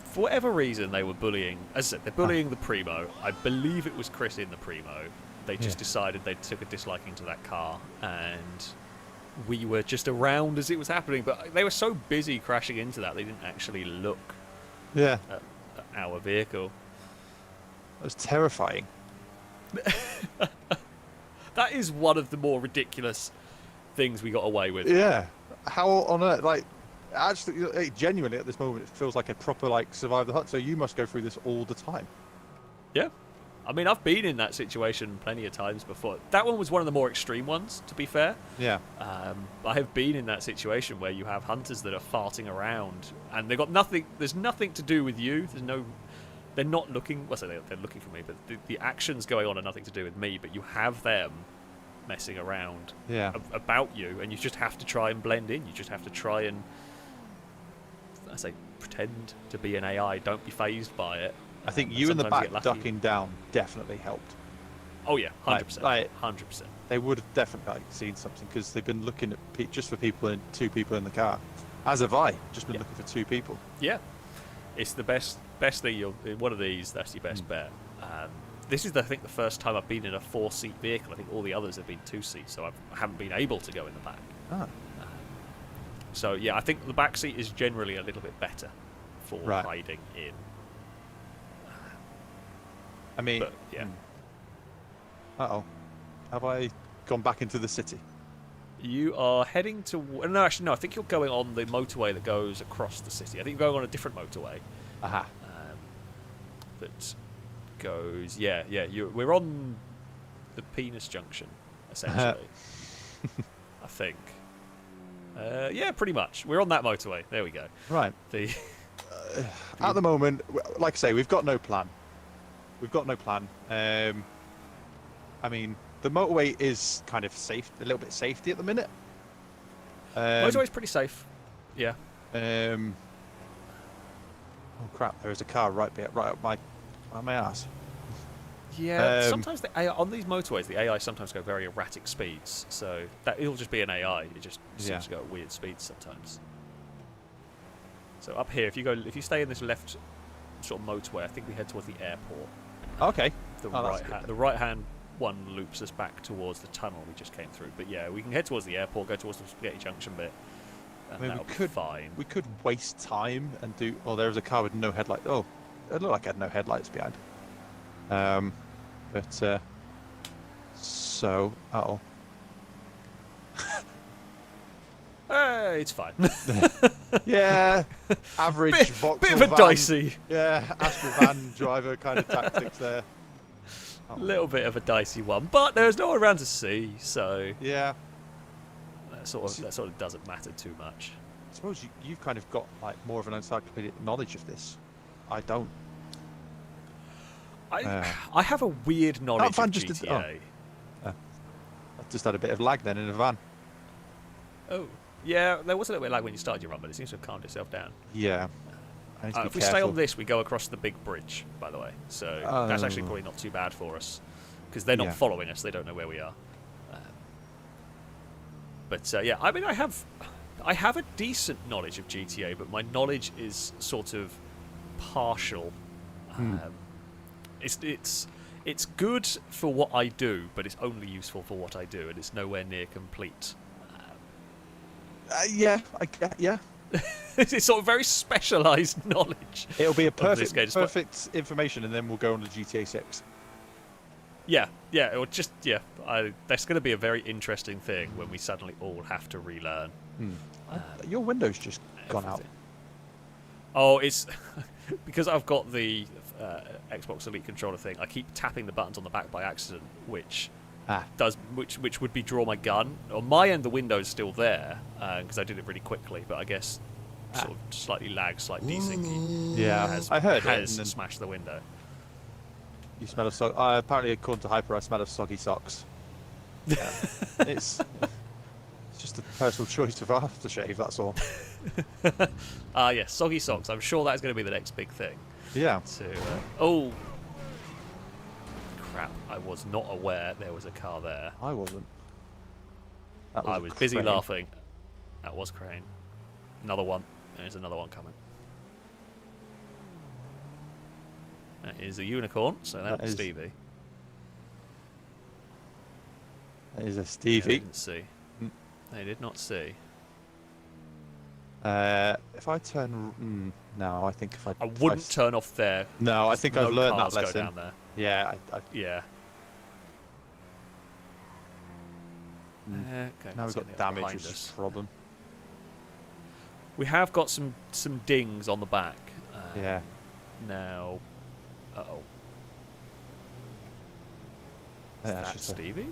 For whatever reason, they were bullying. As I said, they're bullying the Primo. I believe it was Chris in the Primo. They just decided they took a disliking to that car, and we were just around as it was happening. But they were so busy crashing into that, they didn't actually look Yeah. at our vehicle. That was terrifying. That is one of the more ridiculous things we got away with. Yeah. How on earth, like, actually, like, genuinely at this moment, it feels like a proper, like, survive the hut. So you must go through this all the time. Yeah. I mean, I've been in that situation plenty of times before. That one was one of the more extreme ones, to be fair. Yeah. I have been in that situation where you have hunters that are farting around, and they've got nothing. There's nothing to do with you. There's no. They're not looking. Well, so they're looking for me, but the actions going on are nothing to do with me. But you have them messing around about you, and you just have to try and blend in. You just have to try and, I say, pretend to be an AI. Don't be phased by it. I think you in the back ducking down definitely helped. Oh yeah, 100%. Like, 100%. They would have definitely seen something because they've been looking at just for people and 2 people in the car. As have I, just been looking for 2 people. Yeah, it's the best thing. In one of these, that's your best bet. This is, I think, the first time I've been in a 4-seat vehicle. I think all the others have been 2 seats, so I haven't been able to go in the back. Ah. So yeah, I think the back seat is generally a little bit better for hiding in. I mean, but, yeah. Uh-oh. Have I gone back into the city? You are heading to... No, actually, no. I think you're going on the motorway that goes across the city. I think you're going on a different motorway. Aha. That goes... Yeah. We're on the Penis Junction, essentially. I think. Yeah, pretty much. We're on that motorway. There we go. Right. At the moment, like I say, we've got no plan. I mean, the motorway is kind of safe, a little bit safety at the minute. Motorway's pretty safe. Yeah. Oh crap! There is a car right up my ass. Yeah, sometimes the AI, on these motorways, the AI sometimes go very erratic speeds. So that it'll just be an AI. It just seems to go at weird speeds sometimes. So up here, if you stay in this left sort of motorway, I think we head towards the airport. Okay. The That's good. right hand one loops us back towards the tunnel we just came through. But yeah, we can head towards the airport, go towards the Spaghetti Junction bit. And I mean, that'll we be could fine. We could waste time and do. Oh, there was a car with no headlight. Oh, it looked like it had no headlights behind. So It's fine. yeah, average Vauxhall bit of a van. dicey. Yeah, Astra van driver kind of tactics there. Little bit of a dicey one, but there's no one around to see, so Yeah, that sort of doesn't matter too much. I suppose you've kind of got like more of an encyclopedic knowledge of this. I don't. I have a weird knowledge of van just did- GTA. I just had a bit of lag then in a van. Oh, yeah, there was a little bit of lag when you started your run, but it seems to have calmed itself down. Yeah. I need to be If we stay careful. on this, we go across the big bridge, by the way. So that's actually probably not too bad for us, because they're not Yeah. following us. They don't know where we are. Yeah, I mean, I have a decent knowledge of GTA, but my knowledge is sort of partial. It's good for what I do, but it's only useful for what I do, and it's nowhere near complete. Yeah. It's sort of very specialised knowledge. It'll be a of this perfect, game. perfect information, and then we'll go on to GTA 6. Yeah, or just that's going to be a very interesting thing when we suddenly all have to relearn. Your window's just gone out. everything. Oh, it's because I've got the Xbox Elite controller thing. I keep tapping the buttons on the back by accident, which which would be draw my gun. On my end, the window's still there because I did it really quickly, but I guess sort of slightly desync. Yeah, I heard it. has And then smashed the window. you smell of apparently, according to Hyper, I smell of soggy socks. It's just a personal choice of aftershave. That's all. Yes, soggy socks. I'm sure that's going to be the next big thing. Yeah. Oh, crap! I was not aware there was a car there. I wasn't. I was busy crane. laughing. That was Crane. Another one. There's another one coming. That is a unicorn, so that was is- Stevie. That is a They Stevie. didn't see. They did not see. If I turn, no, I think if I. I wouldn't turn off there. No, I think No I've learned that cars go lesson. down there. Yeah, Yeah. Okay. now let's we've get got the damage, behind which is us. a problem. We have got some dings on the back. Yeah. Now. Uh-oh. Is Yeah, that that's just Stevie?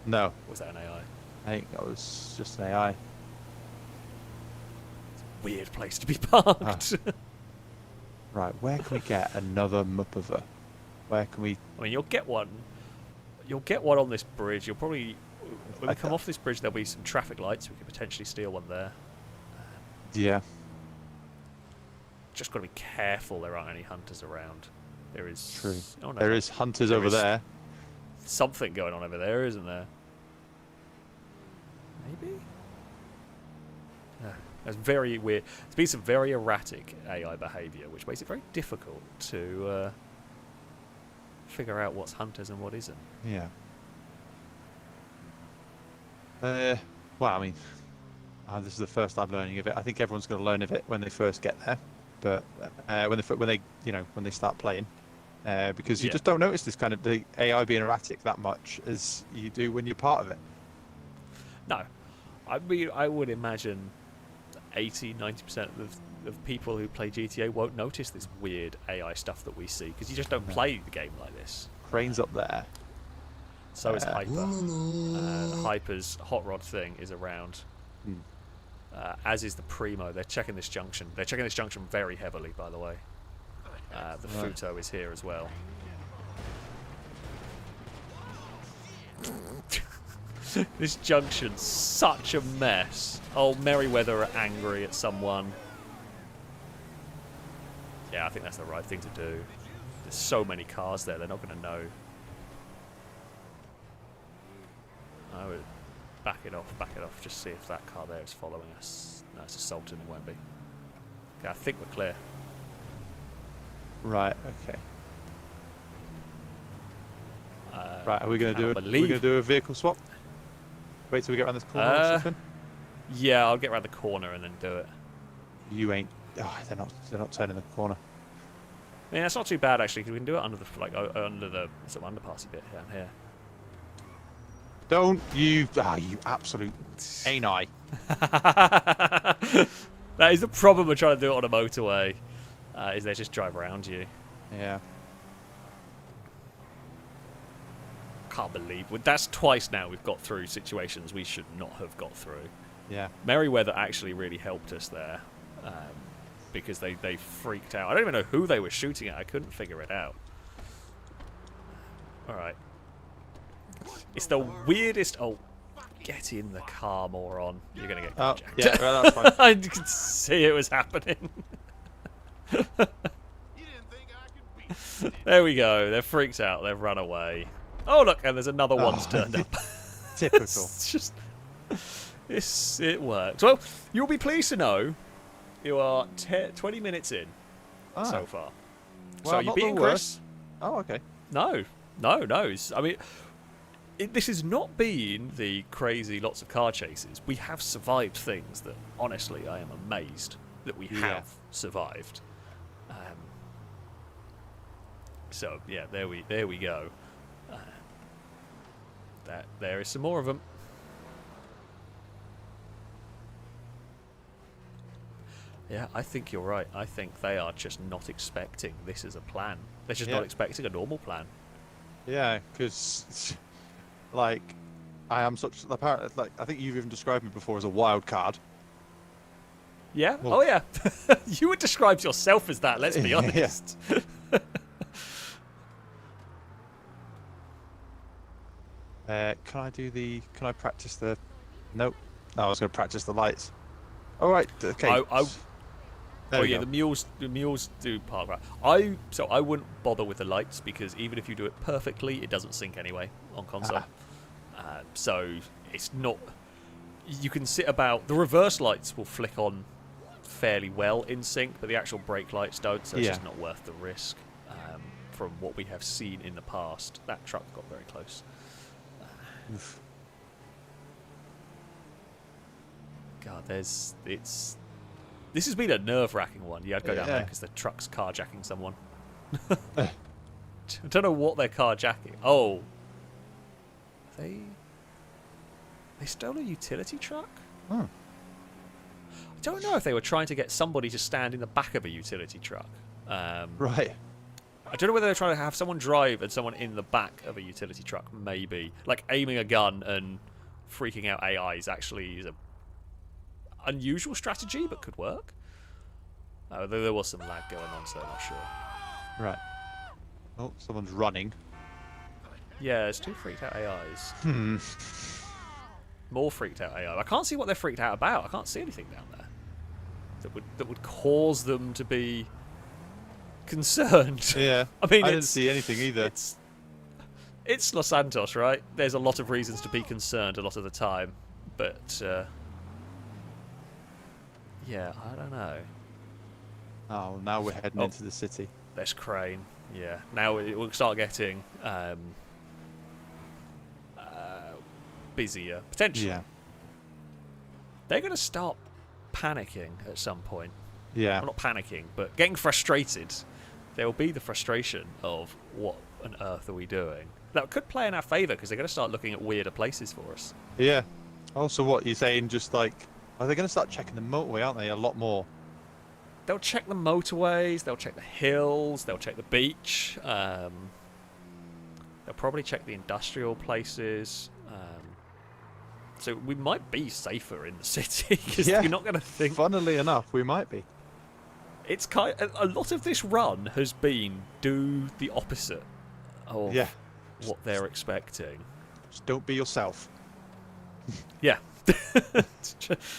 No, Or was that an AI? I think that was just an AI. Weird place to be parked. Right, where can we get another Mupover? Where can we? I mean, you'll get one. You'll get one on this bridge. You'll probably, when we come off this bridge, there'll be some traffic lights. We could potentially steal one there. Yeah. Just got to be careful. There aren't any hunters around. There is. True. Oh, no, There is hunters there over is there. something going on over there, isn't there? Maybe. That's very weird. There's been some very erratic AI behaviour, which makes it very difficult to figure out what's hunters and what isn't. Yeah. Well, I mean, this is the first I'm learning of it. I think everyone's going to learn of it when they first get there, but when they start playing, because you Yeah. just don't notice this kind of the AI being erratic that much as you do when you're part of it. No, I mean, I would imagine 80-90% of people who play GTA won't notice this weird AI stuff that we see because you just don't play the game like this. Crane's up there. So is Hyper. Hyper's hot rod thing is around, as is the Primo. They're checking this junction. They're checking this junction very heavily, by the way. The Futo is here as well. This junction's such a mess. Oh, Merryweather are angry at someone. Yeah, I think that's the right thing to do. There's so many cars there, they're not going to know I would back it off, just see if that car there is following us. No, it's assaulting, it won't be. Okay, I think we're clear. Right. Okay. Right. Are we going to do it? We're going to do a vehicle swap. Wait till we get around this corner or something. Yeah, I'll get around the corner and then do it. You ain't. Oh, they're not turning the corner. I mean, that's not too bad actually, because we can do it under the under the sort of underpassy bit down here. Don't you? Ah, you absolute ain't I? That is the problem with trying to do it on a motorway. Is they just drive around you. Yeah. Can't believe that's twice now we've got through situations we should not have got through. Yeah. Merryweather actually really helped us there, because they freaked out. I don't even know who they were shooting at. I couldn't figure it out. All right. It's the weirdest. Oh, get in the car, moron! You're gonna get carjacked. Yeah, well, that's fine. I could see it was happening. There we go. They're freaked out. They've run away. Oh look, and there's another one's turned up. Typical. It's just it works. Well, you'll be pleased to know you are 20 minutes in so far. Well, so you're not beating the Chris. worst. Oh, okay. No. I mean, this has not been the crazy lots of car chases. We have survived things that, honestly, I am amazed that we have survived. So yeah, there we go. There is some more of them. Yeah, I think you're right. I think they are just not expecting this as a plan. They're just not expecting a normal plan. Yeah, because like I am such apparently like I think you've even described me before as a wild card. Yeah. Well, oh yeah. You would describe yourself as that. Let's be honest. Can I practice the? Nope. No, I was going to practice the lights. All right. Okay. The mules do park right. So I wouldn't bother with the lights because even if you do it perfectly, it doesn't sync anyway on console. So it's not. You can sit about. The reverse lights will flick on fairly well in sync, but the actual brake lights don't. So it's just not worth the risk. From what we have seen in the past, that truck got very close. God, this has been a nerve-wracking one. Yeah, I'd go down there because the truck's carjacking someone. I don't know what they're carjacking. Oh, they stole a utility truck? Hmm. I don't know if they were trying to get somebody to stand in the back of a utility truck. Right. I don't know whether they're trying to have someone drive and someone in the back of a utility truck, maybe. Like aiming a gun and freaking out AIs actually is a unusual strategy, but could work. There was some lag going on, so I'm not sure. Right. Oh, someone's running. Yeah, there's two freaked out AIs. Hmm. More freaked out AI. I can't see what they're freaked out about. I can't see anything down there that would cause them to be concerned. Yeah. I mean, I didn't see anything either. It's Los Santos, right? There's a lot of reasons to be concerned a lot of the time, but yeah, I don't know. Oh, now we're heading into the city. There's Crane. Yeah. Now we'll start getting busier potentially. Yeah. They're going to start panicking at some point. Yeah. Well, not panicking, but getting frustrated. There will be the frustration of what on earth are we doing? That could play in our favour because they're going to start looking at weirder places for us. Yeah. Also, what you're saying, just like, are they going to start checking the motorway, aren't they? A lot more. They'll check the motorways, they'll check the hills, they'll check the beach. They'll probably check the industrial places. So we might be safer in the city because you're not going to think. Funnily enough, we might be. It's a lot of this run has been do the opposite of what they're expecting. Just don't be yourself. Yeah.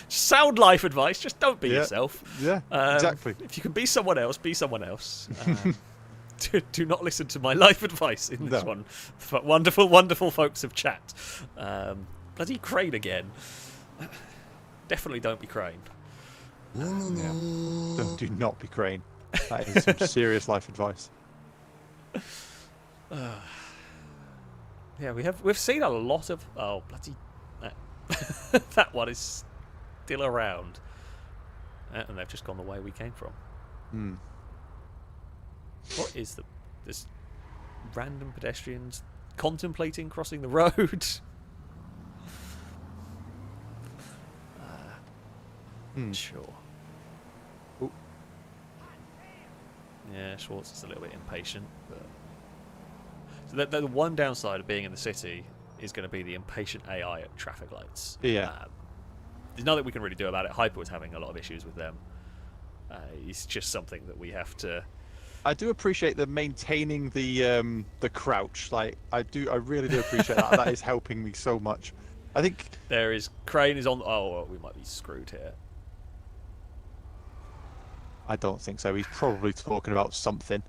Sound life advice. Just don't be yourself. Yeah, exactly. If you can be someone else, be someone else. Do not listen to my life advice in this one. But wonderful, wonderful folks of chat. Bloody crane again. Definitely don't be crane. Do not be crane. That is some serious life advice. Yeah, we've seen a lot of bloody that one is still around, and they've just gone the way we came from. What is this random pedestrians contemplating crossing the road? Sure. Ooh. Yeah, Schwartz is a little bit impatient, but so the one downside of being in the city is going to be the impatient AI at traffic lights. Yeah. There's nothing we can really do about it. Hyper was having a lot of issues with them. It's just something that we have to. I do appreciate the maintaining the crouch. Like I really do appreciate that. That is helping me so much. I think There is crane is on. Oh, well, we might be screwed here. I don't think so. He's probably talking about something.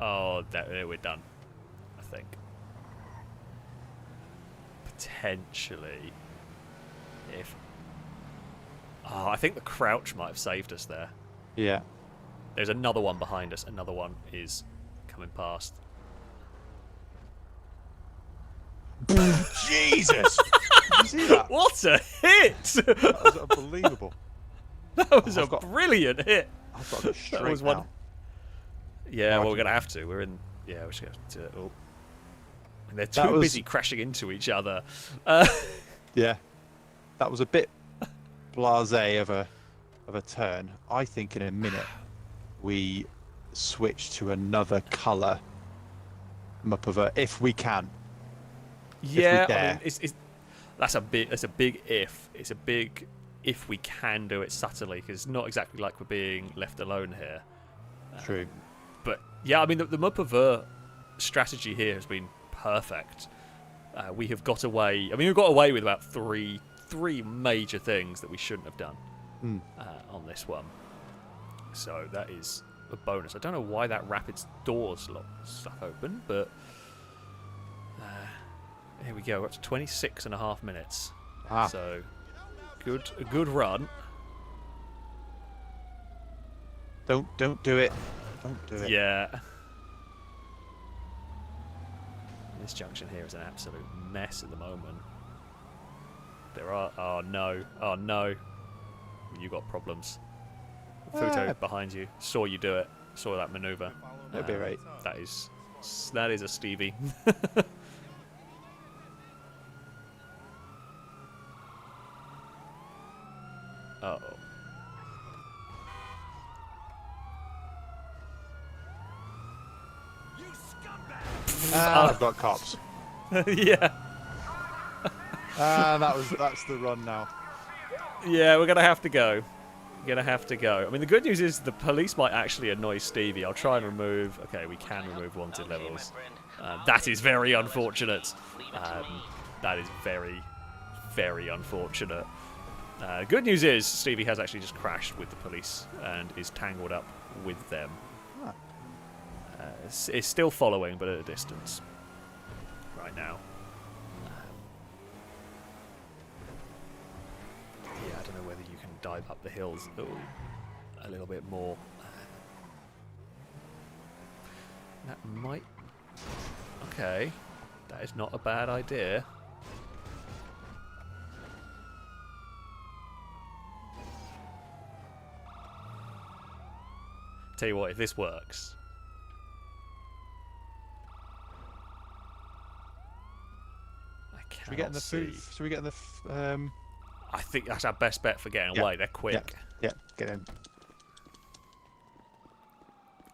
Oh, we're done. I think. Potentially. If. Oh, I think the crouch might have saved us there. Yeah. There's another one behind us. Another one is coming past. Jesus! Did you see that? What a hit! That was unbelievable. That was Oh, a brilliant hit. I've got to go straight That was one. now. Yeah, Oh, well, we're gonna have to. We're in. Yeah, we're just gonna have to. Oh. They're That too was- busy crashing into each other. Yeah. That was a bit blasé of a turn. I think in a minute we switch to another colour Muppava if we can. Yeah, I dare. mean, that's a big if. It's a big if we can do it subtly, because it's not exactly like we're being left alone here. True. But yeah, I mean, the Muppava strategy here has been perfect. We have got away. I mean, we've got away with about three major things that we shouldn't have done on this one. So that is a bonus. I don't know why that Rapids door's stuck open, but here we go. We're up to 26.5 minutes. So a good run. Don't do it. Don't do it. Yeah. This junction here is an absolute mess at the moment. There are. Oh no. You got problems. Futo behind you. Saw you do it. Saw that maneuver. That'd be right. That is a Stevie. Uh-oh. I've got cops. Yeah. That's the run now. Yeah, we're gonna have to go. I mean, the good news is the police might actually annoy Stevie. I'll try and remove. Okay, we can remove wanted levels. That is very unfortunate. That is very, very unfortunate. Good news is Stevie has actually just crashed with the police and is tangled up with them. It's still following, but at a distance right now. Yeah, I don't know whether you can dive up the hills a little bit more. That might... Okay, that is not a bad idea. Tell you what, if this works... Should we get in the food? Should we get in the? I think that's our best bet for getting away. They're quick. Yeah, get in.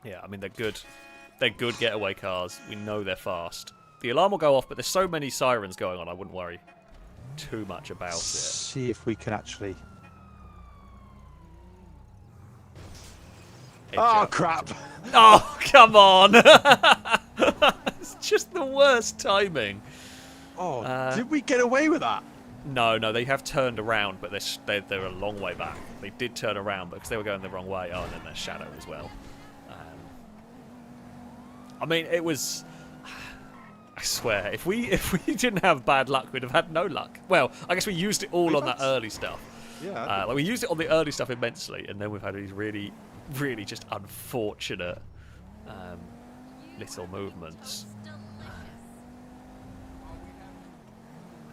Yeah, I mean they're good. They're good getaway cars. We know they're fast. The alarm will go off, but there's so many sirens going on. I wouldn't worry too much about it. See if we can actually. Oh crap! Oh come on! It's just the worst timing. Oh, did we get away with that? No, they have turned around, but they're a long way back. They did turn around because they were going the wrong way. Oh, and then there's Shadow as well. I mean, it was... I swear, if we didn't have bad luck, we'd have had no luck. Well, I guess we used it all on that early stuff. Yeah. Like we used it on the early stuff immensely, and then we've had these really, really just unfortunate little movements.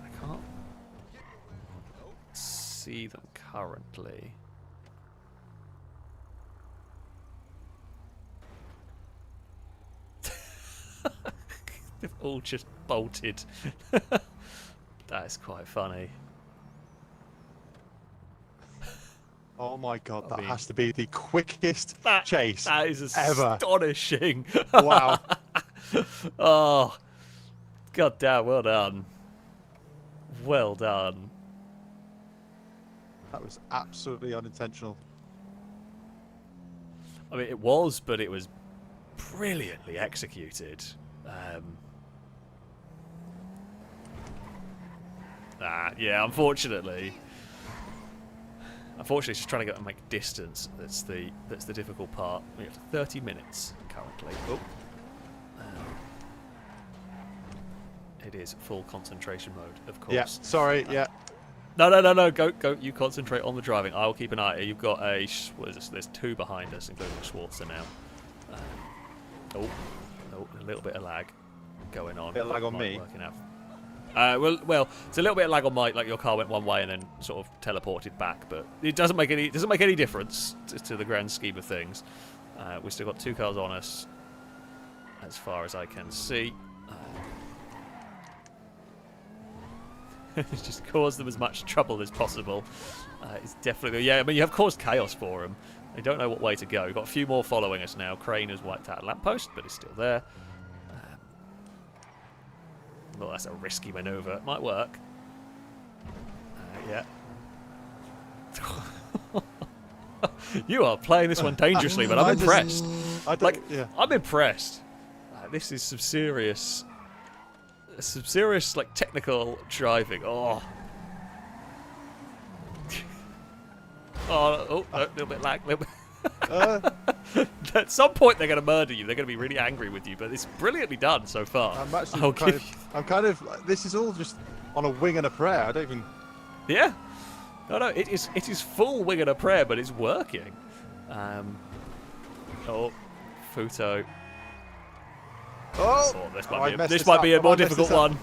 I can't see them currently. They've all just bolted. That is quite funny. Oh my god, that mean, has to be the quickest chase That is ever. astonishing. Wow. Oh, god damn, well done. Well done. That was absolutely unintentional. I mean, it was, but it was brilliantly executed. Yeah, unfortunately, it's just trying to make distance. That's the difficult part. We have 30 minutes currently. Oh. It is full concentration mode, of course. Yeah, sorry, yeah. No. Go. You concentrate on the driving. I will keep an eye. You've got a. What is this? There's two behind us, including Schwarzer now. Oh, a little bit of lag going on. Bit of lag on me. Working out. Well, it's a little bit of lag on Mike. Like your car went one way and then sort of teleported back, but it doesn't make any difference to the grand scheme of things. We've still got two cars on us, as far as I can see. Just cause them as much trouble as possible. It's definitely, yeah. I mean, you have caused chaos for them. They don't know what way to go. We've got a few more following us now. Crane has wiped out a lamppost, but it's still there. Well, that's a risky manoeuvre. It might work. Yeah. You are playing this one dangerously, but I'm impressed. I'm impressed. This is some serious like technical driving. Oh, no, a little bit lag. At some point they're going to murder you. They're going to be really angry with you, but it's brilliantly done so far. I'm actually kind of. This is all just on a wing and a prayer. I don't even. Yeah. No. It is full wing and a prayer, but it's working. Futo. Oh, this might be a more difficult one.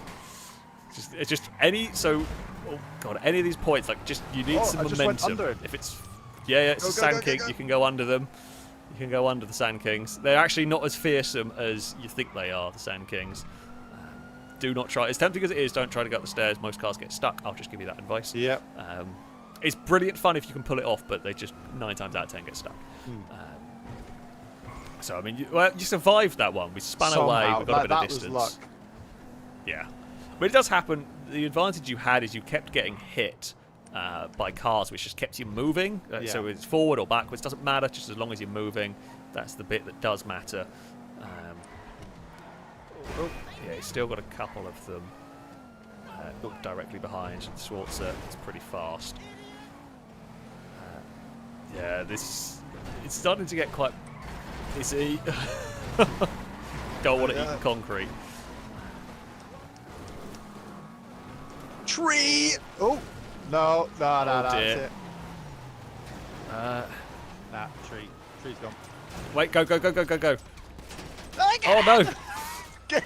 Any of these points, like you need some momentum. If it's it's a Sand King, you can go under them. You can go under the Sand Kings. They're actually not as fearsome as you think they are, the Sand Kings. Do not try, as tempting as it is, don't try to go up the stairs. Most cars get stuck. I'll just give you that advice. Yeah. It's brilliant fun if you can pull it off, but they just 9 times out of 10 get stuck. So, I mean, you survived that one. We spun away, we got a bit of distance. Was luck. Yeah. But it does happen. The advantage you had is you kept getting hit by cars, which just kept you moving. So it's forward or backwards, doesn't matter, just as long as you're moving. That's the bit that does matter. Yeah, he's still got a couple of them directly behind. Schwarzer is pretty fast. Yeah, it's starting to get quite busy. Don't want to eat concrete. Tree! Oh! No, that's it. Tree's gone. Wait, go. Oh no! Get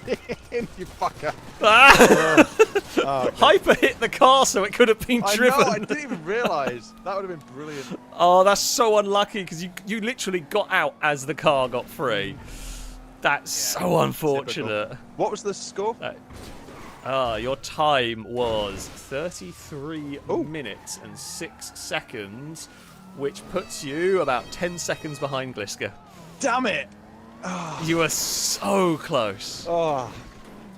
in, you fucker! Okay. Hyper hit the car so it could have been driven. I know, I didn't even realise. That would have been brilliant. Oh, that's so unlucky because you literally got out as the car got free. That's so unfortunate. Typical. What was the score? Your time was 33 minutes and 6 seconds, which puts you about 10 seconds behind Gliesa. Damn it! You were so close. Oh.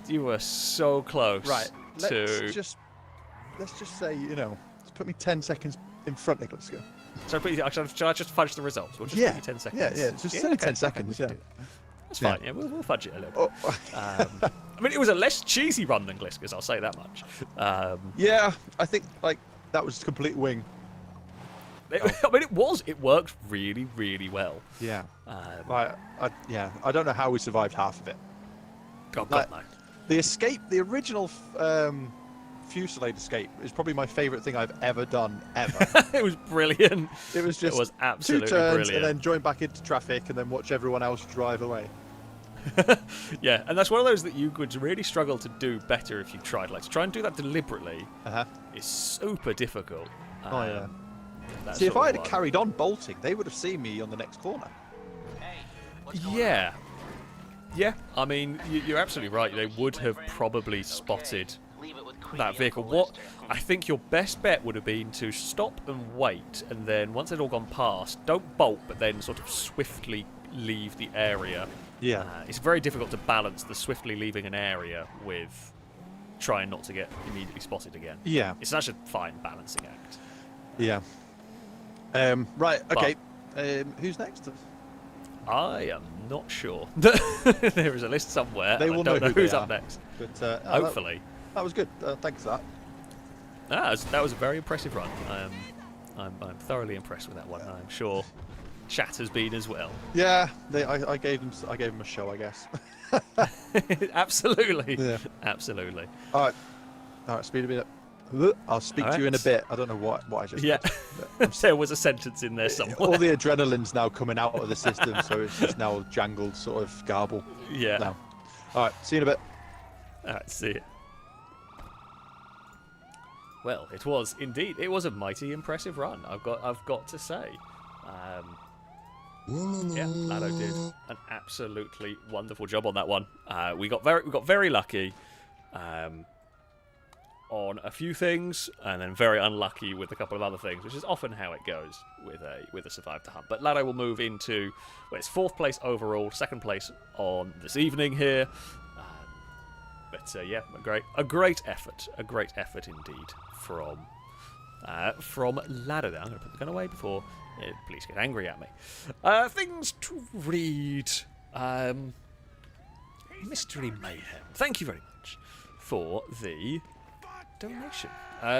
You were so close. Right. Let's just say, let's put me 10 seconds in front of Gliesa. Shall I just fudge the results? We'll just put you 10 seconds. Yeah. Just say 10 seconds. Yeah. That's fine. Yeah, we'll fudge it a little bit. I mean, it was a less cheesy run than Gliesa's, I'll say that much. Yeah, I think that was complete wing. I mean, it worked really, really well. Yeah. I don't know how we survived half of it. God no. The escape, the original Fusillade escape, is probably my favourite thing I've ever done, ever. It was brilliant. It was just it was absolutely 2 turns brilliant. and then join back into traffic and then watch everyone else drive away. Yeah, and that's one of those that you would really struggle to do better if you tried. Like, to try and do that deliberately is super difficult. Oh, yeah. that See, if sort I of had one. carried on bolting, they would have seen me on the next corner. Yeah. Yeah, I mean, you're absolutely right. They would have probably spotted that vehicle. What I think your best bet would have been to stop and wait, and then once they'd all gone past, don't bolt, but then sort of swiftly leave the area. Yeah. It's very difficult to balance the swiftly leaving an area with trying not to get immediately spotted again. Yeah. It's such a fine balancing act. Yeah. Right, okay. Who's next? I am not sure. There is a list somewhere. They and will I don't know know who who's they up are. next. But, Hopefully. That was good. Thanks for that. That was a very impressive run. I'm thoroughly impressed with that one. I'm sure chat has been as well. Yeah, I gave them a show, I guess. Absolutely. Yeah. Absolutely. All right, speed a bit up. I'll speak to you in a bit. I don't know what I just Yeah. said. There was a sentence in there somewhere. All the adrenaline's now coming out of the system, so it's just now jangled sort of garble. Yeah. Now. All right, see you in a bit. All right, see it. Well, it was indeed. It was a mighty impressive run. I've got to say. Yeah, Lado did an absolutely wonderful job on that one. We got very lucky on a few things, and then very unlucky with a couple of other things, which is often how it goes with a survive to hunt. But Lado will move into it's 4th place overall, 2nd place on this evening here. But yeah, a great effort indeed from Lado. There, I'm going to put the gun away before police get angry at me. Things to read. Mystery Mayhem. Thank you very much for the donation.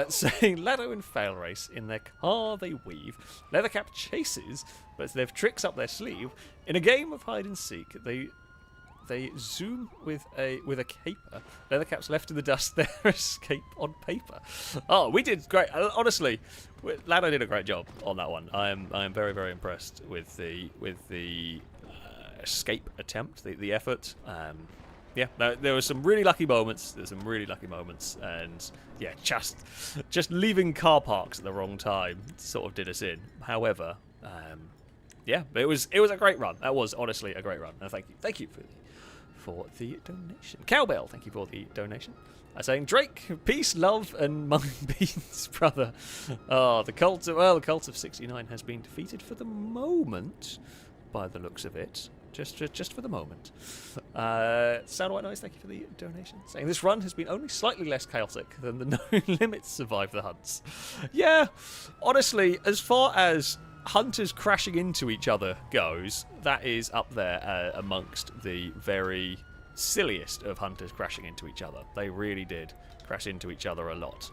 Saying Lado and Failrace, in their car they weave, Leathercap chases, but they've tricks up their sleeve. In a game of hide and seek, they zoom with a caper. Leathercap's left in the dust. Their escape on paper. Oh, we did great. Honestly, Lado did a great job on that one. I am very, very impressed with the escape attempt, the effort. Yeah, there were some really lucky moments. And yeah, just leaving car parks at the wrong time sort of did us in. However, yeah, it was a great run. That was honestly a great run. And thank you for the donation. Cowbell, thank you for the donation. Saying Drake, peace, love, and mung beans, brother. Oh, the cult of 69 has been defeated for the moment, by the looks of it. Just for the moment. Sound White Noise, thank you for the donation. Saying this run has been only slightly less chaotic than the known limits survive the hunts. Yeah, honestly, as far as hunters crashing into each other goes, that is up there amongst the very silliest of hunters crashing into each other. They really did crash into each other a lot.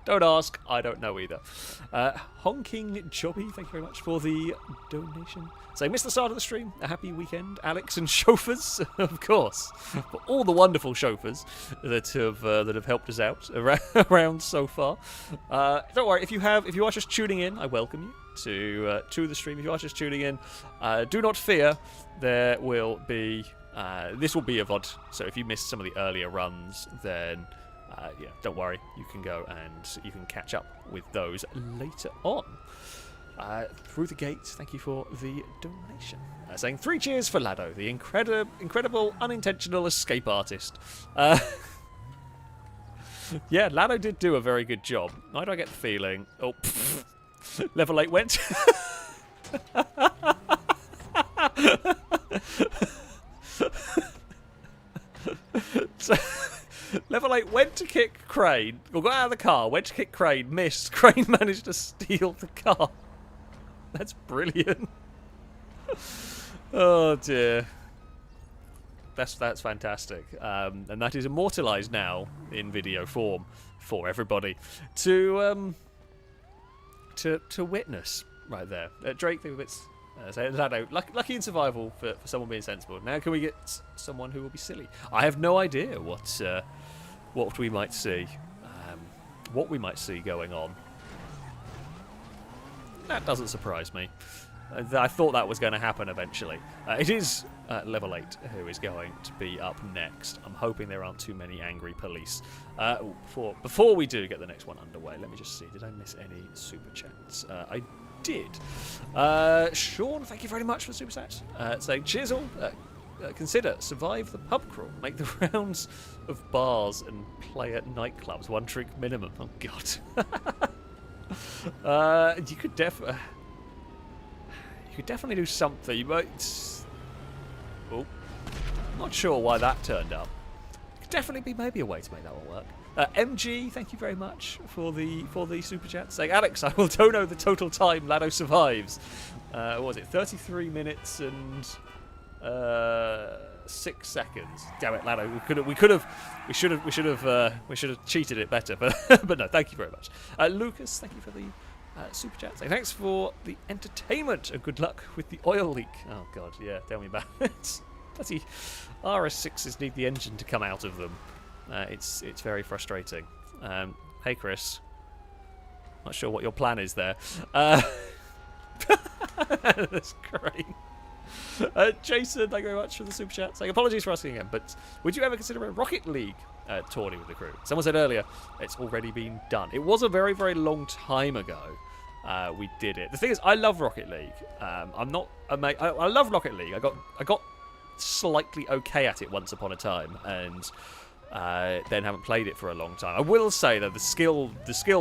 Don't ask, I don't know either. Honking Jobby, thank you very much for the donation. Say, missed the start of the stream. A happy weekend, Alex and chauffeurs, of course, for all the wonderful chauffeurs that have helped us out around so far. Don't worry, if you are just tuning in, I welcome you to the stream. If you are just tuning in, do not fear. There will be this will be a VOD. So if you missed some of the earlier runs, then yeah, don't worry. You can go and you can catch up with those later on. Through the gate, thank you for the donation. Saying 3 cheers for Lado, the incredible unintentional escape artist. Yeah, Lado did do a very good job. Why do I get the feeling? Oh, level 8 went. So, level 8 went to kick Crane, or got out of the car, went to kick Crane, missed. Crane managed to steal the car. That's brilliant. Oh dear. That's fantastic. And that is immortalised now in video form for everybody to witness right there. Drake, think it's So Lado, lucky in survival for someone being sensible. Now can we get someone who will be silly? I have no idea what we might see. What we might see going on. That doesn't surprise me. I thought that was going to happen eventually. It is level 8 who is going to be up next. I'm hoping there aren't too many angry police. Before we do get the next one underway, let me just see. Did I miss any super chats? I did. Sean, thank you very much for the super chat. Saying, cheers all. Consider survive the pub crawl. Make the rounds of bars and play at nightclubs. 1 drink minimum. Oh, God. You could definitely do something. You might. Oh, not sure why that turned up. Could definitely be maybe a way to make that one work. MG, thank you very much for the super chat. Saying, Alex, I will don't know the total time Lado survives. What was it? 33 minutes and 6 seconds. Damn it, Lado. We should have cheated it better. But but no, thank you very much. Lucas, thank you for the super chat. Saying, thanks for the entertainment and good luck with the oil leak. Oh God, yeah, tell me about it. Bloody RS6s need the engine to come out of them. It's very frustrating. Hey Chris, not sure what your plan is there. That's great. Jason, thank you very much for the super chat. Saying, apologies for asking again, but would you ever consider a Rocket League tourney with the crew? Someone said earlier it's already been done. It was a very, very long time ago. We did it. The thing is, I love Rocket League. I'm not a mate. I love Rocket League. I got slightly okay at it once upon a time, and then haven't played it for a long time. I will say that the skill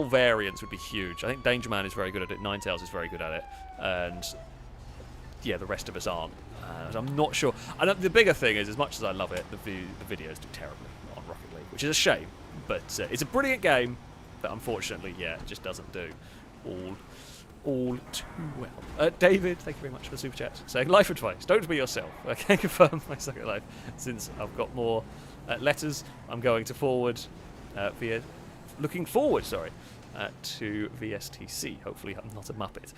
variance would be huge. I think Danger Man is very good at it. Ninetales is very good at it, and yeah, the rest of us aren't. I'm not sure. And the bigger thing is, as much as I love it, the videos do terribly on Rocket League, which is a shame. But it's a brilliant game, but unfortunately, yeah, it just doesn't do all too well. David, thank you very much for the super chat. Saying, life advice, don't be yourself. I can confirm my second life. Since I've got more letters, I'm going to looking forward to VSTC. Hopefully I'm not a Muppet.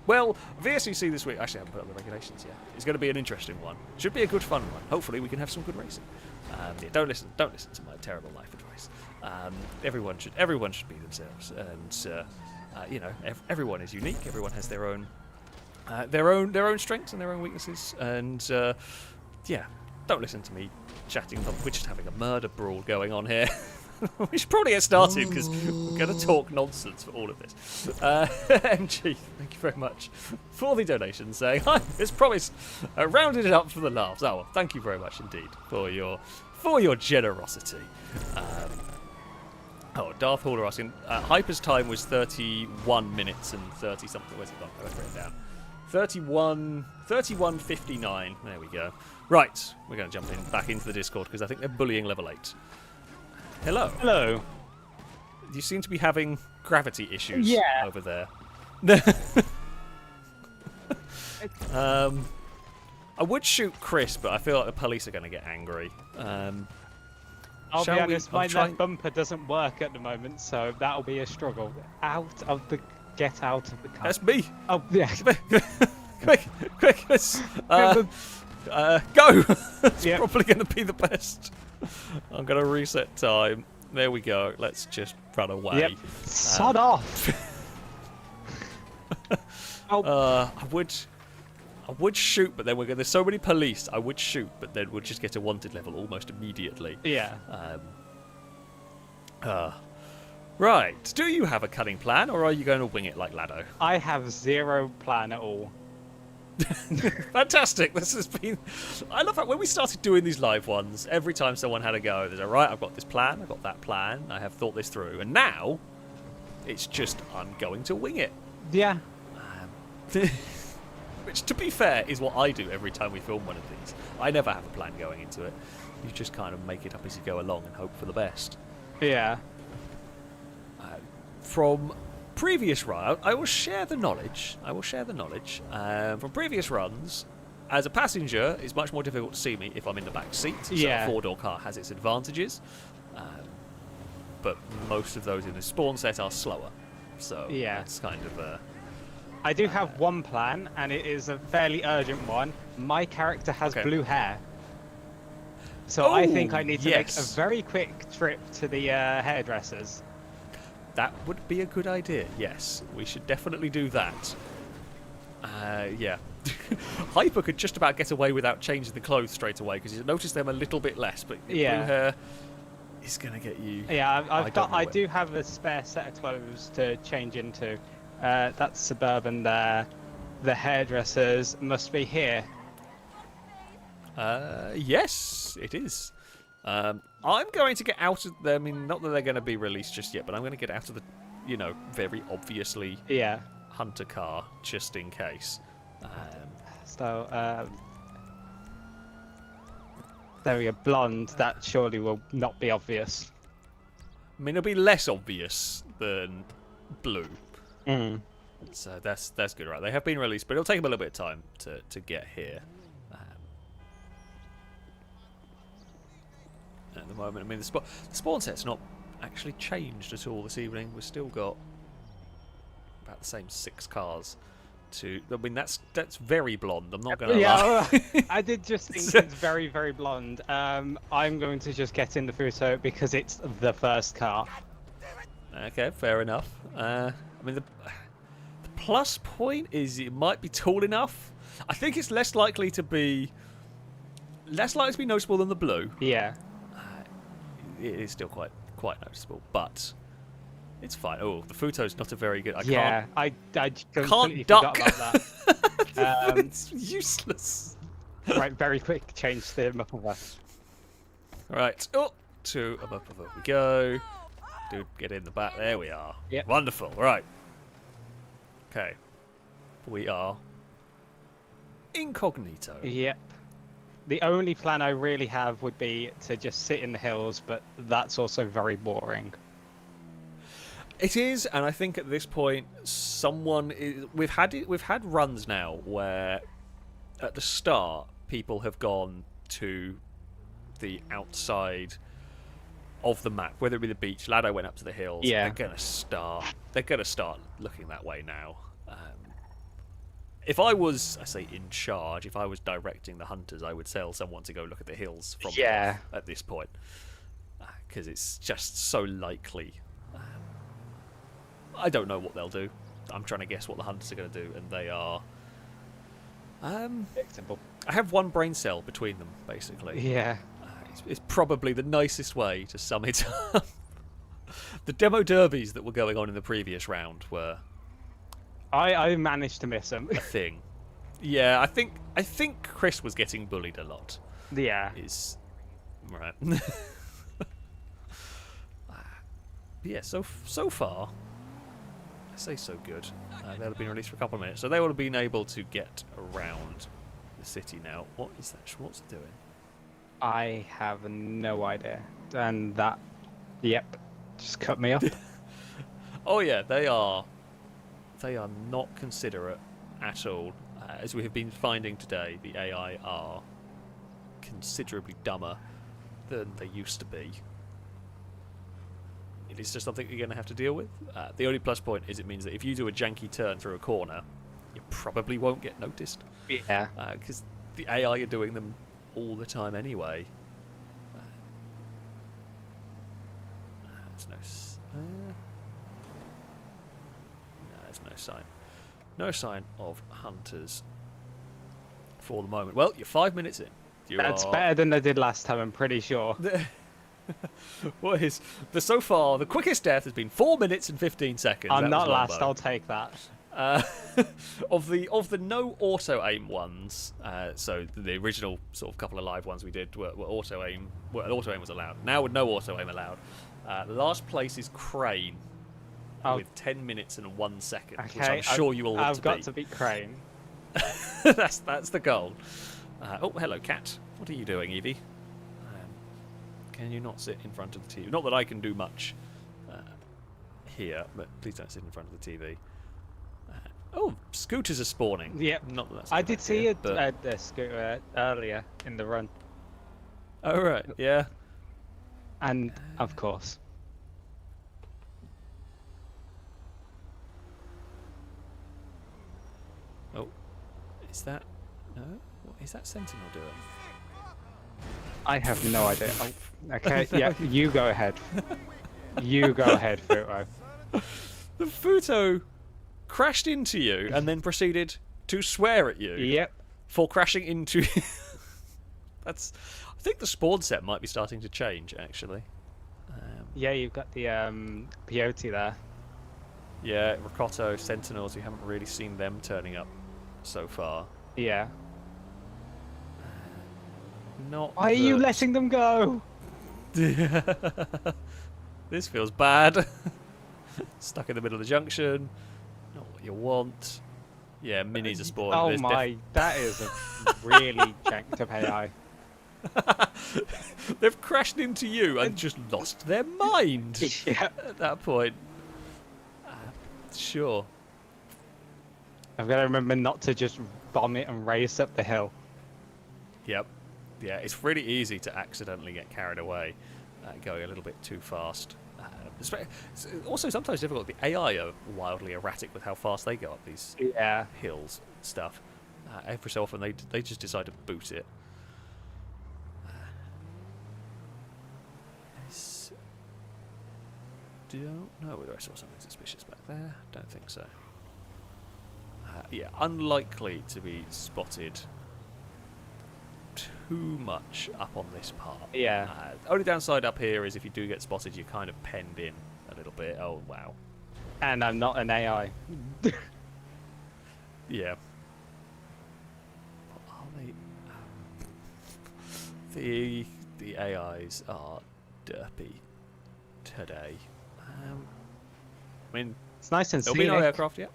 Well, VSTC this week, actually I haven't put up the regulations yet. It's going to be an interesting one. Should be a good fun one. Hopefully we can have some good racing. Yeah, don't listen to my terrible life advice. Everyone should be themselves, and you know, everyone is unique. Everyone has their own strengths and their own weaknesses, and yeah, don't listen to me chatting. We're just having a murder brawl going on here. We should probably get started because we're going to talk nonsense for all of this. MG, thank you very much for the donation, saying, hi, as promised, rounded it up for the laughs. Oh, well, thank you very much indeed for your generosity. Darth Hauler asking, Hyper's time was 31 minutes and 30 something. Where's it gone? I've written it down. 31:59. There we go. Right, we're going to jump back into the Discord because I think they're bullying level 8. Hello. Hello. You seem to be having gravity issues over there. I would shoot Chris, but I feel like the police are going to get angry. I'll be honest, my left bumper doesn't work at the moment, so that'll be a struggle. Get out of the car. That's me. Oh, yeah. quick, let's go. It's probably going to be the best. I'm going to reset time. There we go. Let's just run away. Yep. Sod off. I would shoot, but then there's so many police. I would shoot, but then we'll just get a wanted level almost immediately. Yeah. Right. Do you have a cunning plan, or are you going to wing it like Lado? I have zero plan at all. Fantastic. This has been. I love that when we started doing these live ones. Every time someone had a go, there's right. I've got this plan. I've got that plan. I have thought this through, and now it's just I'm going to wing it. Yeah. Which, to be fair, is what I do every time we film one of these. I never have a plan going into it. You just kind of make it up as you go along and hope for the best. Yeah. From previous run, I will share the knowledge. From previous runs, as a passenger, it's much more difficult to see me if I'm in the back seat. So a four-door car has its advantages. But most of those in the spawn set are slower. So yeah, it's kind of I do have one plan, and it is a fairly urgent one. My character has blue hair. So I think I need to make a very quick trip to the hairdressers. That would be a good idea, yes. We should definitely do that. Yeah. Hyper could just about get away without changing the clothes straight away, because you notice them a little bit less, but blue hair is going to get you... Yeah, I do have a spare set of clothes to change into. That's Suburban there. The hairdressers must be here. Yes, it is. I'm going to get out of them. I mean, not that they're going to be released just yet, but I'm going to get out of the, very obviously hunter car just in case. There we go. Blonde. That surely will not be obvious. I mean, it'll be less obvious than blue. Mm. So that's good, right? They have been released, but it'll take them a little bit of time to get here. At the moment, I mean, the spawn set's not actually changed at all this evening. We've still got about the same 6 cars. I mean, that's very blonde. I'm not going to lie. I did just think it's very, very blonde. I'm going to just get in the photo because it's the first car. Okay, fair enough. I mean, the plus point is it might be tall enough. I think it's less likely to be noticeable than the blue. Yeah. It is still quite noticeable, but it's fine. Oh, the photo's not a very good. I can't duck. Forgot about that. It's useless. Right, very quick change the map of us. Right, to above we go. Dude, get in the back. There we are. Yep. Wonderful. Right. Okay. We are incognito. Yep. The only plan I really have would be to just sit in the hills, but that's also very boring. It is, and I think at this point, we've had runs now where, at the start, people have gone to the outside of the map, whether it be the beach. Lado went up to the hills. Yeah. They're gonna start looking that way now. If I was, in charge, if I was directing the hunters, I would tell someone to go look at the hills from there at this point, because it's just so likely. I don't know what they'll do. I'm trying to guess what the hunters are going to do, and they are. Simple. I have one brain cell between them, basically. Yeah. It's probably the nicest way to sum it up. The demo derbies that were going on in the previous round were. I managed to miss them. A thing. Yeah, I think Chris was getting bullied a lot. Yeah. Is right. Yeah. So far, I say so good. They'll have been released for a couple of minutes, so they will have been able to get around the city now. What is that? What's it doing? I have no idea. And that, yep, just cut me off. Oh yeah, they are not considerate at all. As we have been finding today, the AI are considerably dumber than they used to be. It is just something you're going to have to deal with. The only plus point is it means that if you do a janky turn through a corner, you probably won't get noticed. Yeah. Because the AI are doing them all the time anyway. There's no sign. No sign of hunters for the moment. Well, you're 5 minutes in. That's better than I did last time, I'm pretty sure. What is so far the quickest death has been 4 minutes and 15 seconds. I'm not last. I'll take that. Of the no auto aim ones, so the original sort of couple of live ones we did were auto aim. Well, auto aim was allowed. Now with no auto aim allowed. The last place is Crane with 10 minutes and 1 second, okay, which I'm sure you all want to beat. I've got to beat Crane. That's the goal. Oh, hello, cat. What are you doing, Evie? Can you not sit in front of the TV? Not that I can do much here, but please don't sit in front of the TV. Oh, scooters are spawning. Yep. Not that that's I did see but... a scooter earlier in the run. Oh, right, yeah. And, of course. Oh, is that no? What is that Sentinel doing? I have no idea. Oh, okay, yeah, you go ahead. You go ahead, Futo. The Futo crashed into you and then proceeded to swear at you. Yep. For crashing into. That's. I think the spawn set might be starting to change actually. Yeah, you've got the peyote there. Yeah, Ricotto, Sentinels. You haven't really seen them turning up so far. Yeah. Not. Why are you letting them go? This feels bad. Stuck in the middle of the junction. Not what you want. Yeah, minis are spawning. Oh There's my, that is a really jacked up AI. They've crashed into you and just lost their mind. Yeah. At that point. Sure. I've got to remember not to just vomit and race up the hill. Yep. Yeah, it's really easy to accidentally get carried away, going a little bit too fast. It's also sometimes difficult. The AI are wildly erratic with how fast they go up these hills and stuff. Every so often they just decide to boot it. Don't know whether I saw something suspicious back there. Don't think so. Yeah, unlikely to be spotted too much up on this part. Yeah. Only downside up here is if you do get spotted, you're kind of penned in a little bit. Oh, wow. And I'm not an AI. Yeah. What are they? The AIs are derpy today. I mean, it's nice and there'll scenic. be no aircraft yet.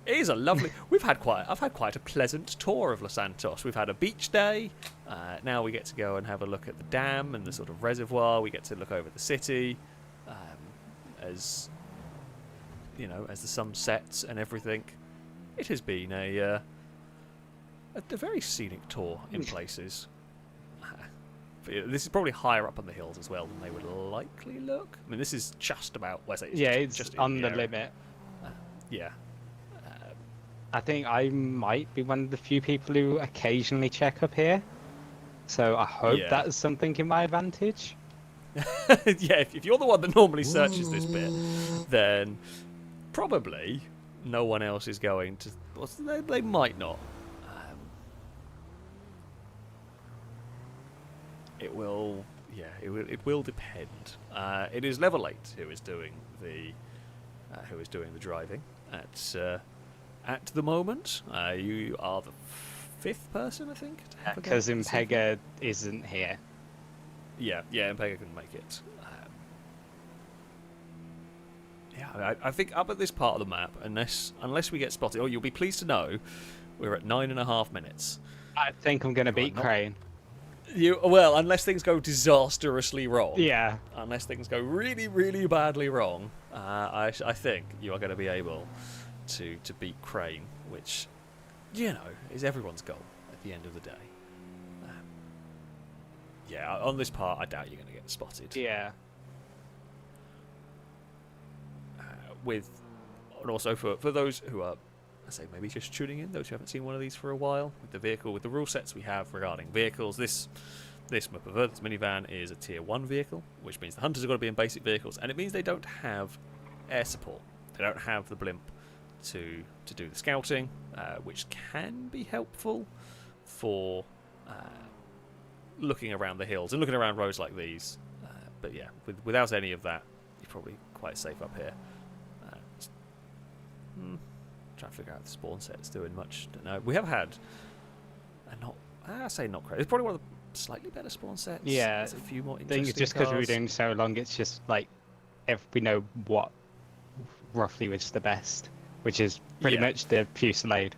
It is a lovely. I've had quite a pleasant tour of Los Santos. We've had a beach day. Now we get to go and have a look at the dam and the sort of reservoir. We get to look over the city, as you know, as the sun sets and everything. It has been a very scenic tour in places. This is probably higher up on the hills as well than they would likely look. I mean, this is just about where it's just on the area. limit. Yeah. I think I might be one of the few people who occasionally check up here. So I hope that's something in my advantage. Yeah, if you're the one that normally searches this bit, then probably no one else is going to. Well, they might not. It will. Yeah, it will depend. It is Level 8 who is doing the driving at the moment. You are the fifth person, I think. Because Impega isn't here. Yeah, Impega couldn't make it. I think up at this part of the map, unless we get spotted, you'll be pleased to know we're at 9.5 minutes. I think I'm going to beat Crane. Well, unless things go disastrously wrong. Yeah. Unless things go really, really badly wrong, I think you are going to be able to beat Crane, which, is everyone's goal at the end of the day. On this part, I doubt you're going to get spotted. Yeah. And also for those who are, I say, maybe just tuning in, those who haven't seen one of these for a while, with the rule sets we have regarding vehicles, this Mupava, this minivan, is a tier 1 vehicle, which means the hunters have got to be in basic vehicles, and it means they don't have air support. They don't have the blimp to do the scouting, which can be helpful for looking around the hills and looking around roads like these. But yeah, without any of that, you're probably quite safe up here. Trying to figure out if the spawn set's doing much. Don't know. We have had not crazy. It's probably one of the slightly better spawn sets. Yeah, There's a few more I interesting think it's just because we've cars. been doing so long, it's just like if we know what roughly was the best, which is pretty much the Fusillade.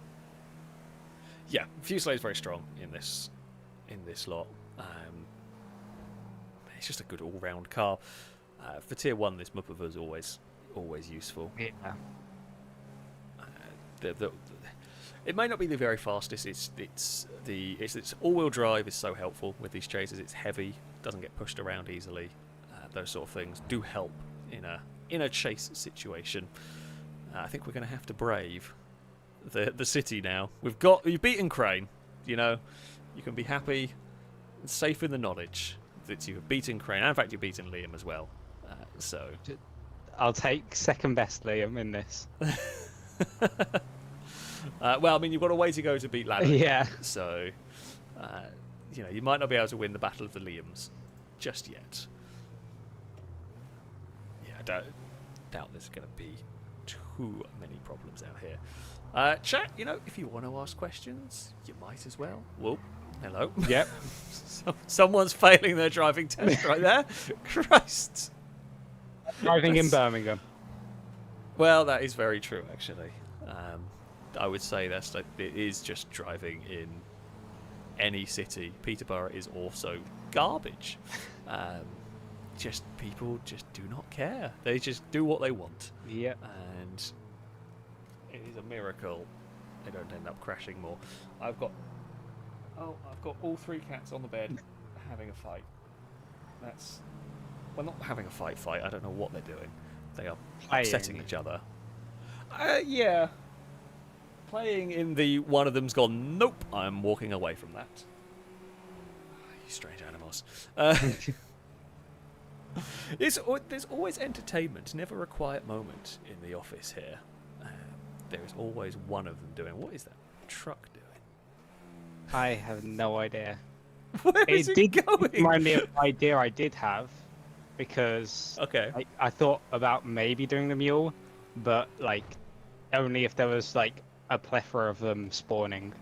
Yeah, Fusillade is very strong in this lot. It's just a good all-round car. For tier 1, this Mupava is always useful. Yeah. It may not be the very fastest. Its all-wheel drive is so helpful with these chases. It's heavy, doesn't get pushed around easily. Those sort of things do help in a chase situation. I think we're going to have to brave the city now. You've beaten Crane. You know, you can be happy and safe in the knowledge that you have beaten Crane. And in fact, you've beaten Liam as well. So I'll take second best Liam in this. Well, I mean, you've got a way to go to beat Ladder. Yeah. So, you know, you might not be able to win the Battle of the Liams just yet. Yeah, I doubt there's going to be too many problems out here. Chat, you know, if you want to ask questions, you might as well. Whoa, hello. Yep. Someone's failing their driving test right there. Christ. Driving in Birmingham. Well, that is very true, actually. I would say it is just driving in any city. Peterborough is also garbage. Just people just do not care. They just do what they want. Yep. And it is a miracle they don't end up crashing more. I've got all 3 cats on the bed having a fight. Well, not having a fight. I don't know what they're doing. They are upsetting each other. Yeah. Playing in the one of them's gone, nope, I'm walking away from that. You strange animals. There's always entertainment, never a quiet moment in the office here. There is always one of them doing. What is that truck doing? I have no idea. Where is it going? Remind me of an idea I did have, because I thought about maybe doing the mule, but like only if there was like a plethora of them spawning.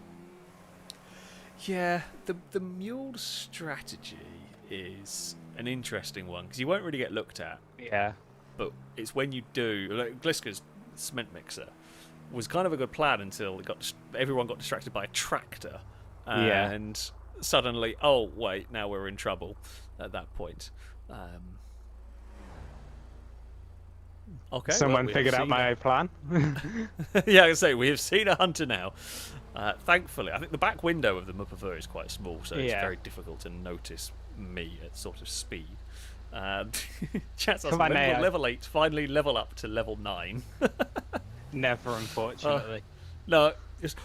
Yeah, the mule strategy is an interesting one because you won't really get looked at. Yeah. But it's when you do. Like Gliska's cement mixer was kind of a good plan until everyone got distracted by a tractor, and suddenly, oh wait, now we're in trouble. At that point. Okay. Someone figured out my plan. Yeah, I can say we have seen a hunter now. Thankfully, I think the back window of the Mupavur is quite small, so it's very difficult to notice me at sort of speed. Chat's asking, level 8, finally level up to level 9. Never, unfortunately. No,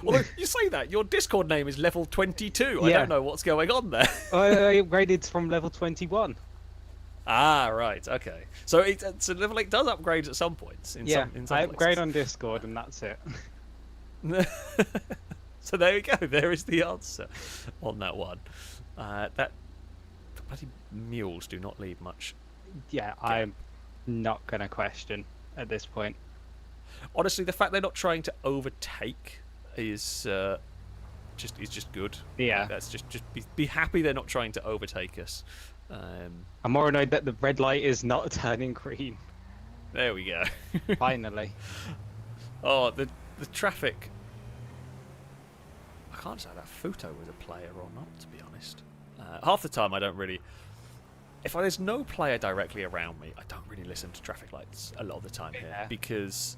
although you say that, your Discord name is level 22. I don't know what's going on there. I upgraded from level 21. Ah, right, okay. So level 8 does upgrade at some points. Some I upgrade places. on Discord and that's it. So there we go. There is the answer on that one. The bloody mules do not leave much. Yeah, I'm not going to question at this point. Honestly, the fact they're not trying to overtake is just good. Yeah. That's just be happy they're not trying to overtake us. I'm more annoyed that the red light is not turning green. There we go. Finally. Oh, the traffic. I can't say that Futo was a player or not, to be honest. Half the time I don't really... If there's no player directly around me, I don't really listen to traffic lights a lot of the time here, because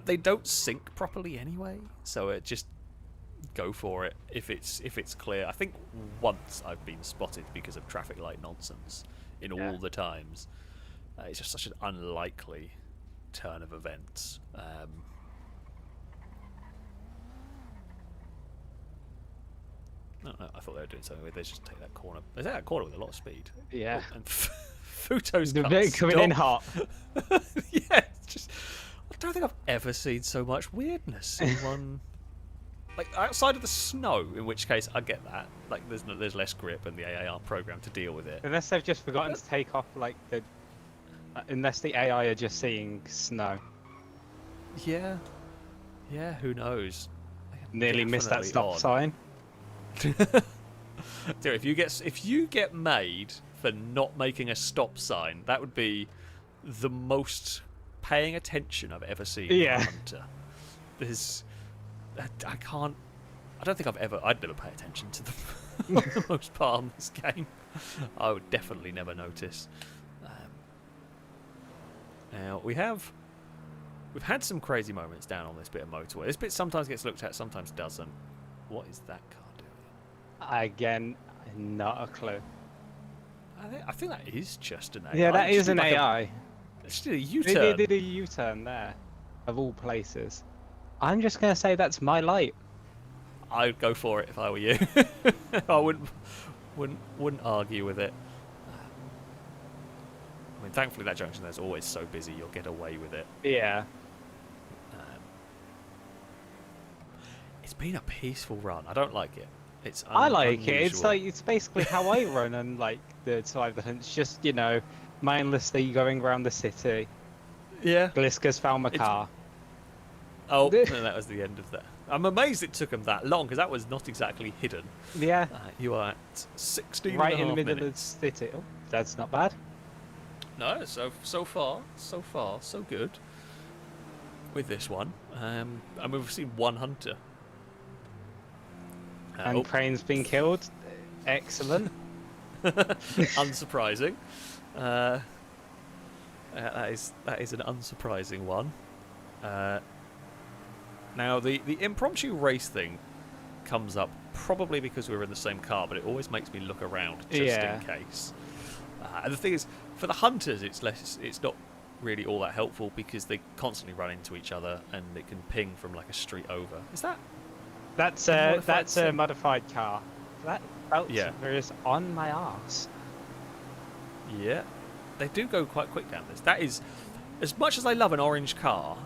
they don't sync properly anyway, so it just go for it if it's clear. I think once I've been spotted because of traffic light nonsense in all the times. It's just such an unlikely turn of events. No, I thought they were doing something where they just take that corner. They take that corner with a lot of speed. Yeah. And Futo's coming in hot. Yeah, it's just... I don't think I've ever seen so much weirdness in one... Like, outside of the snow, in which case I get that. Like, there's less grip and the AI aren't programmed to deal with it. Unless they've just forgotten to take off, like, the... unless the AI are just seeing snow. Yeah. Yeah, who knows? Nearly missed that stop sign. Dude, if you get made for not making a stop sign, that would be the most paying attention I've ever seen from a hunter. I'd never pay attention to them for the most part on this game. I would definitely never notice. Now we've had some crazy moments down on this bit of motorway. This bit sometimes gets looked at, sometimes doesn't. What is that car doing? Again, not a clue. I think that is just an AI. Yeah, that is an AI. It's just a U-turn. They did a U-turn there, of all places. I'm just gonna say that's my light. I'd go for it if I were you. I wouldn't argue with it. I mean, thankfully that junction there's always so busy you'll get away with it. Yeah. It's been a peaceful run. I don't like it. It's I like it. It's unusual. like it's basically how I run and like the Survive the Hunt. It's just, you know, mindlessly going around the city. Yeah. Gliska's found my car. Oh, and that was the end of that. I'm amazed it took them that long because that was not exactly hidden. Yeah. You are at 16 Right and a in the half middle minutes. of the city. Oh, that's not bad. No, so far, so good with this one. I mean, we've seen one hunter. And Crane's been killed. Excellent. Unsurprising. That is an unsurprising one. Now the impromptu race thing comes up probably because we were in the same car, but it always makes me look around just in case. And the thing is, for the hunters, it's not really all that helpful because they constantly run into each other and it can ping from like a street over. Is that? That's a modified car. That is on my arse. Yeah, they do go quite quick down this. That is, as much as I love an orange car,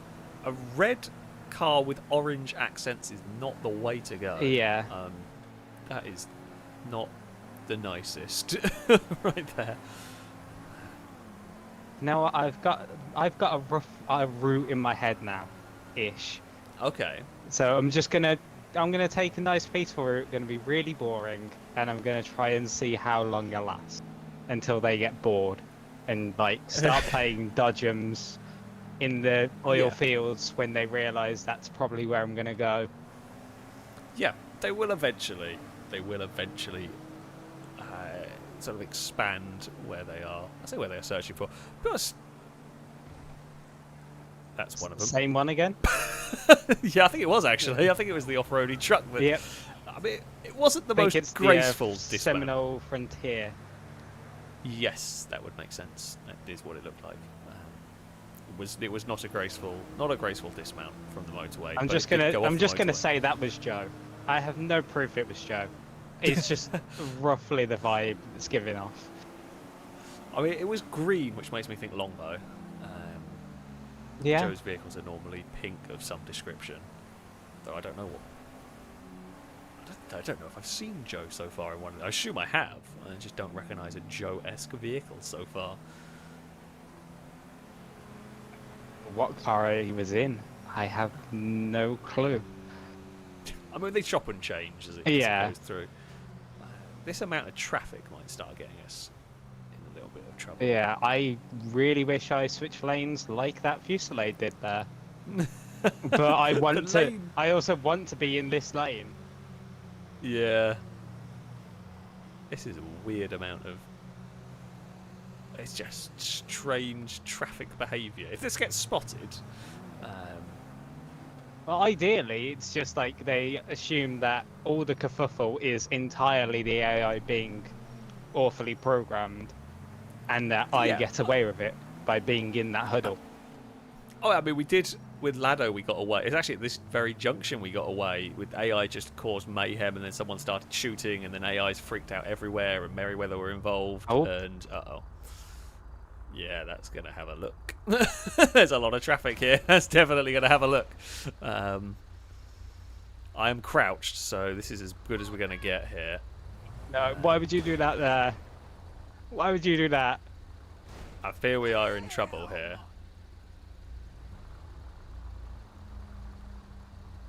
a red car with orange accents is not the way to go. Yeah. That is not the nicest right there. Now I've got a rough route in my head now, ish. Okay. So I'm gonna take a nice peaceful route. Gonna be really boring, and I'm gonna try and see how long it lasts until they get bored and like start playing dodgems in the oil fields when they realise that's probably where I'm gonna go. Yeah, they will eventually. Sort of expand where they are. I say where they are searching for. But that's one of them. Same one again? Yeah, I think it was actually. I think it was the off-roady truck. But, yep. I mean, it wasn't the most graceful dismount. Seminole Frontier. Yes, that would make sense. That is what it looked like. It was not a graceful dismount from the motorway. I'm just gonna say that was Joe. I have no proof it was Joe. It's just roughly the vibe it's giving off. I mean, it was green, which makes me think longbow. Yeah. Joe's vehicles are normally pink of some description, though I don't know what. I don't know if I've seen Joe so far in one of them. I assume I have. I just don't recognise a Joe-esque vehicle so far. What car he was in, I have no clue. I mean, they chop and change as it goes through. This amount of traffic might start getting us in a little bit of trouble. Yeah, I really wish I switched lanes like that Fusillade did there. But I want to. I also want to be in this lane. Yeah. This is a weird amount of. It's just strange traffic behaviour. If this gets spotted. Well, ideally, it's just like they assume that all the kerfuffle is entirely the AI being awfully programmed, and that I get away with it by being in that huddle. Oh, I mean, we did with Lado. We got away. It's actually at this very junction we got away with AI. Just caused mayhem, and then someone started shooting, and then AI's freaked out everywhere, and Merryweather were involved. Oh. And yeah, that's gonna have a look. There's a lot of traffic here. That's definitely gonna have a look. I am crouched, so this is as good as we're gonna get here. No, why would you do that there? Why would you do that? I fear we are in trouble here.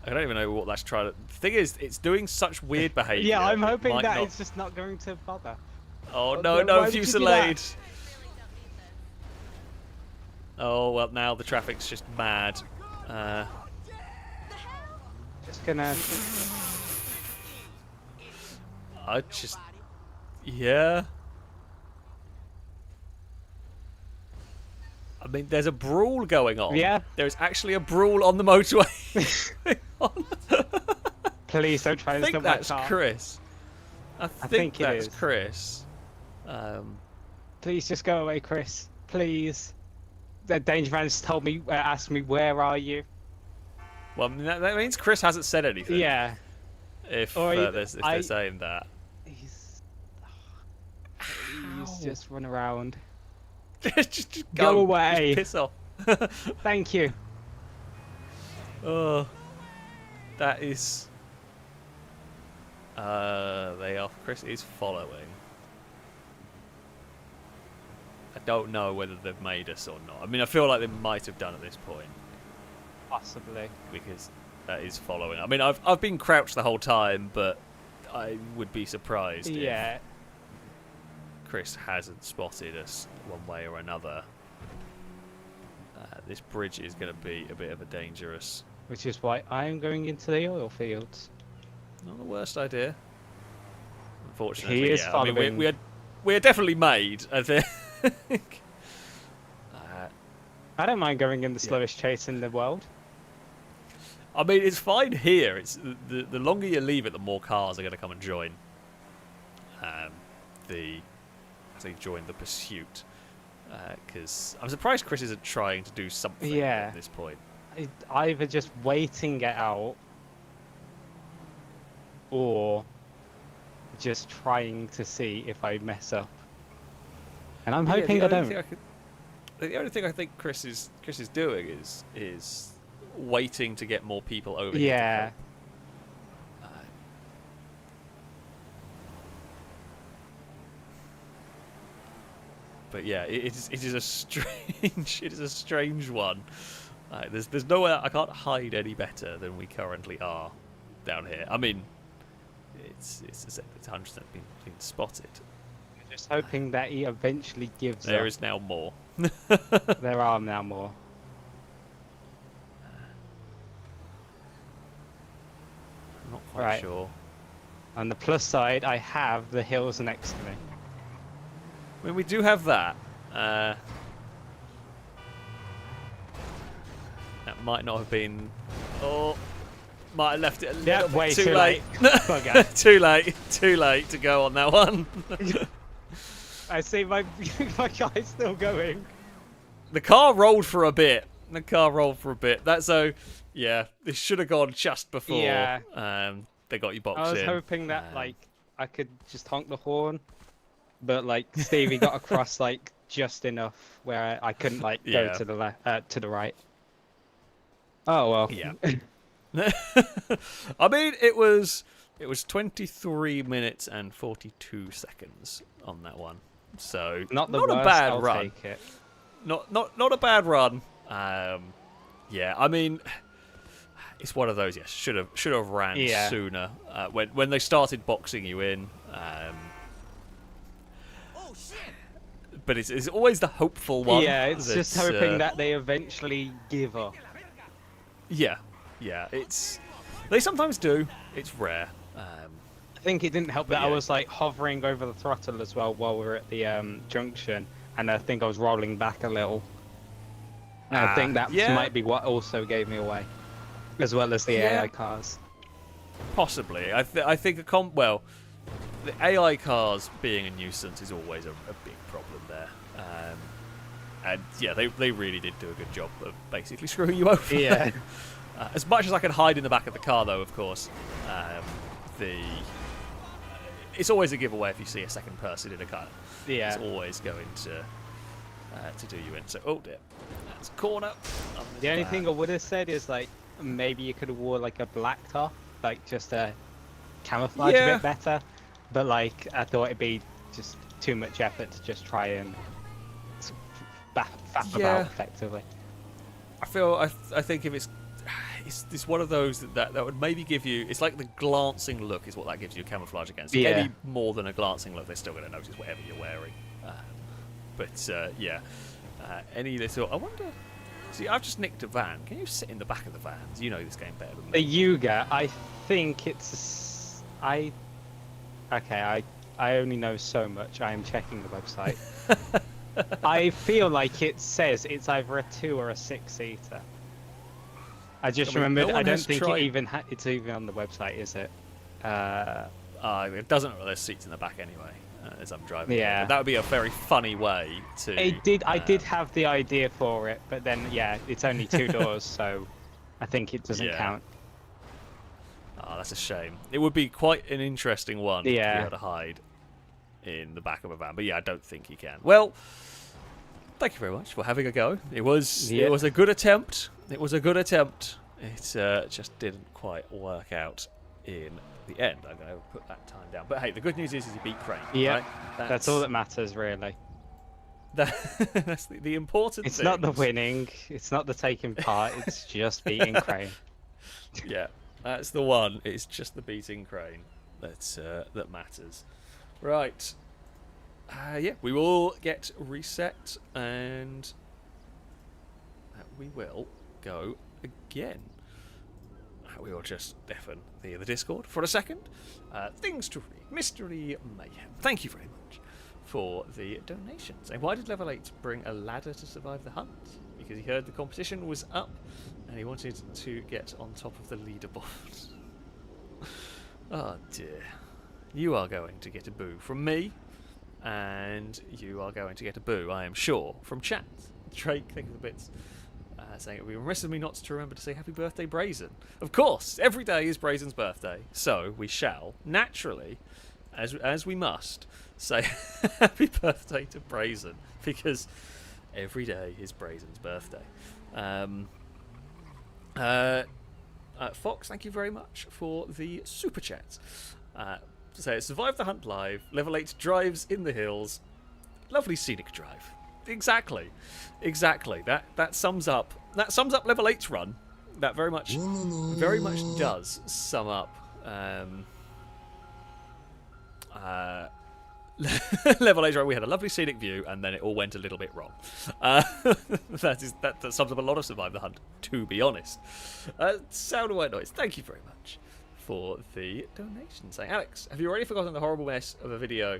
I don't even know what that's trying to. The thing is, it's doing such weird behaviour. Yeah, I'm hoping it that not... it's just not going to bother. Oh no, Fusillade! Really Oh well, now the traffic's just mad. Just gonna. Yeah. I mean, there's a brawl going on. Yeah. There's actually a brawl on the motorway. Please don't try and steal my car. I think that's Chris. I think that's Chris. Please just go away, Chris. Please. The danger man's told me, asked me, where are you? Well, I mean, that means Chris hasn't said anything. Yeah. If Or they're saying that. He's just run around. just Go away. Just piss off. Thank you. Oh, that is. They are. Chris is following. I don't know whether they've made us or not. I mean, I feel like they might have done at this point. Possibly. Because that is following. I mean, I've been crouched the whole time, but I would be surprised if Chris hasn't spotted us one way or another. This bridge is going to be a bit of a dangerous. Which is why I'm going into the oil fields. Not the worst idea. Unfortunately, He is I mean, following. we're definitely made. I think. I don't mind going in the slowest chase in the world. I mean, it's fine here. It's the longer you leave it, the more cars are going to come and join. Join the pursuit. Because I'm surprised Chris isn't trying to do something at this point. Either just waiting it out, or just trying to see if I mess up. And I'm hoping I don't. The only thing I think Chris is doing is waiting to get more people over. Yeah. But yeah, it is a strange one. There's nowhere I can't hide any better than we currently are down here. I mean, it's 100% been spotted. I'm just hoping that he eventually gives There up. is now more. There are now more. I'm not quite sure. On the plus side, I have the hills next to me. I mean, we do have that. That might not have been. Oh, might have left it a little bit way too late. Bugger. Too late to go on that one. I see my guy's still going. The car rolled for a bit. That's so. Yeah, this should have gone just before. Yeah. They got you boxed in. I was hoping that I could just honk the horn, but Stevie got across just enough where I couldn't go to the left, to the right. Oh well. Yeah. I mean, it was 23 minutes and 42 seconds on that one. So not a bad run. Take it. Not a bad run. Yeah, I mean, it's one of those. Yes, should have ran sooner. When they started boxing you in. But it's always the hopeful one. Yeah, it's just hoping that they eventually give up. Yeah. They sometimes do. It's rare. I think it didn't help that I was hovering over the throttle as well while we were at the junction, and I think I was rolling back a little. And I think that might be what also gave me away, as well as the AI cars. Possibly. I think the AI cars being a nuisance is always a big problem there. And yeah, they really did do a good job of basically screwing you over. Yeah. As much as I can hide in the back of the car, though, of course, it's always a giveaway if you see a second person in a car. Yeah. It's always going to do you in. So, oh dear, that's a corner. The only thing I would have said is maybe you could have wore a black top, just to camouflage a bit better. But I thought it'd be just too much effort to just try and faff about effectively. I think if it's one of those that would maybe give you. It's like the glancing look is what that gives you camouflage against. Yeah. Any more than a glancing look, they're still going to notice whatever you're wearing. Any little. I wonder. See, I've just nicked a van. Can you sit in the back of the vans? You know this game better than me. The Yuga, I think it's Okay, I only know so much. I am checking the website. I feel like it says it's either a 2 or a 6-seater. I just remembered. I don't think it's even on the website, is it? It doesn't. There's seats in the back anyway. As I'm driving. Yeah. That would be a very funny way to. I did have the idea for it, but then it's only 2 doors, so I think it doesn't Yeah. count. Oh, that's a shame. It would be quite an interesting one to be Yeah. able to hide in the back of a van. But yeah, I don't think you can. Well, thank you very much for having a go. It was a good attempt. It was a good attempt. It just didn't quite work out in the end. I'm going to put that time down. But hey, the good news is you beat Crane. Yeah, right? that's all that matters, really. That's the important It's thing. not the winning, it's not the taking part, it's just beating Crane. Yeah, that's the one. It's just the beating Crane that matters. Right. Yeah, we will get reset and we will go again. We will just deafen the Discord for a second. Things to read. Mystery Mayhem. Thank you very much for the donations. And why did level 8 bring a ladder to survive the hunt? Because he heard the competition was up and he wanted to get on top of the leaderboard. Oh dear. You are going to get a boo from me, and you are going to get a boo, I am sure, from chat. Drake, think of the bits. Saying it would be remiss of me not to remember to say happy birthday, Brazen. Of course, every day is Brazen's birthday, so we shall, naturally, as we must, say happy birthday to Brazen, because every day is Brazen's birthday. Fox, thank you very much for the super chat. So survive the hunt live, level 8 drives in the hills, lovely scenic drive. Exactly. That sums up level 8's run. That very much does sum up level 8's run. We had a lovely scenic view, and then it all went a little bit wrong. That sums up a lot of Survive the Hunt, to be honest. Sound of white noise. Thank you very much for the donation. Saying, Alex, have you already forgotten the horrible mess of a video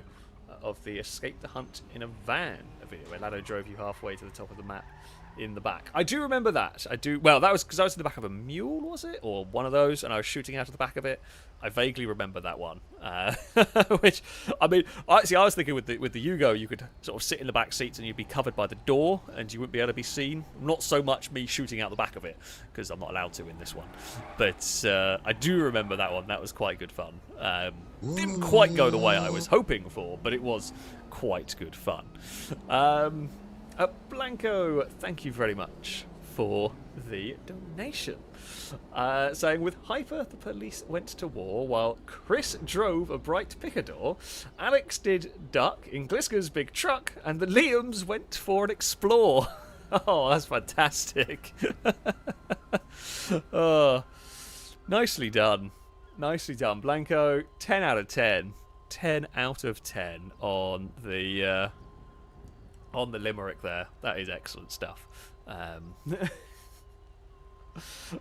of the Escape the Hunt in a van, a video where Lado drove you halfway to the top of the map in the back? I do remember that. I do. Well, that was because I was in the back of a mule, was it? Or one of those, and I was shooting out of the back of it. I vaguely remember that one. Which, I mean, I was thinking with the Yugo, you could sort of sit in the back seats and you'd be covered by the door and you wouldn't be able to be seen. Not so much me shooting out the back of it, because I'm not allowed to in this one. But I do remember that one. That was quite good fun. Didn't quite go the way I was hoping for, but it was quite good fun. Blanco, thank you very much for the donation. Saying, with Hyper, the police went to war while Chris drove a bright Picador, Alex did duck in Gliska's big truck, and the Liams went for an explore. Oh, that's fantastic. Oh, nicely done. Nicely done, Blanco. 10 out of 10. 10 out of 10 on the limerick there. That is excellent stuff.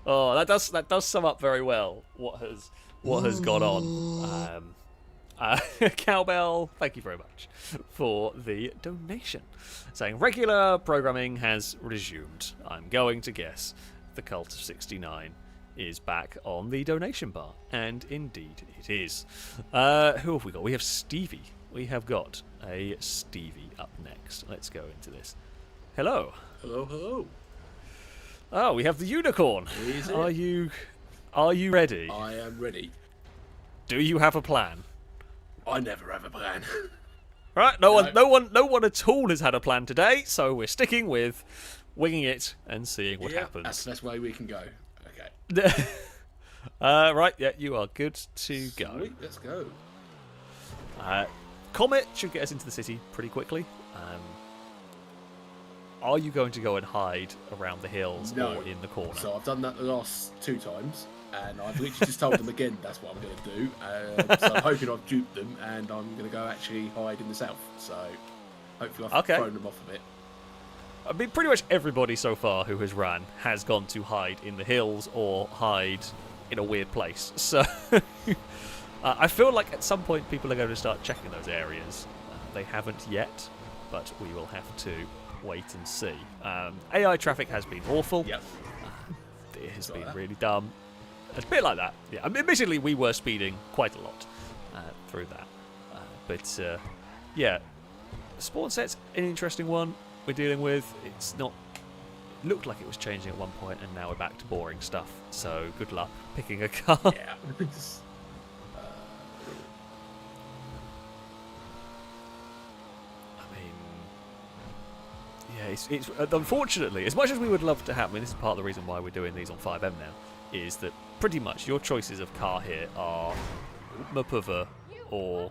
Oh, that does sum up very well what has gone on. Cowbell, thank you very much for the donation. Saying regular programming has resumed. I'm going to guess the Cult of 69 is back on the donation bar, and indeed it is. Who have we got? We have Stevie. We have got a Stevie up next. Let's go into this. Hello. Hello. Oh, we have the unicorn. Is it? Are you ready? I am ready. Do you have a plan? I never have a plan. Right, no one at all has had a plan today, so we're sticking with winging it and seeing what happens. That's the best way we can go. Okay. Right, yeah, you are good to go. Sweet, let's go. Comet should get us into the city pretty quickly. Are you going to go and hide around the hills No. or in the corner? So I've done that the last 2 times, and I've literally just told them again that's what I'm going to do. So I'm hoping I've duped them, and I'm going to go actually hide in the south. So hopefully I've thrown them off a bit. I mean, pretty much everybody so far who has run has gone to hide in the hills or hide in a weird place. So I feel like at some point people are going to start checking those areas. They haven't yet, but we will have to wait and see. AI traffic has been awful. Yep. It has been really dumb. A bit like that. Yeah. I mean, admittedly, we were speeding quite a lot through that. But yeah, Spawn Set's an interesting one we're dealing with. It's not looked like it was changing at one point, and now we're back to boring stuff. So good luck picking a car. Yeah. I mean, yeah, it's unfortunately, as much as we would love to have, I mean, this is part of the reason why we're doing these on 5M now, is that pretty much your choices of car here are Mapova or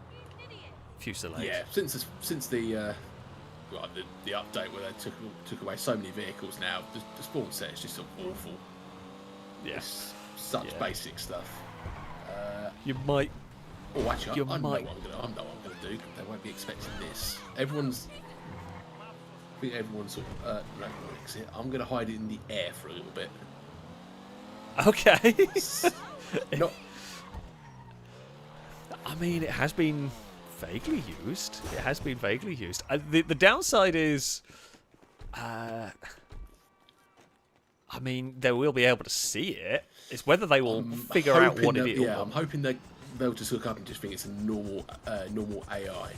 Fusillade. Yeah, since the update where they took away so many vehicles now, the spawn set is just sort of awful. Yes. It's such basic stuff. You might. Oh, actually, I know what might. I'm gonna do. They won't be expecting this. I think everyone's sort of exit. I'm gonna hide it in the air for a little bit. Okay. Not. I mean, it has been vaguely used. It has been vaguely used. The downside is, I mean, they will be able to see it. It's whether they will figure out what it is. Yeah, I'm hoping they'll just look up and just think it's a normal AI.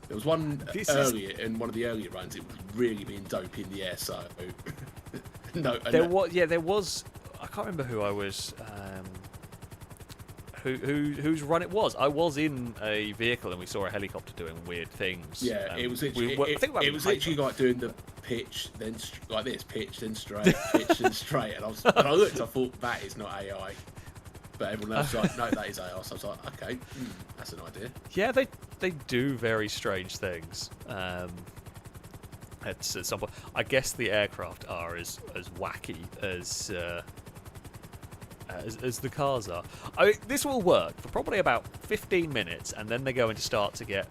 There was one earlier in one of the earlier runs. It was really being dope in the air. So no, there was. I can't remember who I was. Whose run it was. I was in a vehicle and we saw a helicopter doing weird things. Yeah, it was literally, it was literally like doing the pitch, then like this, pitch, then straight, pitch, then straight. And when I looked, I thought that is not AI. But everyone else was like, no, that is AI. So I was like, okay, that's an idea. Yeah, they do very strange things. At some point, I guess the aircraft are as wacky as the cars are. This will work for probably about 15 minutes, and then they're going to start to get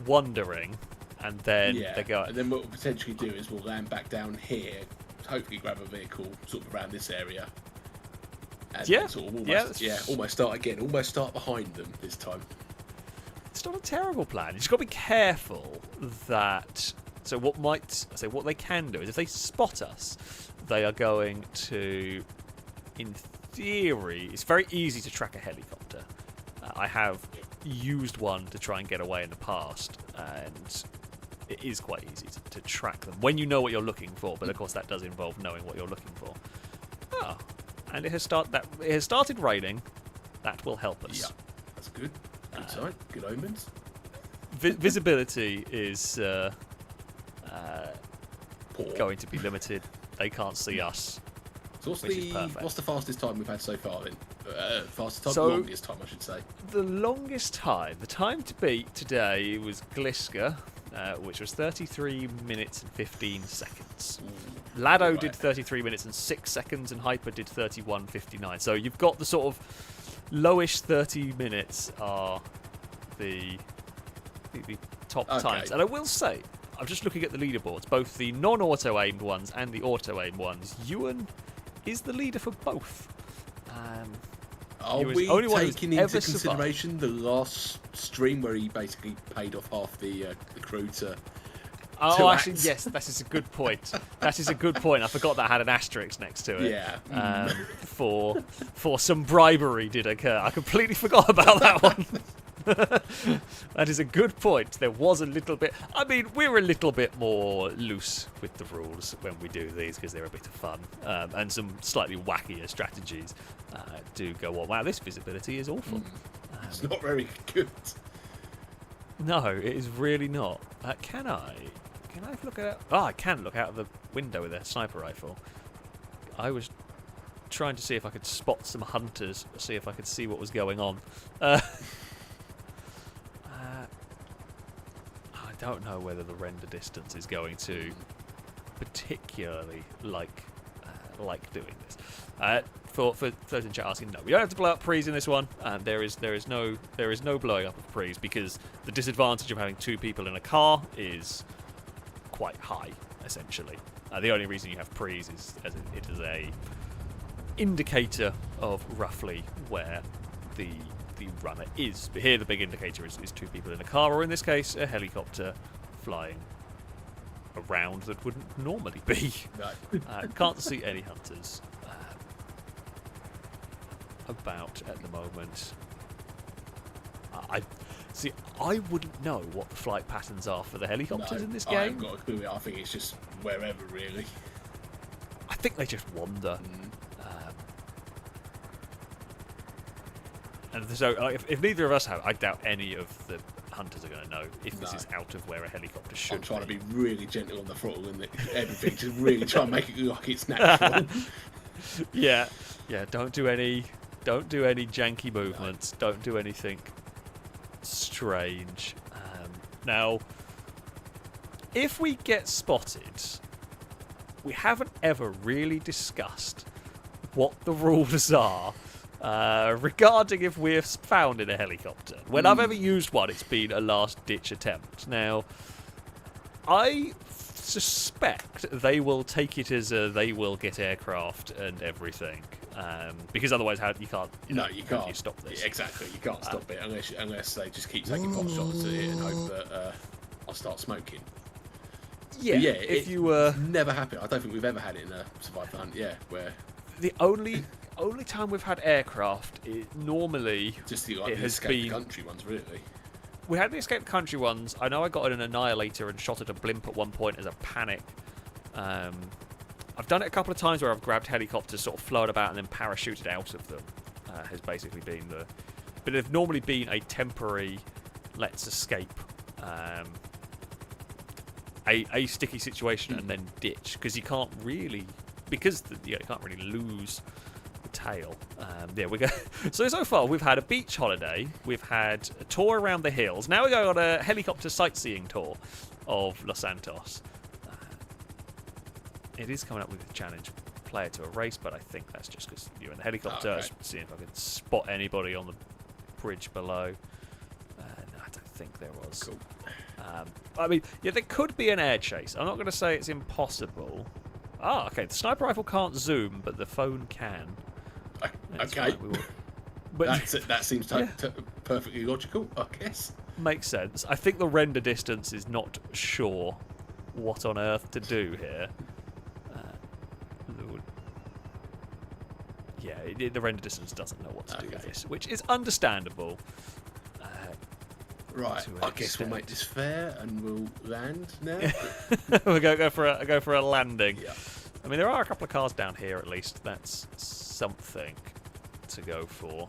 wandering, and then they go. And then what we'll potentially do is we'll land back down here, hopefully grab a vehicle sort of around this area. And then sort of almost start again, almost start behind them this time. It's not a terrible plan. You just got to be careful that. So what they can do is if they spot us, they are going to, in theory, it's very easy to track a helicopter. I have used one to try and get away in the past, and it is quite easy to track them when you know what you're looking for. But of course, that does involve knowing what you're looking for. Oh, and it has started raining. That will help us. Yeah, that's good. Good sign. Good omens. Visibility is going to be limited. They can't see us. So what's the fastest time we've had so far then? Longest time, I should say. The longest time, the time to beat today was Gliesa, which was 33 minutes and 15 seconds. Lado did 33 minutes and 6 seconds, and Hyper did 31:59. So you've got the sort of lowish 30 minutes are the top times. And I will say, I'm just looking at the leaderboards, both the non-auto aimed ones and the auto aimed ones. Ewan is the leader for both. Are we taking into consideration the last stream where he basically paid off half the crew to? Oh, actually, yes, that is a good point. That is a good point. I forgot that had an asterisk next to it. Yeah. For some bribery did occur. I completely forgot about that one. That is a good point. There was a little bit. I mean, we're a little bit more loose with the rules when we do these because they're a bit of fun, and some slightly wackier strategies do go on. Wow, this visibility is awful. It's not very good. No, it is really not. Can I look at? Oh, I can look out of the window with a sniper rifle. I was trying to see if I could spot some hunters, see if I could see what was going on. I don't know whether the render distance is going to particularly like doing this. For those in chat asking, no, we don't have to blow up prees in this one. There is no blowing up of prees because the disadvantage of having two people in a car is quite high, essentially. The only reason you have prees is as it is a indicator of roughly where the runner is. But here the big indicator is two people in a car, or in this case, a helicopter flying around that wouldn't normally be. No. Can't see any hunters about at the moment. I wouldn't know what the flight patterns are for the helicopters in this game. I haven't got a clue. I think it's just wherever, really. think they just wander. And so, if neither of us have, I doubt any of the hunters are going to know if this is out of where a helicopter should be. I'm trying to be really gentle on the throttle and everything, just really try and make it look like it's natural. Yeah. Don't do any janky movements. No. Don't do anything strange. Now, if we get spotted, we haven't ever really discussed what the rules are. Regarding if we're found in a helicopter. When I've ever used one, it's been a last-ditch attempt. Now, I suspect they will take it as they will get aircraft and everything, because otherwise, you can't. No, you can't. How do you stop this? Yeah, exactly, you can't stop it unless they just keep taking pot shots at it and hope that I'll start smoking. Yeah, but yeah. If you never happened. I don't think we've ever had it in a survival hunt. Yeah, where the only time we've had aircraft, normally just it has escape been the country ones, really. We had the escape the country ones. I know I got an annihilator and shot at a blimp at one point as a panic. I've done it a couple of times where I've grabbed helicopters, sort of flown about and then parachuted out of them. Has basically been but they've normally been a temporary let's escape a sticky situation and then ditch, because you can't really you can't really lose the tail. We go. So far we've had a beach holiday, we've had a tour around the hills. Now we're going on a helicopter sightseeing tour of Los Santos. It is coming up with a challenge player to a race, but I think that's just because you're in the helicopter. Okay. Seeing if I can spot anybody on the bridge below. No, I don't think there was. Cool. I mean, there could be an air chase. I'm not going to say it's impossible. Okay. The sniper rifle can't zoom, but the phone can. Okay. But that seems perfectly logical, I guess. Makes sense. I think the render distance is not sure what on earth to do here. The render distance doesn't know what to do with this, which is understandable. Right, I guess we'll make this fair and we'll land now. We'll go for a landing. Yeah. I mean, there are a couple of cars down here at least. That's something to go for.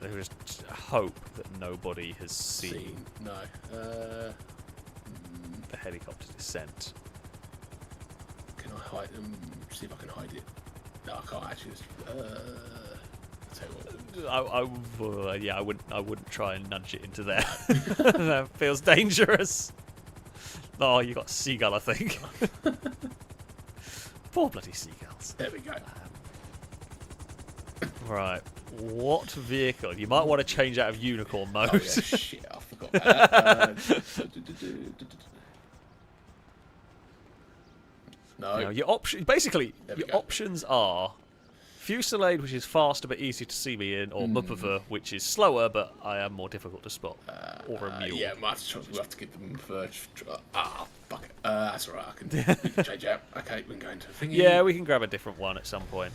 There is hope that nobody has seen No. the helicopter descent. Can I hide them? See if I can hide it. No, I can't actually. Tell you what. I wouldn't try and nudge it into there. That feels dangerous. Oh, you got a seagull, I think. Poor bloody seagulls. There we go. Right, what vehicle? You might want to change out of unicorn mode. Oh, yeah, shit, I forgot about that. No. Now, your options are Fusillade, which is faster but easier to see me in, or Mupava, which is slower but I am more difficult to spot, or a mule. Yeah, we'll have to get them first. Fuck it. That's alright, we can change out. Okay, we can go into the thingy. Yeah, we can grab a different one at some point.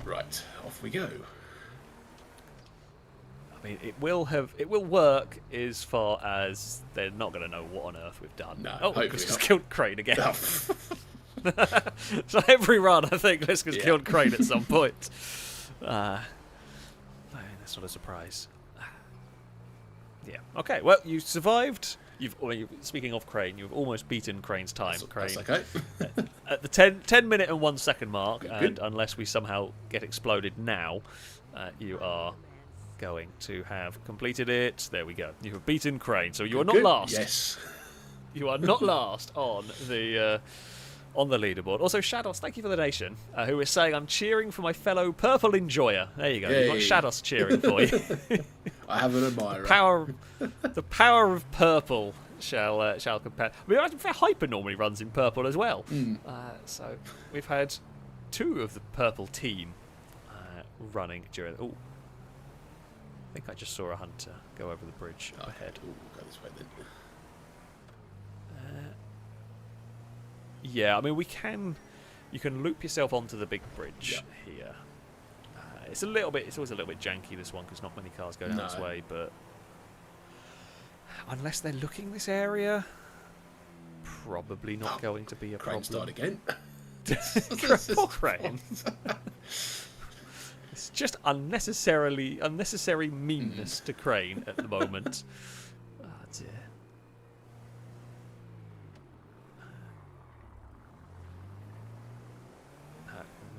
Right, off we go. I mean, it will work as far as they're not going to know what on earth we've done. No, Liska's just killed Crane again. Oh. So every run, I think Liska's killed Crane at some point. That's not a surprise. Yeah. Okay. Well, you survived. Speaking of Crane, you've almost beaten Crane's time. That's okay. At the 10 minute and 1 second mark, Good. and unless we somehow get exploded now, you are going to have completed it. There we go. You have beaten Crane, so you are not last. Yes. You are not last on the leaderboard. Also, Shadows, thank you for the donation. Who is saying, "I'm cheering for my fellow purple enjoyer." There you go. Yay. You've got Shadows cheering for you. I have an admirer. The power of purple shall compare. I mean, Hyper normally runs in purple as well. So we've had 2 of the purple team running during. Oh, I think I just saw a hunter go over the bridge up ahead. We'll go this way then. Yeah, I mean, you can loop yourself onto the big bridge here. It's always a little bit janky, this one, because not many cars go down this way, but unless they're looking this area, probably not going to be a problem. Crane start again. Poor crane. It's just unnecessary meanness to crane at the moment. Oh dear.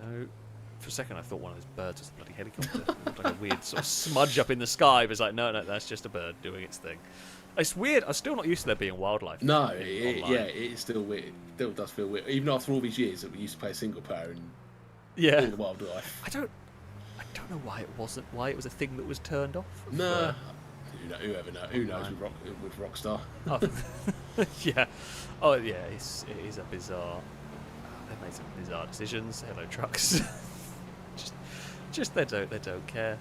No. For a second, I thought one of those birds was a bloody helicopter. It looked like a weird sort of smudge up in the sky. But it's like, no, that's just a bird doing its thing. It's weird. I'm still not used to there being wildlife. No, it's still weird. It still does feel weird. Even after all these years that we used to play single player and all the wildlife. I don't know why it was a thing that was turned off. No. Who knows with Rockstar? Oh. Yeah. Oh yeah, it is a bizarre. They've made some bizarre decisions. Hello trucks. just they don't care.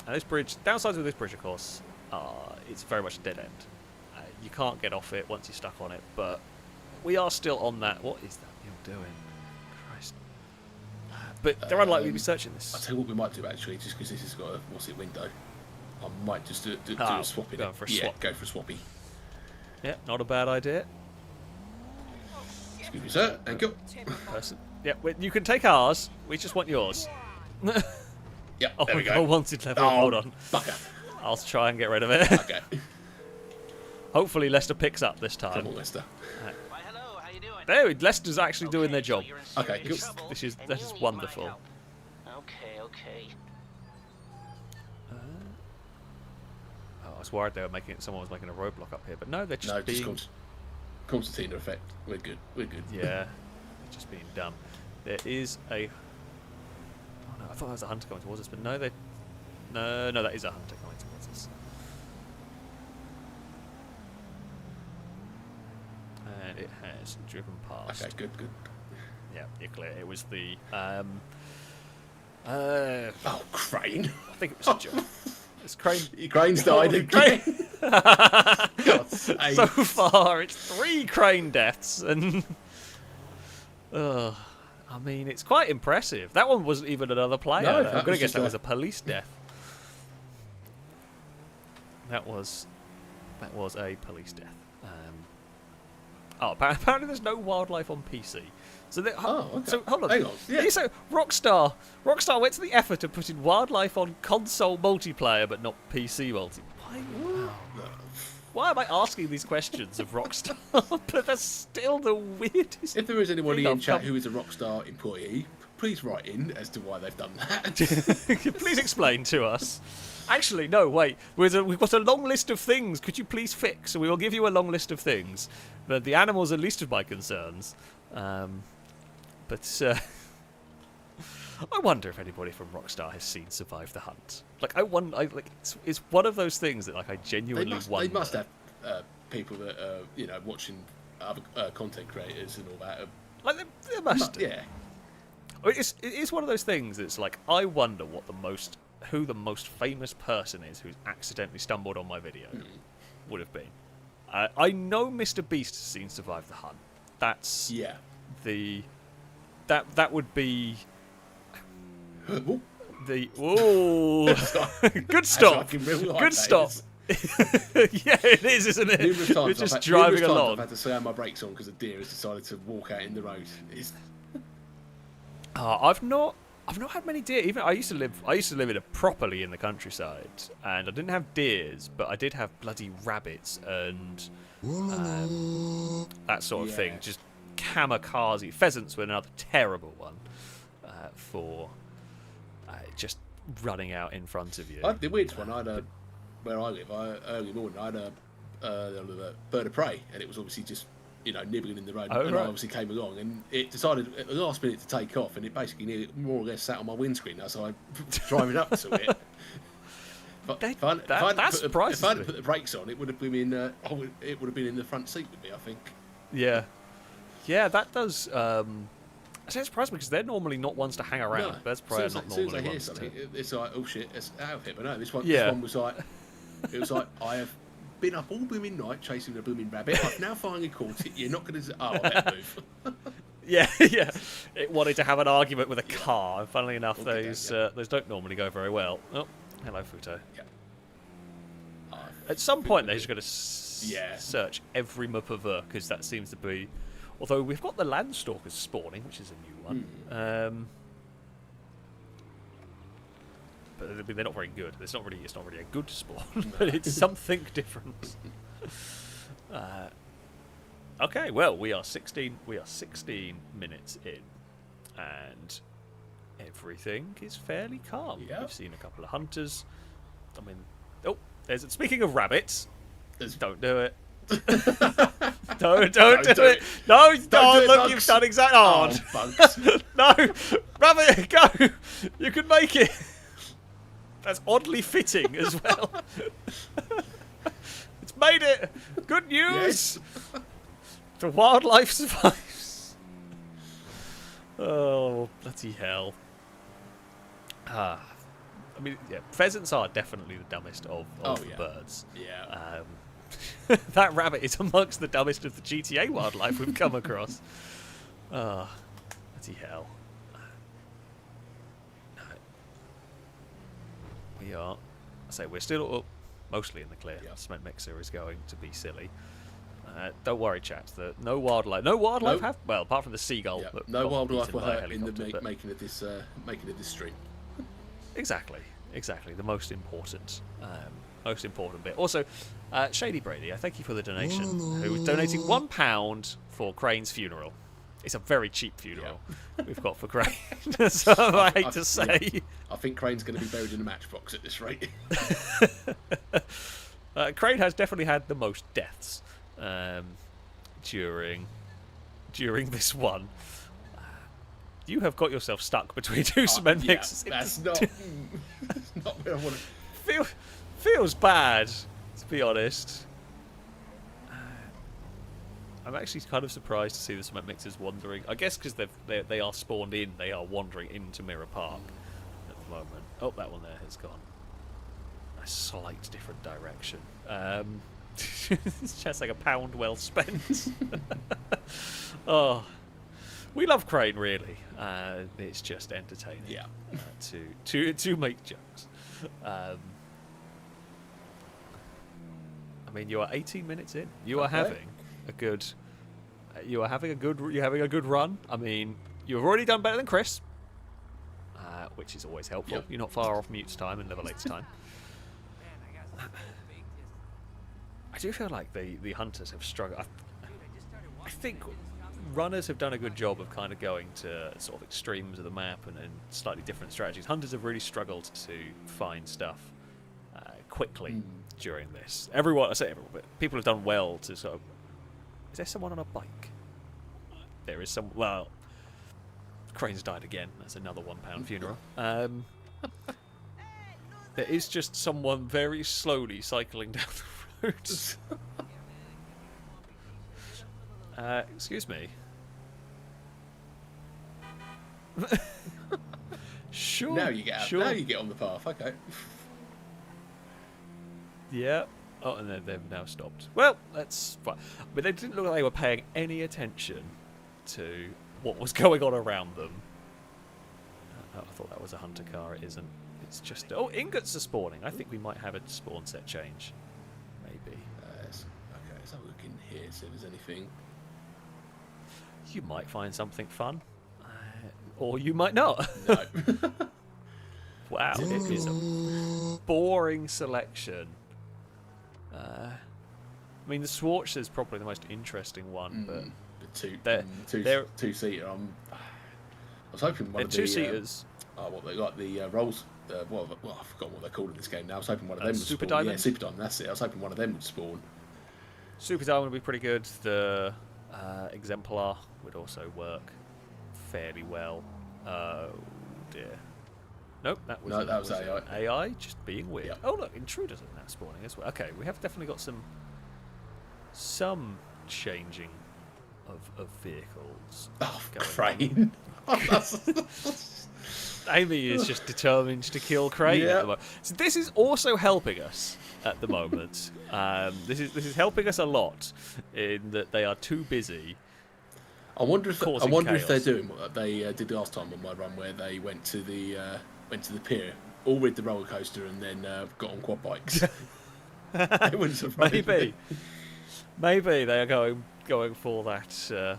And this bridge, downsides with this bridge, of course, it's very much a dead end. You can't get off it once you're stuck on it. But we are still on that. What is that you're doing? Christ. But they're unlikely to be searching this. I'll tell you what we might do actually, just because this has got a window. I might just do a swap in it. Go for a swappy. Yeah, not a bad idea. Excuse me, sir. Thank you. Yeah, you can take ours. We just want yours. Yeah, there we go. I wanted level. Hold on. Bucker. I'll try and get rid of it. Okay. Hopefully Leicester picks up this time. Come on, Leicester. Why, hello, how you doing? There, Leicester's actually doing their job. Okay, cool. That is wonderful. Okay. I was worried they were someone was making a roadblock up here, but no, they're just being... Concertina effect. We're good. Yeah, they're just being dumb. There is a... Oh no, I thought that was a hunter coming towards us, but no, No, that is a hunter coming towards us. And it has driven past. Okay, good. Yeah, you're clear. It was the... crane. I think it was It's crane. Crane's died again. So far, it's 3 crane deaths, and I mean, it's quite impressive. That one wasn't even another player. No, I'm going to guess that was a police death. That was a police death. Apparently there's no wildlife on PC. So, okay. So hold on. Hang on. Yeah. So Rockstar went to the effort of putting wildlife on console multiplayer, but not PC multiplayer. Why am I asking these questions of Rockstar? But that's still the weirdest. If there is anybody in chat who is a Rockstar employee, please write in as to why they've done that. Please explain to us. Actually, no, wait. We've got a long list of things. Could you please fix? So we will give you a long list of things. But the animals are least of my concerns. But I wonder if anybody from Rockstar has seen Survive the Hunt. Like, it's one of those things that, like, I genuinely wonder. They must have people that are, watching other content creators and all that. Like, they must. Yeah. I mean, it is one of those things that's like, I wonder who the most famous person is who's accidentally stumbled on my video would have been. I know Mr. Beast has seen Survive the Hunt. That's that would be the good stop. Good stop. Yeah, it is, isn't it? You're just driving along. I've had to slam my brakes on because a deer has decided to walk out in the road. I've not had many deer. Even I used to live properly in the countryside, and I didn't have deers, but I did have bloody rabbits and that sort of thing. Just kamikaze pheasants were another terrible one for just running out in front of you. The weirdest one, where I live, early morning, I had a bird of prey, and it was obviously just nibbling in the road, and I obviously came along, and it decided at the last minute to take off, and it basically more or less sat on my windscreen as I driving up to it. If I hadn't put the brakes on, it would have been in the front seat with me, I think. Yeah, that does. It surprised me because they're normally not ones to hang around. No, That's probably not normally as soon as I hear ones something, to... it's like, oh shit, it's out of here. But no, this one was like, it was like, I have been up all blooming night chasing a blooming rabbit. I've now finally caught it. You're not going to... I better move. Yeah. It wanted to have an argument with a car. And funnily enough, those don't normally go very well. Oh, hello, Futo. Yeah. At some point, they're just going to search every map of because that seems to be Although we've got the Landstalkers spawning, which is a new one. But I mean, they're not very good. It's not really a good spawn, but it's something different. Okay, well, we are 16 minutes in, and everything is fairly calm. Yeah. We've seen a couple of hunters. I mean, speaking of rabbits, don't do it. don't do it. No, Don't look, bugs. you've done exactly. Oh, bugs. no, rabbit, go. You can make it. That's oddly fitting as well. It's made it. Good news. Yes. The wildlife survives. Oh, bloody hell. I mean, yeah, pheasants are definitely the dumbest of the birds. Yeah. That rabbit is amongst the dumbest of the GTA wildlife we've come across. Oh, bloody hell. We are. We're still mostly in the clear. Yep. Cement mixer is going to be silly. Don't worry, chaps. No wildlife. No wildlife have. Well, apart from the seagull. Yeah. That No got wildlife eaten were by a hurt in the helicopter, but- making of this stream. Exactly. The most important bit. Also, Shady Brady, I thank you for the donation. Who is donating £1 for Crane's funeral. It's a very cheap funeral we've got for Crane. So I hate to say. I think Crane's going to be buried in a matchbox at this rate. Crane has definitely had the most deaths during this one. You have got yourself stuck between two cement mixers. That's not where I want to. Feels bad, to be honest. I'm actually kind of surprised to see the cement mixers wandering. I guess because they are spawned in, they are wandering into Mirror Park at the moment. Oh, that one there has gone a slight different direction. It's just like £1 well spent. Oh, we love Crane, really. It's just entertaining. Yeah. To make jokes. I mean, you are 18 minutes in. You are having a good. You're having a good run. I mean, you've already done better than Chris, which is always helpful. Yep. You're not far off Mute's time and Level 8's time. I do feel like the hunters have struggled. I think runners have done a good job of kind of going to sort of extremes of the map and slightly different strategies. Hunters have really struggled to find stuff quickly during this. Everyone, but people have done well to sort of. Is there someone on a bike? There is some. Well, Crane's died again. That's another £1 funeral. There is just someone very slowly cycling down the road. Excuse me. Sure. Now you get out. Sure. Now you get on the path. Okay. Yeah. Oh, and then they've now stopped. Well, that's fine. But they didn't look like they were paying any attention to what was going on around them. I thought that was a hunter car. It isn't. It's just... Oh, ingots are spawning. I think we might have a spawn set change. Maybe. Okay, let's have a look in here, see if there's anything. You might find something fun. Or you might not. No. Wow, it is a boring selection. I mean, the Swartz is probably the most interesting one, but The two-seater. I was hoping one of the two-seaters. What they got the rolls. Well, I forgot what they're called in this game now. I was hoping one of them would Super spawn. Diamond? Yeah, Super Diamond. That's it. I was hoping one of them would spawn. Super Diamond would be pretty good. The Exemplar would also work fairly well. Oh dear. Nope, that was AI. AI just being weird. Yep. Oh look, Intruders are now spawning as well. Okay, we have definitely got some changing of vehicles. Oh, going Crane. Amy is just determined to kill Crane at the moment. So this is also helping us at the moment. This is helping us a lot in that they are too busy. I wonder if chaos. they're doing what they did last time on my run, where they went to the pier, all with the roller coaster, and then got on quad bikes. It wouldn't surprise me. Maybe they are going for that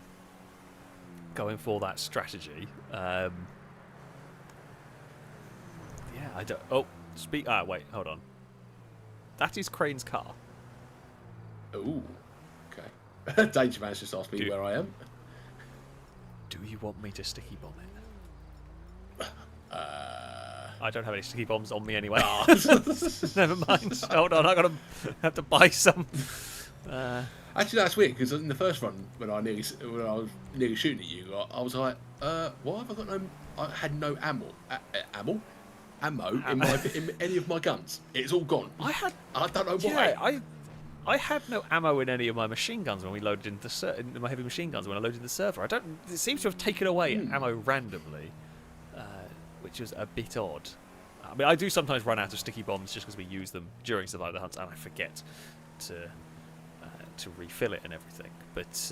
going for that strategy. Yeah, I don't. Oh, wait, hold on. That is Crane's car. Ooh, okay. Danger Man's just asked me where I am. Do you want me to sticky bomb it? I don't have any sticky bombs on me anyway. Never mind. Hold on, have to buy some. Actually, that's weird because in the first run, when I was nearly shooting at you, I was like, "Why have I got no? I had no ammo in any of my guns. It's all gone. I don't know why. Yeah, I had no ammo in any of my machine guns when we loaded into in my heavy machine guns when I loaded the server. It seems to have taken away ammo randomly, which was a bit odd. I mean, I do sometimes run out of sticky bombs just because we use them during survival hunts, and I forget to refill it and everything. But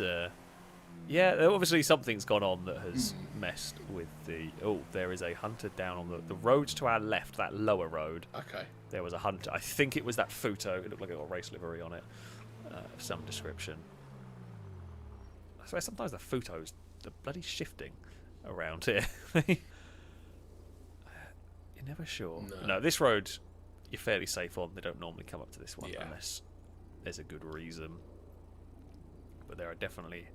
yeah, obviously something's gone on that has messed with the. Oh, there is a hunter down on the road to our left, that lower road. Okay. There was a hunter. I think it was that Futo. It looked like it got a race livery on it, of some description. I swear sometimes the Futos, the bloody shifting around here. You're never sure. No, this road you're fairly safe on. They don't normally come up to this one unless there's a good reason. But there are definitely.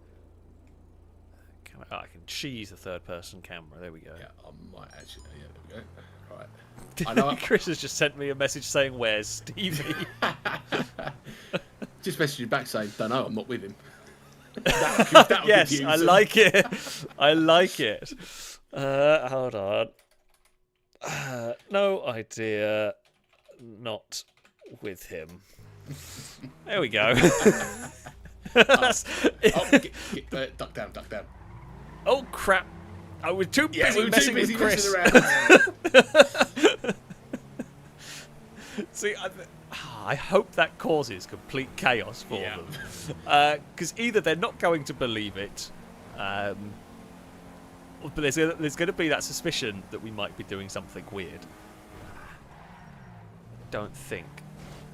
I can cheese the third-person camera. There we go. Yeah, I might actually. Yeah, there we go. Right. I know. Chris has just sent me a message saying, "Where's Stevie?" Just messaged you back saying, "Don't know. I'm not with him." That'll yes, I like it. I like it. Hold on. No idea. Not with him. There we go. Duck down. Oh crap! I was too busy messing with Chris. Around. See, I hope that causes complete chaos for them, because either they're not going to believe it, but there's going to be that suspicion that we might be doing something weird. Don't think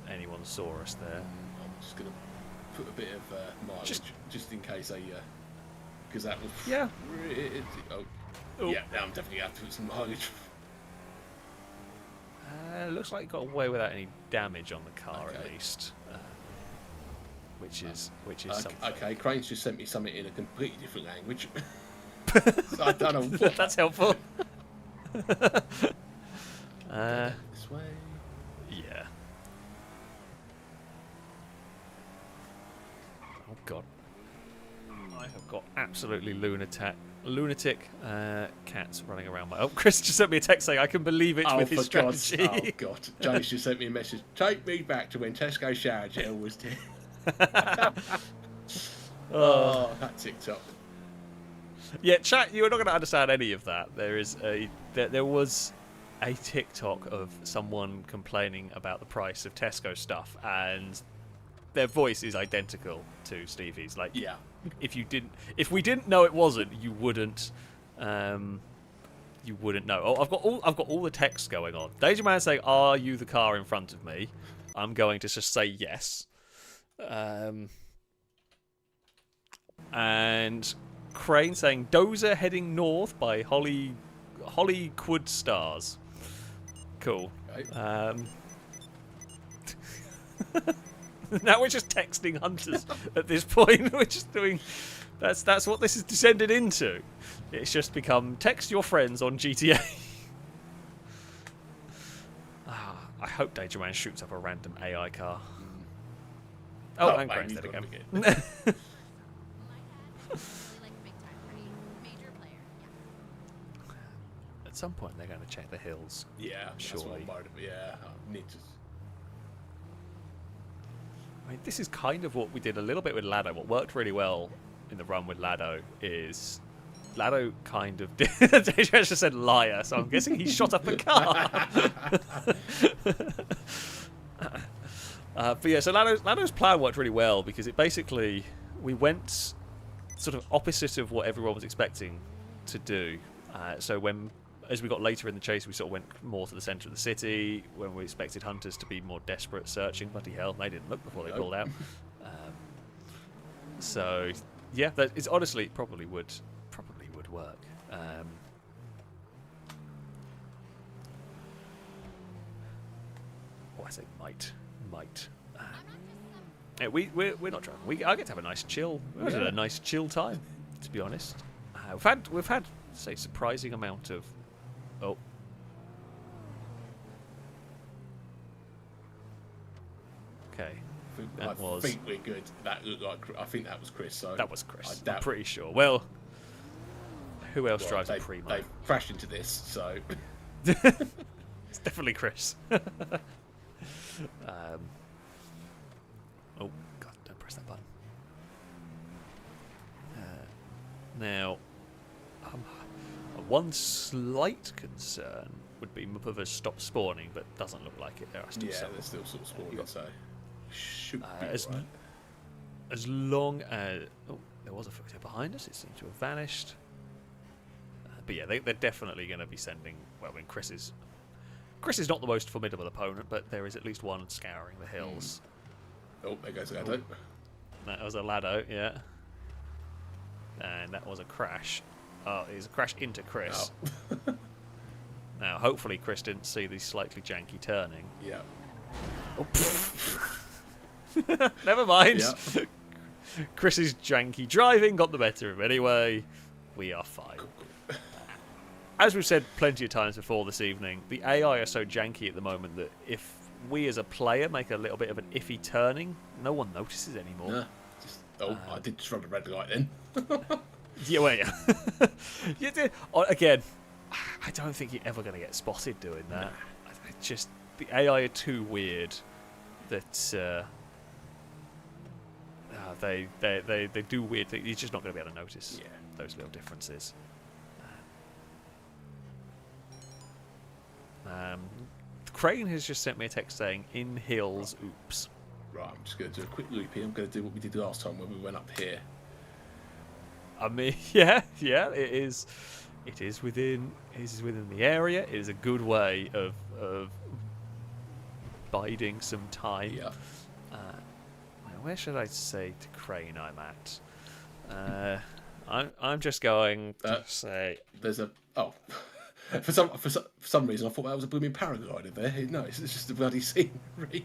anyone saw us there. I'm just going to put a bit of mileage just in case they. Because that was. Yeah. Yeah, now I'm definitely going to have to put some mileage. Looks like it got away without any damage on the car at least, which is something. Okay, Crane's just sent me something in a completely different language. So I don't know what. That's helpful. This way. Yeah. Oh god. I have got absolutely lunatic cats running around my. Oh, Chris just sent me a text saying I can believe it with his strategy. Oh god, James just sent me a message. Take me back to when Tesco shower gel was dead. Oh, that TikTok. Yeah, chat. You're not going to understand any of that. There was a TikTok of someone complaining about the price of Tesco stuff, and their voice is identical to Stevie's. Like, yeah. If we didn't know it wasn't, you wouldn't know. Oh, I've got all the text going on. Danger Man saying, "Are you the car in front of me?" I'm going to just say yes. And Crane saying, "Dozer heading north by Hollywood Stars." Cool. Okay. Now we're just texting hunters at this point. We're just doing. That's what this has descended into. It's just become text your friends on GTA. I hope Danger Man shoots up a random AI car. Oh, and Crane's dead again. At some point, they're going to check the hills. Yeah, surely. Yeah, I need to. I mean, this is kind of what we did a little bit with Lado. What worked really well in the run with Lado is Lado kind of did. Danger just said liar, so I'm guessing he shot up a car. But yeah, so Lado's plan worked really well because it basically we went sort of opposite of what everyone was expecting to do. So as we got later in the chase, we sort of went more to the centre of the city. When we expected hunters to be more desperate searching, bloody hell, they didn't look before they pulled out. So yeah, it's honestly probably would work. Oh, I say might. Yeah, we're not driving. I get to have a nice chill. We had a nice chill time, to be honest. We've had say surprising amount of. Oh. Okay. I think we're good. That looked like. I think that was Chris. So that was Chris. I'm pretty sure. Well, who else drives a Primo? They crashed into this, so it's definitely Chris. Oh God! Don't press that button. Now, one slight concern would be Mupova stopped spawning, but doesn't look like it. There are still some. They're still sort of spawning. So should be as long as there was a foot behind us, it seemed to have vanished. But yeah, they're definitely going to be sending. Well, I mean, Chris is not the most formidable opponent, but there is at least one scouring the hills. Oh, there goes Lado. That was a Lado, yeah. And that was a crash. Oh, it was a crash into Chris. Oh. Now, hopefully Chris didn't see the slightly janky turning. Yeah. Oh, never mind. Yeah. Chris's janky driving got the better of him anyway. We are fine. As we've said plenty of times before this evening, the AI are so janky at the moment that if we as a player make a little bit of an iffy turning, no one notices anymore. No, I did just run a red light then. Yeah, well, yeah. You did. Again, I don't think you're ever going to get spotted doing that. No. Just the AI are too weird that they do weird things. You're just not going to be able to notice those little differences. Crane has just sent me a text saying, "In hills, oops." Right, I'm just going to do a quick loop here. I'm going to do what we did last time when we went up here. I mean, yeah, it is within the area. It is a good way of biding some time. Yeah. Where should I say to Crane I'm at? I'm just going to say there's a for some reason I thought that was a blooming paraglider there. No, it's just a bloody scenery.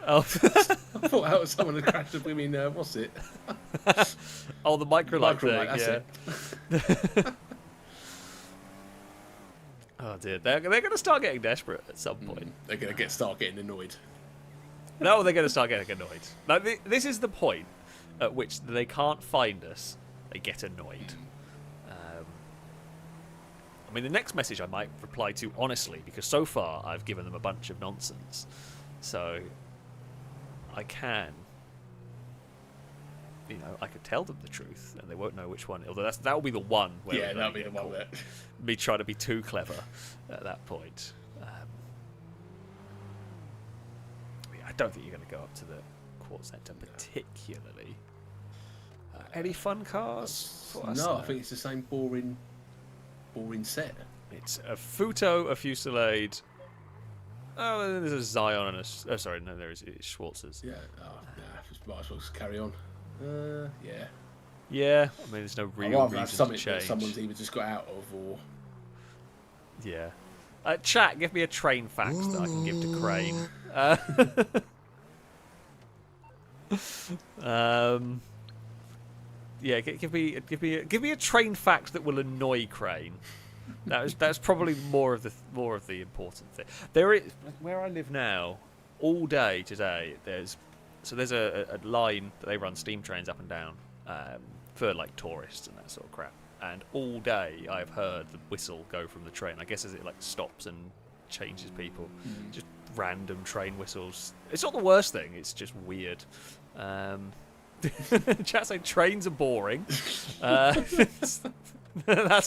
Oh, I thought that was someone that crashed a blooming what's it? Oh, the microlight thing. That's it. Oh dear, they're going to start getting desperate at some point. They're going to start getting annoyed. No, they're going to start getting annoyed. Now, this is the point at which they can't find us. They get annoyed. I mean, the next message I might reply to honestly, because so far I've given them a bunch of nonsense. So I can, I could tell them the truth, and they won't know which one. Although that will be the one. Where that'll be the one where me trying to be too clever at that point. I don't think you're going to go up to the Quartz Centre particularly. Any fun cars? No, I think it's the same boring set. It's a Futo, a Fusillade. Oh, there's a Zion and a. Oh, sorry, no, there is Schwarz's. Yeah. Might as well just carry on. Yeah. Yeah. I mean, there's no real reason to change. That someone's either just got out of or. Yeah. Chat, give me a train fact that I can give to Crane. Yeah, give me a train fact that will annoy Crane. That's probably more of the important thing. There is where I live now. All day today, there's a line that they run steam trains up and down for like tourists and that sort of crap. And all day I've heard the whistle go from the train. I guess as it like stops and changes people, just random train whistles. It's not the worst thing. It's just weird. Chat saying trains are boring. That's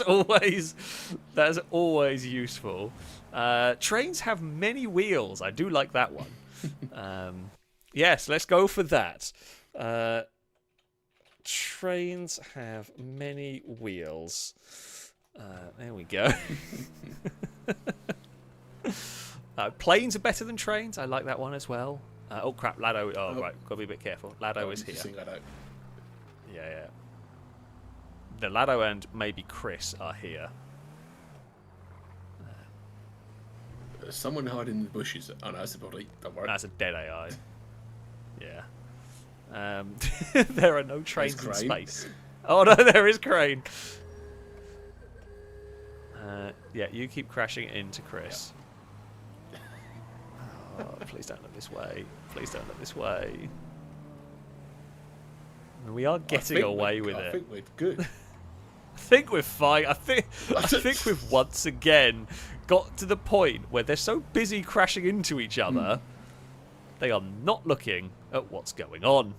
always useful. Trains have many wheels. I do like that one. Yes, let's go for that. Trains have many wheels. There we go. Planes are better than trains. I like that one as well. Oh crap, Lado. Oh right, gotta be a bit careful. Lado is here. Lado. Yeah. the Lado and maybe Chris are here. There's someone hiding in the bushes. Oh no, that's a body. Don't worry. That's a dead AI. Yeah. There are no trains in Crane. space. Oh no, there is Crane. Yeah, you keep crashing into Chris. Oh, please don't look this way. Please don't look this way. We are getting away with it. I think we're good. I think we're fine. I think we've once again got to the point where they're so busy crashing into each other, they are not looking at what's going on.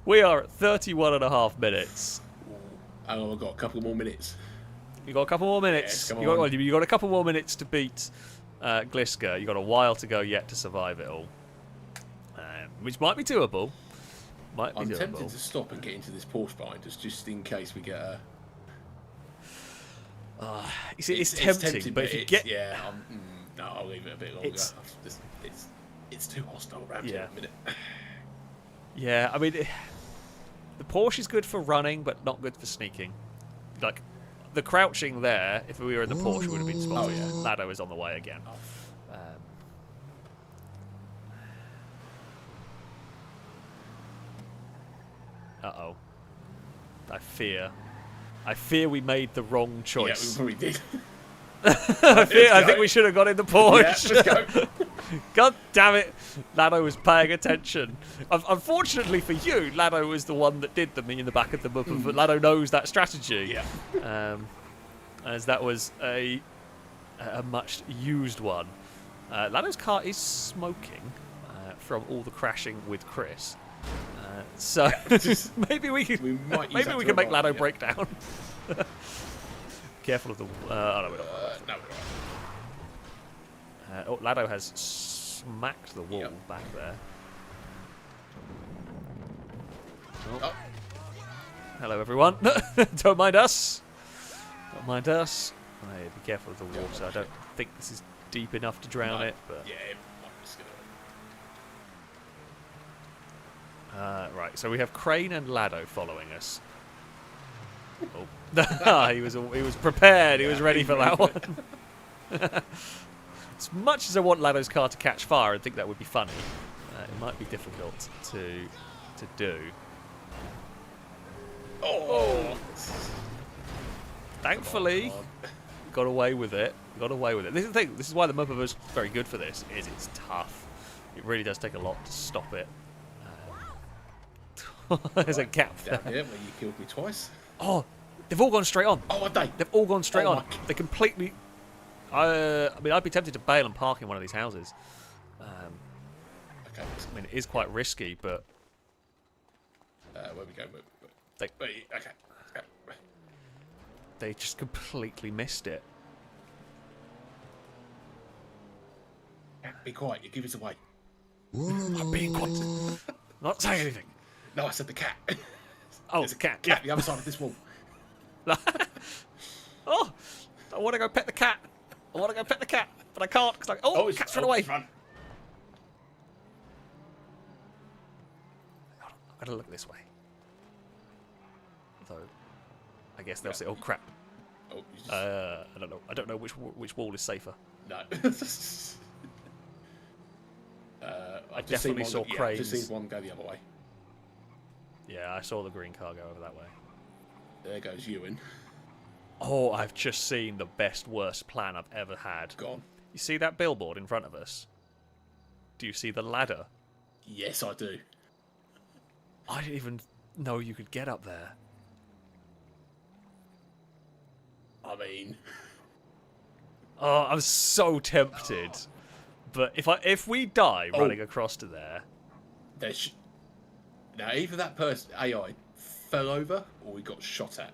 We are at 31.5 minutes. Hang on, we've got a couple more minutes. You got a couple more minutes. Yes, You got a couple more minutes to beat Gliesa. You got a while to go yet to survive it all, which might be doable. I'm tempted to stop and get into this Porsche behind us, just in case we get a. You see, it's tempting, but if you get no, I'll leave it a bit longer. It's too hostile around here at the minute. Yeah, I mean, the Porsche is good for running, but not good for sneaking. Like, the crouching there, if we were in the Porsche, would have been spotted. Oh, yeah. Lado is on the way again. Uh-oh. I fear we made the wrong choice. Yeah, we probably did. I think we should have got in the Porsche. Yeah, let's go. God damn it. Lado was paying attention. Unfortunately for you, Lado was the one that did me in the back of the book, but Lado knows that strategy. Yeah. As that was a much used one. Lado's car is smoking from all the crashing with Chris. So maybe we can make Lado break down. Careful of the. Oh, no, we're not. No, we're right. Lado has smacked the wall back there. Oh. Hello, everyone. Don't mind us. Don't mind us. Hey, be careful of the water. I don't think this is deep enough to drown it. But yeah, it might risk it. right, so we have Crane and Lado following us. Oh, he was prepared. He was ready for that one. As much as I want Lado's car to catch fire and think that would be funny, it might be difficult to do. Oh! Thankfully, got away with it. This is the thing. This is why the Mopar is very good for this. Is it's tough. It really does take a lot to stop it. There's a gap there. Down here where you killed me twice. Oh, they've all gone straight on. Oh, are they? They've all gone straight on. They completely. I mean, I'd be tempted to bail and park in one of these houses. Okay. I mean, it is quite risky, but. Where we go? Okay. They just completely missed it. Be quiet. You give us away. I'm being quiet. Not saying anything. No, I said the cat. Oh, there's a cat. Cat, the other side of this wall. Oh, I want to go pet the cat. But I can't because the cat's run away. Run. I've got to look this way. So, I guess they'll say, "Oh crap." Oh, I don't know. I don't know which wall is safer. No. I definitely saw cranes. I've just seen one go the other way. Yeah, I saw the green car go over that way. There goes Ewan. Oh, I've just seen the worst plan I've ever had. Go on. You see that billboard in front of us? Do you see the ladder? Yes, I do. I didn't even know you could get up there. I mean... Oh, I'm so tempted. But if we die running across to there... Now, either that person, AI, fell over, or we got shot at.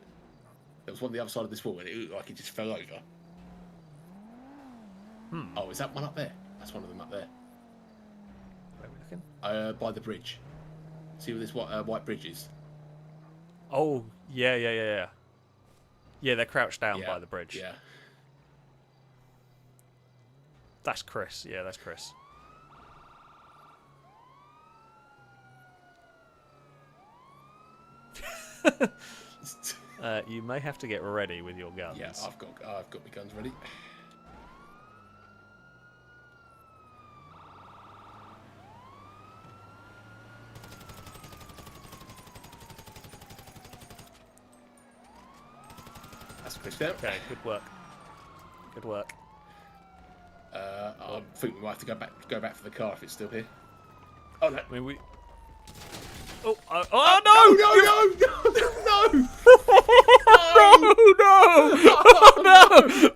There was one on the other side of this wall, and it looked like he just fell over. Oh, is that one up there? That's one of them up there. Where are we looking? By the bridge. See where this white bridge is? Oh, yeah. Yeah, they're crouched down by the bridge. Yeah. That's Chris. Yeah, that's Chris. You may have to get ready with your guns. Yeah, I've got my guns ready. That's pushed out. Okay, good work. Good work. I think we might have to go back for the car if it's still here. Oh no! I mean, we. Oh no! No! No! Oh no!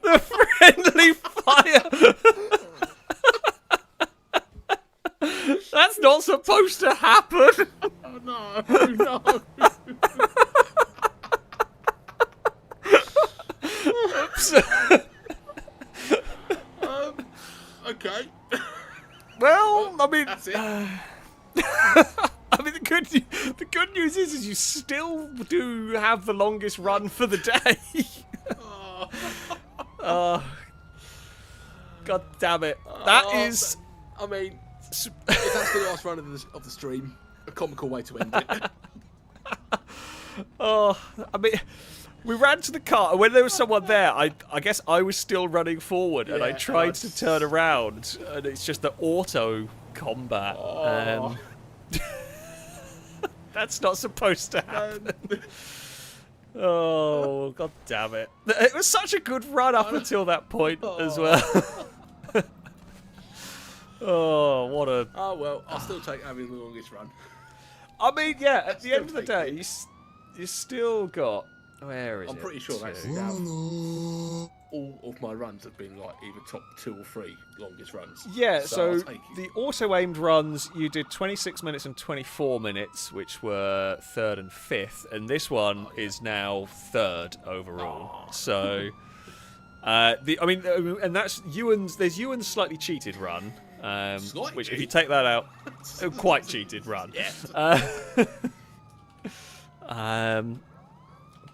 The friendly fire. That's not supposed to happen. Oh no! No! Oops. Okay. Well, I mean, That's it. I mean, the good news is you still do have the longest run for the day. God damn it! That is. I mean, if that's the last run of the stream, a comical way to end it. Oh, I mean, we ran to the car, and when there was someone there, I guess I was still running forward, and I Yeah, tried to turn around, and it's just the auto combat. Oh. That's not supposed to happen. Oh, god damn it. It was such a good run up until that point as well. Oh, what a... Oh well, I'll still take having the longest run. I mean, yeah, at the Still end of the take day, it. you still got... Where is it? I'm pretty sure that's all of my runs have been like either top 2 or 3 longest runs. Yeah, I'll so take it. the auto-aimed runs, you did 26 minutes and 24 minutes, which were 3rd and 5th, and this one is now 3rd overall. So, and that's Ewan's. There's Ewan's slightly cheated run, which if you take that out, quite cheated run. Yeah.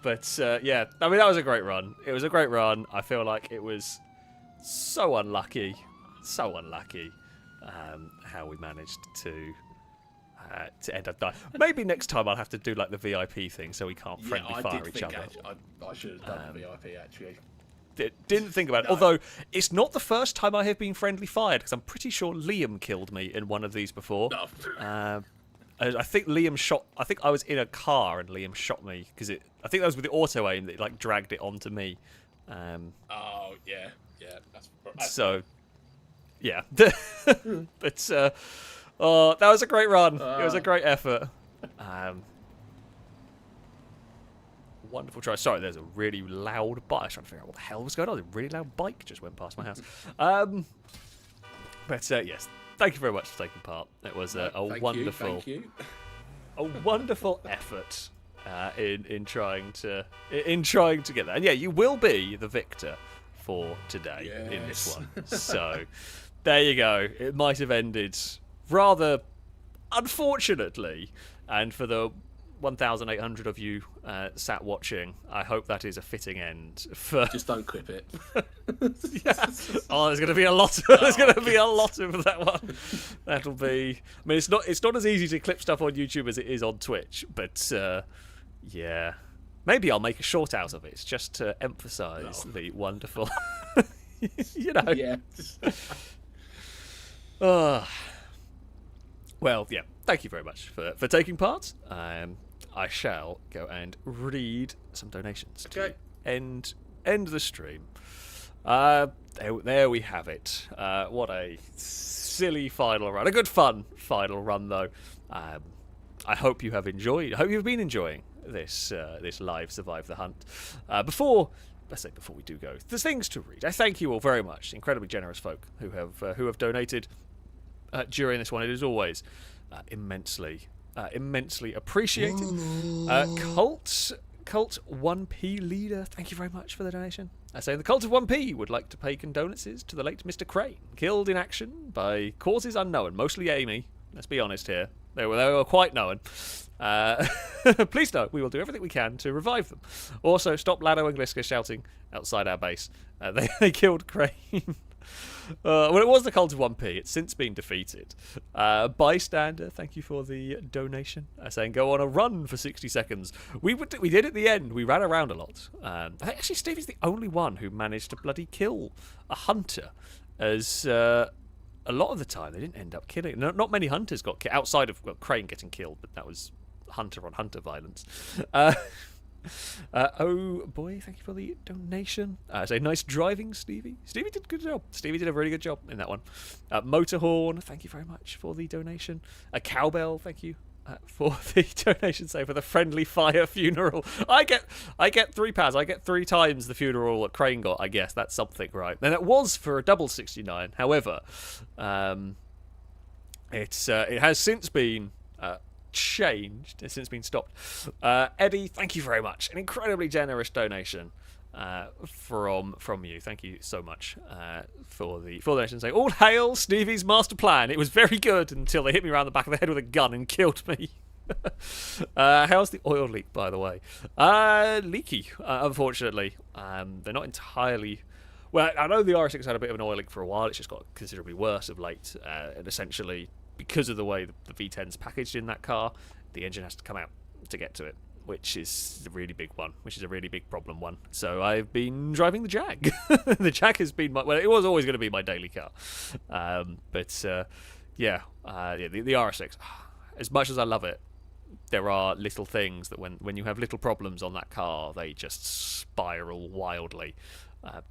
But yeah, I mean that was a great run. It was a great run. I feel like it was so unlucky how we managed to end up dying. Maybe next time I'll have to do like the VIP thing so we can't friendly fire each other. I should have done the VIP actually. Didn't think about it. No. Although it's not the first time I have been friendly fired because I'm pretty sure Liam killed me in one of these before. No. I think Liam shot. I think I was in a car and Liam shot me because it. I think that was with the auto aim that like dragged it onto me. Oh yeah. That's So, yeah. But oh, that was a great run. It was a great effort. Wonderful try. Sorry, there's a really loud bike. I was trying to figure out what the hell was going on. A really loud bike just went past my house. But yes. Thank you very much for taking part. It was a wonderful, a wonderful effort in trying to get that. And yeah, you will be the victor for today in this one. So there you go. It might have ended rather unfortunately, and for the 1,800 of you sat watching, I hope that is a fitting end for. Just don't clip it. Yeah. Oh, there's going to be a lot. There's going to be a lot of that one. That'll be. I mean, it's not as easy to clip stuff on YouTube as it is on Twitch, but yeah, maybe I'll make a short out of it just to emphasise the wonderful. You know. Yeah. Well, yeah. Thank you very much for taking part. I shall go and read some donations to end the stream. There we have it. What a silly final run. A good fun final run, though. I hope you have enjoyed. I hope you've been enjoying this live Survive the Hunt. Before we do go, there's things to read. I thank you all very much. Incredibly generous folk who have donated during this one. It is always immensely appreciated. Cult 1p leader, thank you very much for the donation. I say the Cult of 1p would like to pay condolences to the late Mr. Crane, killed in action by causes unknown, mostly Amy. Let's be honest here. They were quite known. Please know we will do everything we can to revive them. Also, stop Lado and Gliesa shouting outside our base. They killed Crane Well, it was the cult of 1p. It's since been defeated. Bystander, thank you for the donation. Saying go on a run for 60 seconds. We did at the end. We ran around a lot. I think actually Stevie's the only one who managed to bloody kill a hunter. As a lot of the time they didn't end up killing. Not many hunters got killed outside of Crane getting killed, but that was hunter on hunter violence. Oh boy, thank you for the donation. Say nice driving, Stevie. Stevie did a good job. Stevie did a really good job in that one. Motorhorn, thank you very much for the donation. Cowbell, thank you for the donation. Say for the friendly fire funeral. I get £3. I get 3 times the funeral that Crane got. I guess that's something, right? And it was for a double 69. However, it has since been. Changed. It's since been stopped. Eddie, thank you very much. An incredibly generous donation from you. Thank you so much for the donation. Saying all hail Stevie's master plan. It was very good until they hit me around the back of the head with a gun and killed me. How's the oil leak, by the way? Leaky, unfortunately. They're not entirely. Well, I know the RS6 had a bit of an oil leak for a while. It's just got considerably worse of late, and essentially. Because of the way the V10's packaged in that car, the engine has to come out to get to it, which is a really big one, which is a really big problem one. So I've been driving the Jag. The Jag has been it was always going to be my daily car. The RS6, as much as I love it, there are little things that when you have little problems on that car, they just spiral wildly.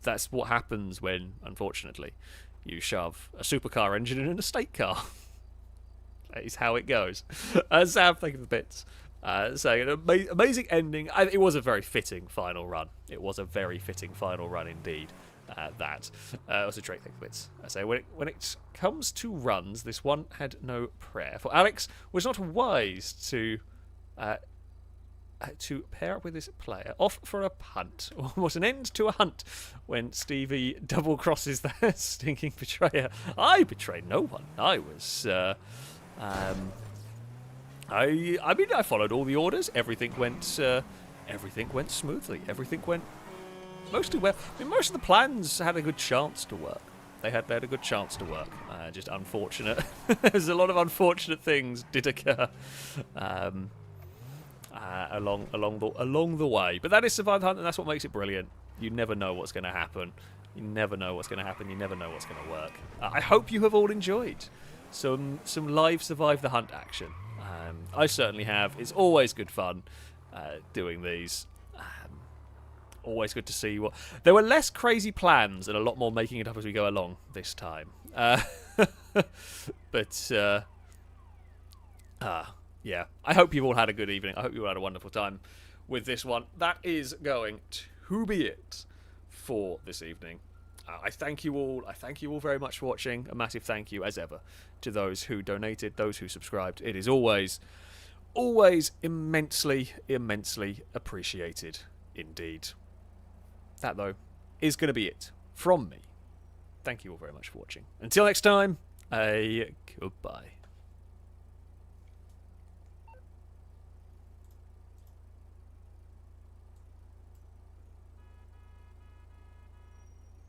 That's what happens when, unfortunately, you shove a supercar engine in an estate car. That is how it goes. Sam, thank you for the bits. Saying an amazing ending. It was a very fitting final run. It was a very fitting final run indeed. Also Drake, thank you for the bits. I say when it comes to runs, this one had no prayer. For Alex was not wise to pair up with this player. Off for a punt. What an end to a hunt when Stevie double crosses the stinking betrayer. I betrayed no one. I was. I mean, I followed all the orders. Everything went smoothly. Everything went mostly well. I mean, most of the plans had a good chance to work. They had a good chance to work. Just unfortunate. There's a lot of unfortunate things did occur along the way. But that is Survive the Hunt, and that's what makes it brilliant. You never know what's going to happen. You never know what's going to happen. You never know what's going to work. I hope you have all enjoyed some live Survive the Hunt action. I certainly have. It's always good fun doing these. Always good to see what. There were less crazy plans and a lot more making it up as we go along this time. Yeah. I hope you've all had a good evening. I hope you all had a wonderful time with this one. That is going to be it for this evening. I thank you all. I thank you all very much for watching. A massive thank you, as ever, to those who donated, those who subscribed. It is always immensely, immensely appreciated indeed. That, though, is going to be it from me. Thank you all very much for watching. Until next time, goodbye.